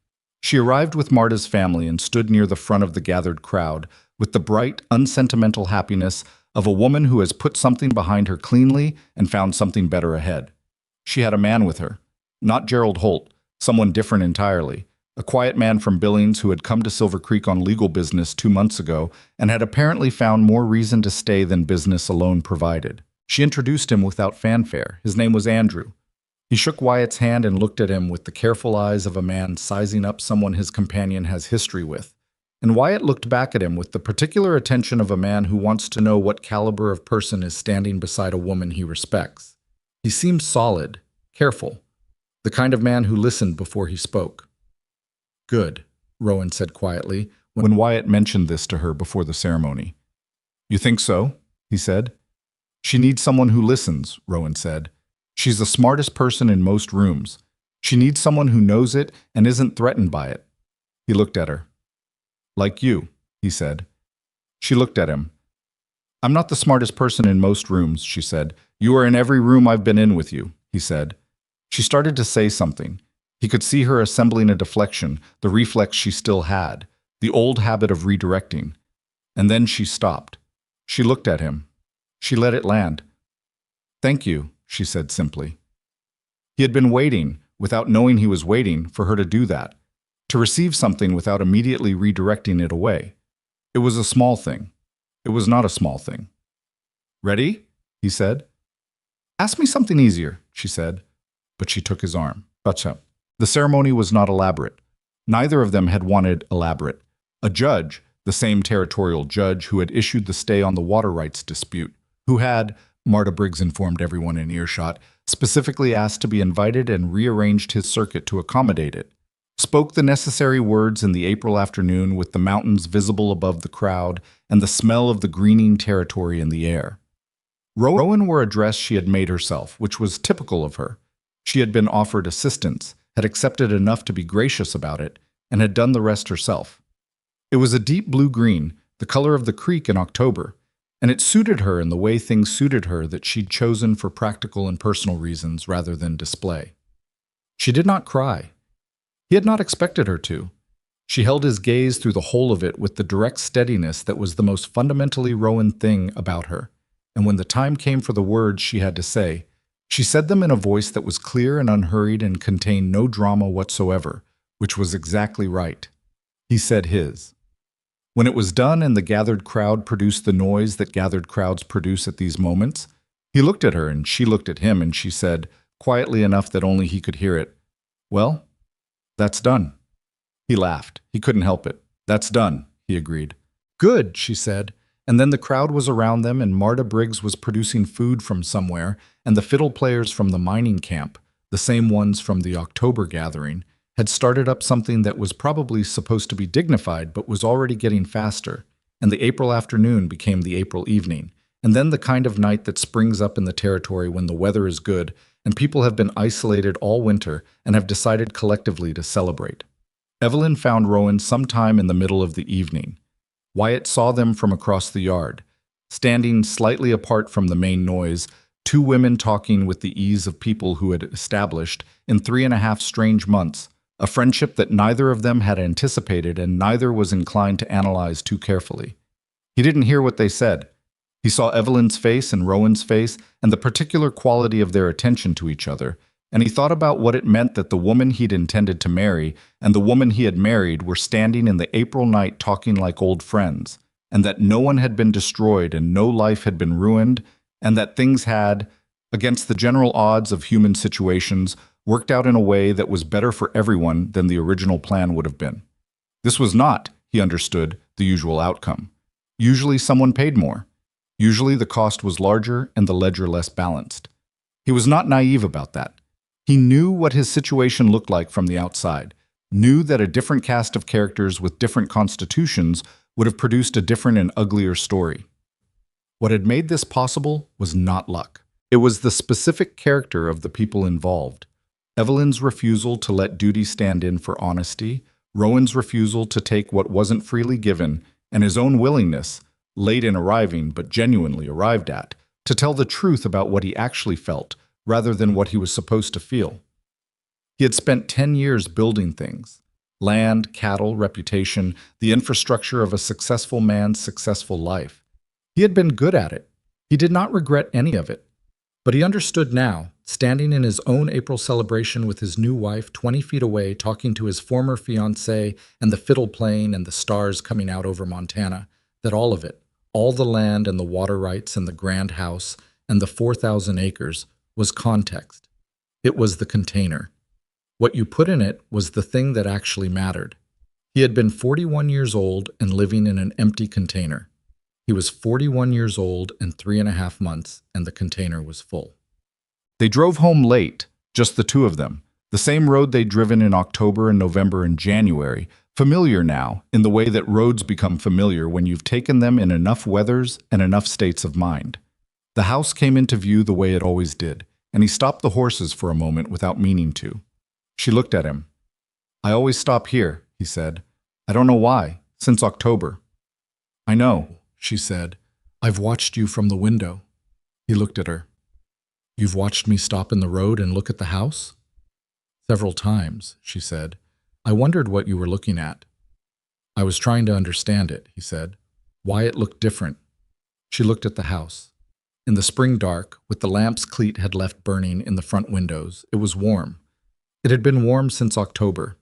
She arrived with Marta's family and stood near the front of the gathered crowd with the bright, unsentimental happiness of a woman who has put something behind her cleanly and found something better ahead. She had a man with her. Not Gerald Holt, someone different entirely, a quiet man from Billings who had come to Silver Creek on legal business 2 months ago and had apparently found more reason to stay than business alone provided. She introduced him without fanfare. His name was Andrew. He shook Wyatt's hand and looked at him with the careful eyes of a man sizing up someone his companion has history with. And Wyatt looked back at him with the particular attention of a man who wants to know what caliber of person is standing beside a woman he respects. He seemed solid, careful, the kind of man who listened before he spoke. "Good," Rowan said quietly, when Wyatt mentioned this to her before the ceremony. "You think so?" he said. "She needs someone who listens," Rowan said. "She's the smartest person in most rooms. She needs someone who knows it and isn't threatened by it." He looked at her. "Like you," he said. She looked at him. "I'm not the smartest person in most rooms," she said. "You are in every room I've been in with you," he said. She started to say something. He could see her assembling a deflection, the reflex she still had, the old habit of redirecting. And then she stopped. She looked at him. She let it land. "Thank you," she said simply. He had been waiting, without knowing he was waiting, for her to do that, to receive something without immediately redirecting it away. It was a small thing. It was not a small thing. "Ready?" he said. "Ask me something easier," she said, but she took his arm. Gotcha. The ceremony was not elaborate. Neither of them had wanted elaborate. A judge, the same territorial judge who had issued the stay on the water rights dispute, who had, Marta Briggs informed everyone in earshot, specifically asked to be invited and rearranged his circuit to accommodate it, spoke the necessary words in the April afternoon with the mountains visible above the crowd and the smell of the greening territory in the air. Rowan wore a dress she had made herself, which was typical of her. She had been offered assistance, had accepted enough to be gracious about it, and had done the rest herself. It was a deep blue-green, the color of the creek in October, and it suited her in the way things suited her that she'd chosen for practical and personal reasons rather than display. She did not cry. He had not expected her to. She held his gaze through the whole of it with the direct steadiness that was the most fundamentally Rowan thing about her, and when the time came for the words she had to say, she said them in a voice that was clear and unhurried and contained no drama whatsoever, which was exactly right. He said his. When it was done and the gathered crowd produced the noise that gathered crowds produce at these moments, he looked at her and she looked at him and she said, quietly enough that only he could hear it, "Well, that's done." He laughed. He couldn't help it. "That's done," he agreed. "Good," she said. And then the crowd was around them and Marta Briggs was producing food from somewhere, and the fiddle players from the mining camp, the same ones from the October gathering, had started up something that was probably supposed to be dignified but was already getting faster, and the April afternoon became the April evening, and then the kind of night that springs up in the territory when the weather is good and people have been isolated all winter and have decided collectively to celebrate. Evelyn found Rowan sometime in the middle of the evening. Wyatt saw them from across the yard. Standing slightly apart from the main noise, two women talking with the ease of people who had established, in 3.5 strange months, a friendship that neither of them had anticipated and neither was inclined to analyze too carefully. He didn't hear what they said. He saw Evelyn's face and Rowan's face and the particular quality of their attention to each other, and he thought about what it meant that the woman he'd intended to marry and the woman he had married were standing in the April night talking like old friends, and that no one had been destroyed and no life had been ruined, and that things had, against the general odds of human situations, worked out in a way that was better for everyone than the original plan would have been. This was not, he understood, the usual outcome. Usually someone paid more. Usually the cost was larger and the ledger less balanced. He was not naive about that. He knew what his situation looked like from the outside, knew that a different cast of characters with different constitutions would have produced a different and uglier story. What had made this possible was not luck. It was the specific character of the people involved. Evelyn's refusal to let duty stand in for honesty, Rowan's refusal to take what wasn't freely given, and his own willingness, late in arriving but genuinely arrived at, to tell the truth about what he actually felt, rather than what he was supposed to feel. He had spent 10 years building things: land, cattle, reputation, the infrastructure of a successful man's successful life. He had been good at it. He did not regret any of it. But he understood now, standing in his own April celebration with his new wife 20 feet away, talking to his former fiancée and the fiddle playing and the stars coming out over Montana, that all of it, all the land and the water rights and the grand house and the 4,000 acres, was context. It was the container. What you put in it was the thing that actually mattered. He had been 41 years old and living in an empty container. He was 41 years old and 3.5 months, and the container was full. They drove home late, just the two of them, the same road they'd driven in October and November and January, familiar now in the way that roads become familiar when you've taken them in enough weathers and enough states of mind. The house came into view the way it always did, and he stopped the horses for a moment without meaning to. She looked at him. "I always stop here," he said. "I don't know why, since October." "I know," she said. "I've watched you from the window." He looked at her. "You've watched me stop in the road and look at the house?" "Several times," she said. "I wondered what you were looking at." "I was trying to understand it," he said. "Why it looked different." She looked at the house. In the spring dark, with the lamps Cleet had left burning in the front windows, it was warm. It had been warm since October.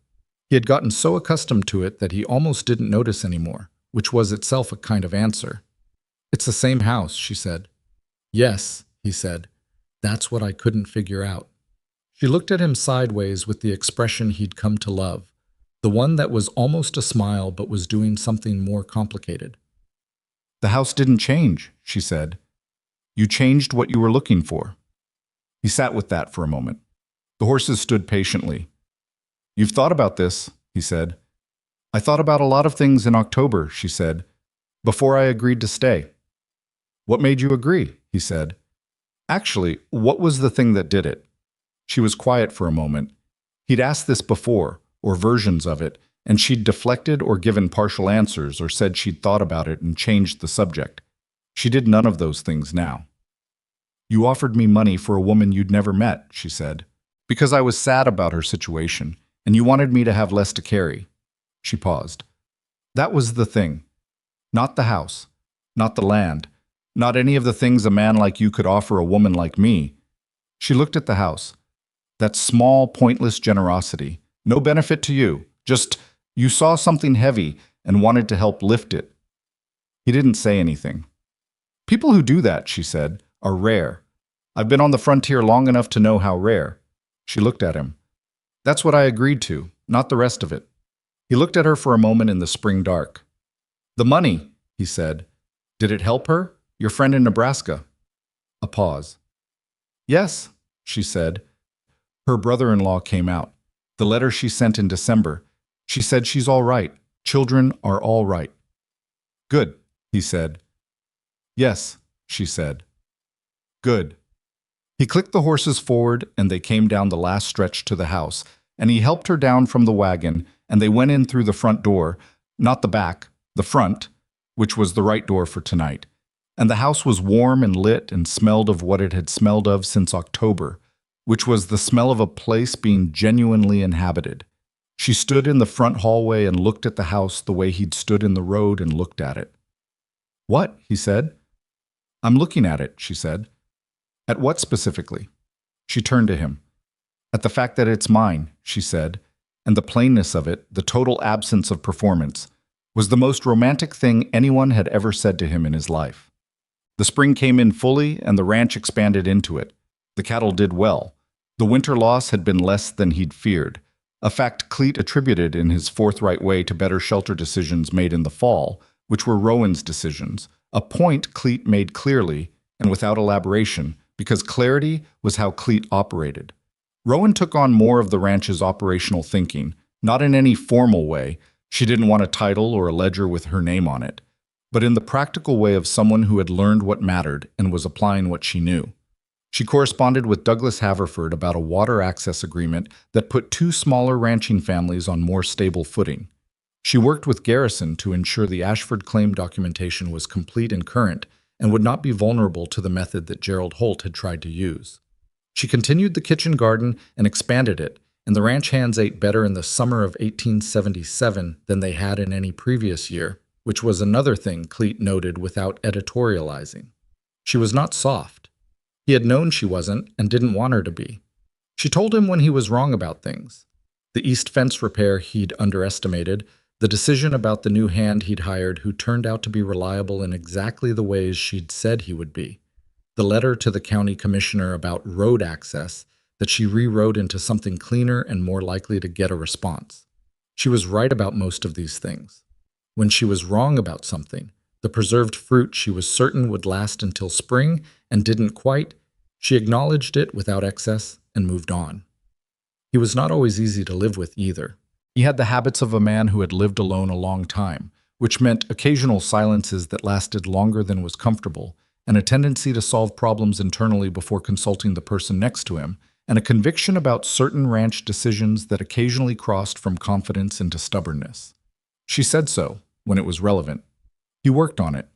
He had gotten so accustomed to it that he almost didn't notice anymore, which was itself a kind of answer. "It's the same house," she said. "Yes," he said. "That's what I couldn't figure out." She looked at him sideways with the expression he'd come to love, the one that was almost a smile but was doing something more complicated. "The house didn't change," she said. "You changed what you were looking for." He sat with that for a moment. The horses stood patiently. "You've thought about this," he said. "I thought about a lot of things in October," she said, "before I agreed to stay." "What made you agree?" he said. "Actually, what was the thing that did it?" She was quiet for a moment. He'd asked this before, or versions of it, and she'd deflected or given partial answers or said she'd thought about it and changed the subject. She did none of those things now. "You offered me money for a woman you'd never met," she said, "because I was sad about her situation, and you wanted me to have less to carry." She paused. "That was the thing. Not the house, not the land, not any of the things a man like you could offer a woman like me." She looked at the house. "That small, pointless generosity. No benefit to you. Just, you saw something heavy and wanted to help lift it." He didn't say anything. "People who do that," she said, "are rare. I've been on the frontier long enough to know how rare." She looked at him. "That's what I agreed to, not the rest of it." He looked at her for a moment in the spring dark. "The money," he said. "Did it help her? Your friend in Nebraska?" A pause. "Yes," she said. Her brother-in-law came out. The letter she sent in December. She said she's all right. Children are all right. "Good," he said. "Yes," she said. "Good." He clicked the horses forward, and they came down the last stretch to the house, and he helped her down from the wagon, and they went in through the front door, not the back, the front, which was the right door for tonight. And the house was warm and lit and smelled of what it had smelled of since October, which was the smell of a place being genuinely inhabited. She stood in the front hallway and looked at the house the way he'd stood in the road and looked at it. "What?" he said. "I'm looking at it," she said. "At what specifically?" She turned to him. "At the fact that it's mine," she said, and the plainness of it, the total absence of performance, was the most romantic thing anyone had ever said to him in his life. The spring came in fully, and the ranch expanded into it. The cattle did well. The winter loss had been less than he'd feared, a fact Cleet attributed in his forthright way to better shelter decisions made in the fall, which were Rowan's decisions, a point Cleet made clearly and without elaboration, because clarity was how Cleet operated. Rowan took on more of the ranch's operational thinking, not in any formal way. She didn't want a title or a ledger with her name on it, but in the practical way of someone who had learned what mattered and was applying what she knew. She corresponded with Douglas Haverford about a water access agreement that put two smaller ranching families on more stable footing. She worked with Garrison to ensure the Ashford claim documentation was complete and current and would not be vulnerable to the method that Gerald Holt had tried to use. She continued the kitchen garden and expanded it, and the ranch hands ate better in the summer of 1877 than they had in any previous year, which was another thing Cleet noted without editorializing. She was not soft. He had known she wasn't and didn't want her to be. She told him when he was wrong about things. The east fence repair he'd underestimated, the decision about the new hand he'd hired who turned out to be reliable in exactly the ways she'd said he would be. The letter to the county commissioner about road access that she rewrote into something cleaner and more likely to get a response. She was right about most of these things. When she was wrong about something, the preserved fruit she was certain would last until spring and didn't quite, she acknowledged it without excess and moved on. He was not always easy to live with either. He had the habits of a man who had lived alone a long time, which meant occasional silences that lasted longer than was comfortable, and a tendency to solve problems internally before consulting the person next to him, and a conviction about certain ranch decisions that occasionally crossed from confidence into stubbornness. She said so, when it was relevant. He worked on it.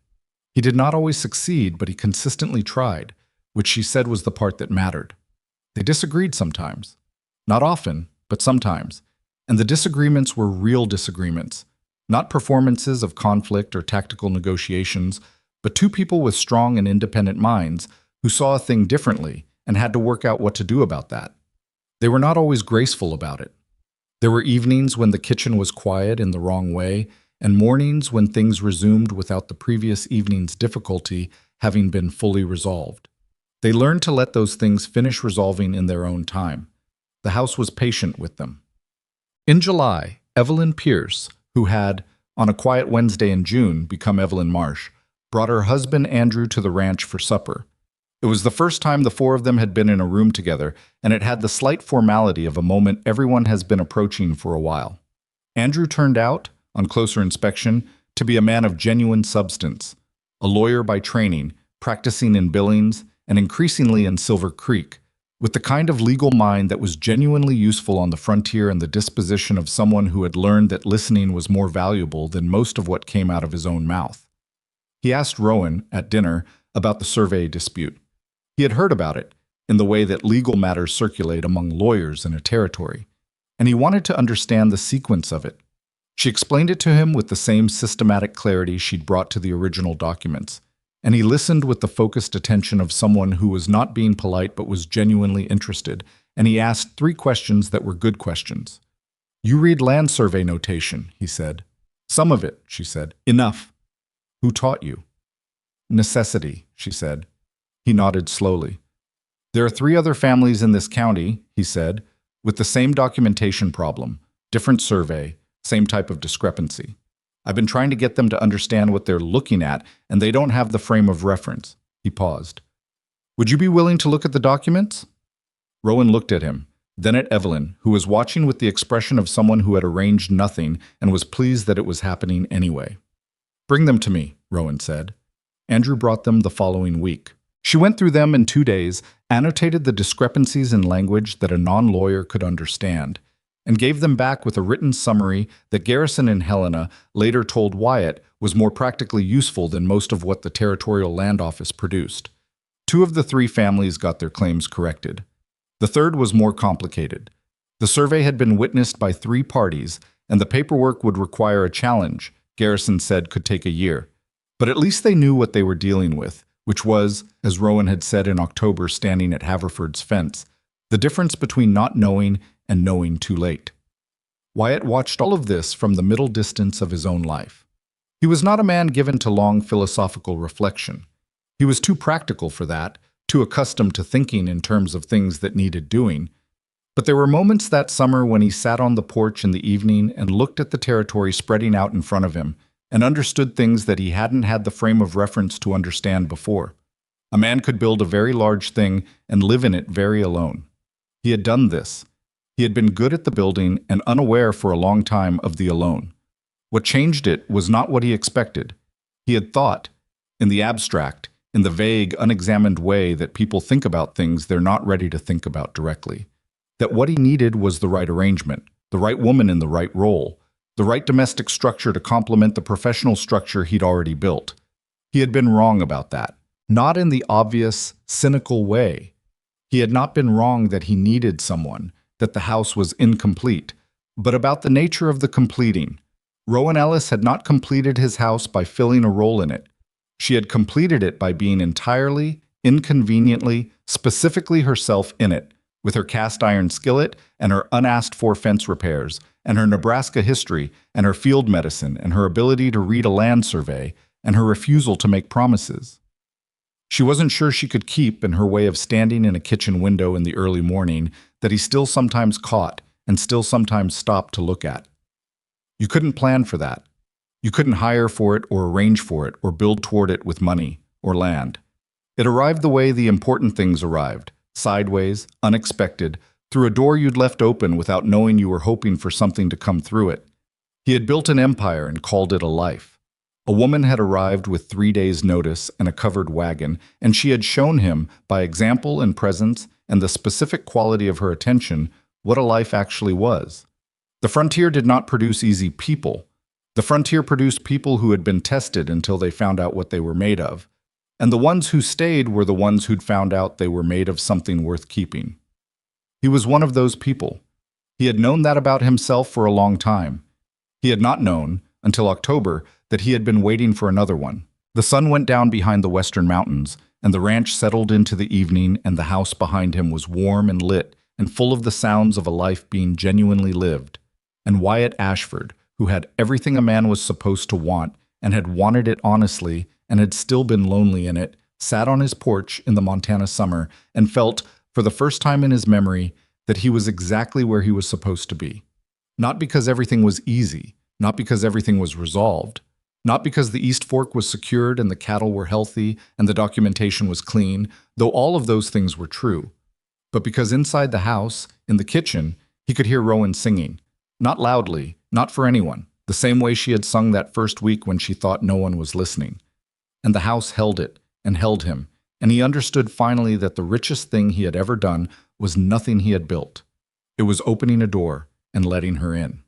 He did not always succeed, but he consistently tried, which she said was the part that mattered. They disagreed sometimes. Not often, but sometimes. And the disagreements were real disagreements, not performances of conflict or tactical negotiations, but two people with strong and independent minds who saw a thing differently and had to work out what to do about that. They were not always graceful about it. There were evenings when the kitchen was quiet in the wrong way, and mornings when things resumed without the previous evening's difficulty having been fully resolved. They learned to let those things finish resolving in their own time. The house was patient with them. In July, Evelyn Pierce, who had, on a quiet Wednesday in June, become Evelyn Marsh, brought her husband Andrew to the ranch for supper. It was the first time the four of them had been in a room together, and it had the slight formality of a moment everyone has been approaching for a while. Andrew turned out, on closer inspection, to be a man of genuine substance, a lawyer by training, practicing in Billings and increasingly in Silver Creek, with the kind of legal mind that was genuinely useful on the frontier and the disposition of someone who had learned that listening was more valuable than most of what came out of his own mouth. He asked Rowan, at dinner, about the survey dispute. He had heard about it, in the way that legal matters circulate among lawyers in a territory, and he wanted to understand the sequence of it. She explained it to him with the same systematic clarity she'd brought to the original documents, and he listened with the focused attention of someone who was not being polite but was genuinely interested, and he asked 3 questions that were good questions. "You read land survey notation," he said. "Some of it," she said. "Enough." "Who taught you?" "Necessity," she said. He nodded slowly. "There are 3 other families in this county," he said, "with the same documentation problem, different survey, same type of discrepancy. I've been trying to get them to understand what they're looking at, and they don't have the frame of reference." He paused. "Would you be willing to look at the documents?" Rowan looked at him, then at Evelyn, who was watching with the expression of someone who had arranged nothing and was pleased that it was happening anyway. "Bring them to me," Rowan said. Andrew brought them the following week. She went through them in 2 days, annotated the discrepancies in language that a non-lawyer could understand, and gave them back with a written summary that Garrison and Helena later told Wyatt was more practically useful than most of what the Territorial Land Office produced. 2 of the 3 families got their claims corrected. The third was more complicated. The survey had been witnessed by 3 parties, and the paperwork would require a challenge, Garrison said could take a year. But at least they knew what they were dealing with, which was, as Rowan had said in October standing at Haverford's fence, the difference between not knowing and knowing too late. Wyatt watched all of this from the middle distance of his own life. He was not a man given to long philosophical reflection. He was too practical for that, too accustomed to thinking in terms of things that needed doing. But there were moments that summer when he sat on the porch in the evening and looked at the territory spreading out in front of him, and understood things that he hadn't had the frame of reference to understand before. A man could build a very large thing and live in it very alone. He had done this. He had been good at the building and unaware for a long time of the alone. What changed it was not what he expected. He had thought, in the abstract, in the vague, unexamined way that people think about things they're not ready to think about directly, that what he needed was the right arrangement, the right woman in the right role, the right domestic structure to complement the professional structure he'd already built. He had been wrong about that, not in the obvious, cynical way. He had not been wrong that he needed someone, that the house was incomplete, but about the nature of the completing. Rowan Ellis had not completed his house by filling a role in it. She had completed it by being entirely, inconveniently, specifically herself in it, with her cast iron skillet and her unasked for fence repairs, and her Nebraska history, and her field medicine, and her ability to read a land survey, and her refusal to make promises. She wasn't sure she could keep in her way of standing in a kitchen window in the early morning that he still sometimes caught and still sometimes stopped to look at. You couldn't plan for that. You couldn't hire for it or arrange for it or build toward it with money or land. It arrived the way the important things arrived, sideways, unexpected, through a door you'd left open without knowing you were hoping for something to come through it. He had built an empire and called it a life. A woman had arrived with 3 days' notice and a covered wagon, and she had shown him, by example and presence and the specific quality of her attention, what a life actually was. The frontier did not produce easy people. The frontier produced people who had been tested until they found out what they were made of. And the ones who stayed were the ones who'd found out they were made of something worth keeping. He was one of those people. He had known that about himself for a long time. He had not known, until October, that he had been waiting for another one. The sun went down behind the western mountains, and the ranch settled into the evening, and the house behind him was warm and lit and full of the sounds of a life being genuinely lived. And Wyatt Ashford, who had everything a man was supposed to want and had wanted it honestly and had still been lonely in it, sat on his porch in the Montana summer and felt, for the first time in his memory, that he was exactly where he was supposed to be. Not because everything was easy, not because everything was resolved, not because the East Fork was secured and the cattle were healthy and the documentation was clean, though all of those things were true, but because inside the house, in the kitchen, he could hear Rowan singing. Not loudly, not for anyone, the same way she had sung that first week when she thought no one was listening. And the house held it and held him, and he understood finally that the richest thing he had ever done was nothing he had built. It was opening a door and letting her in.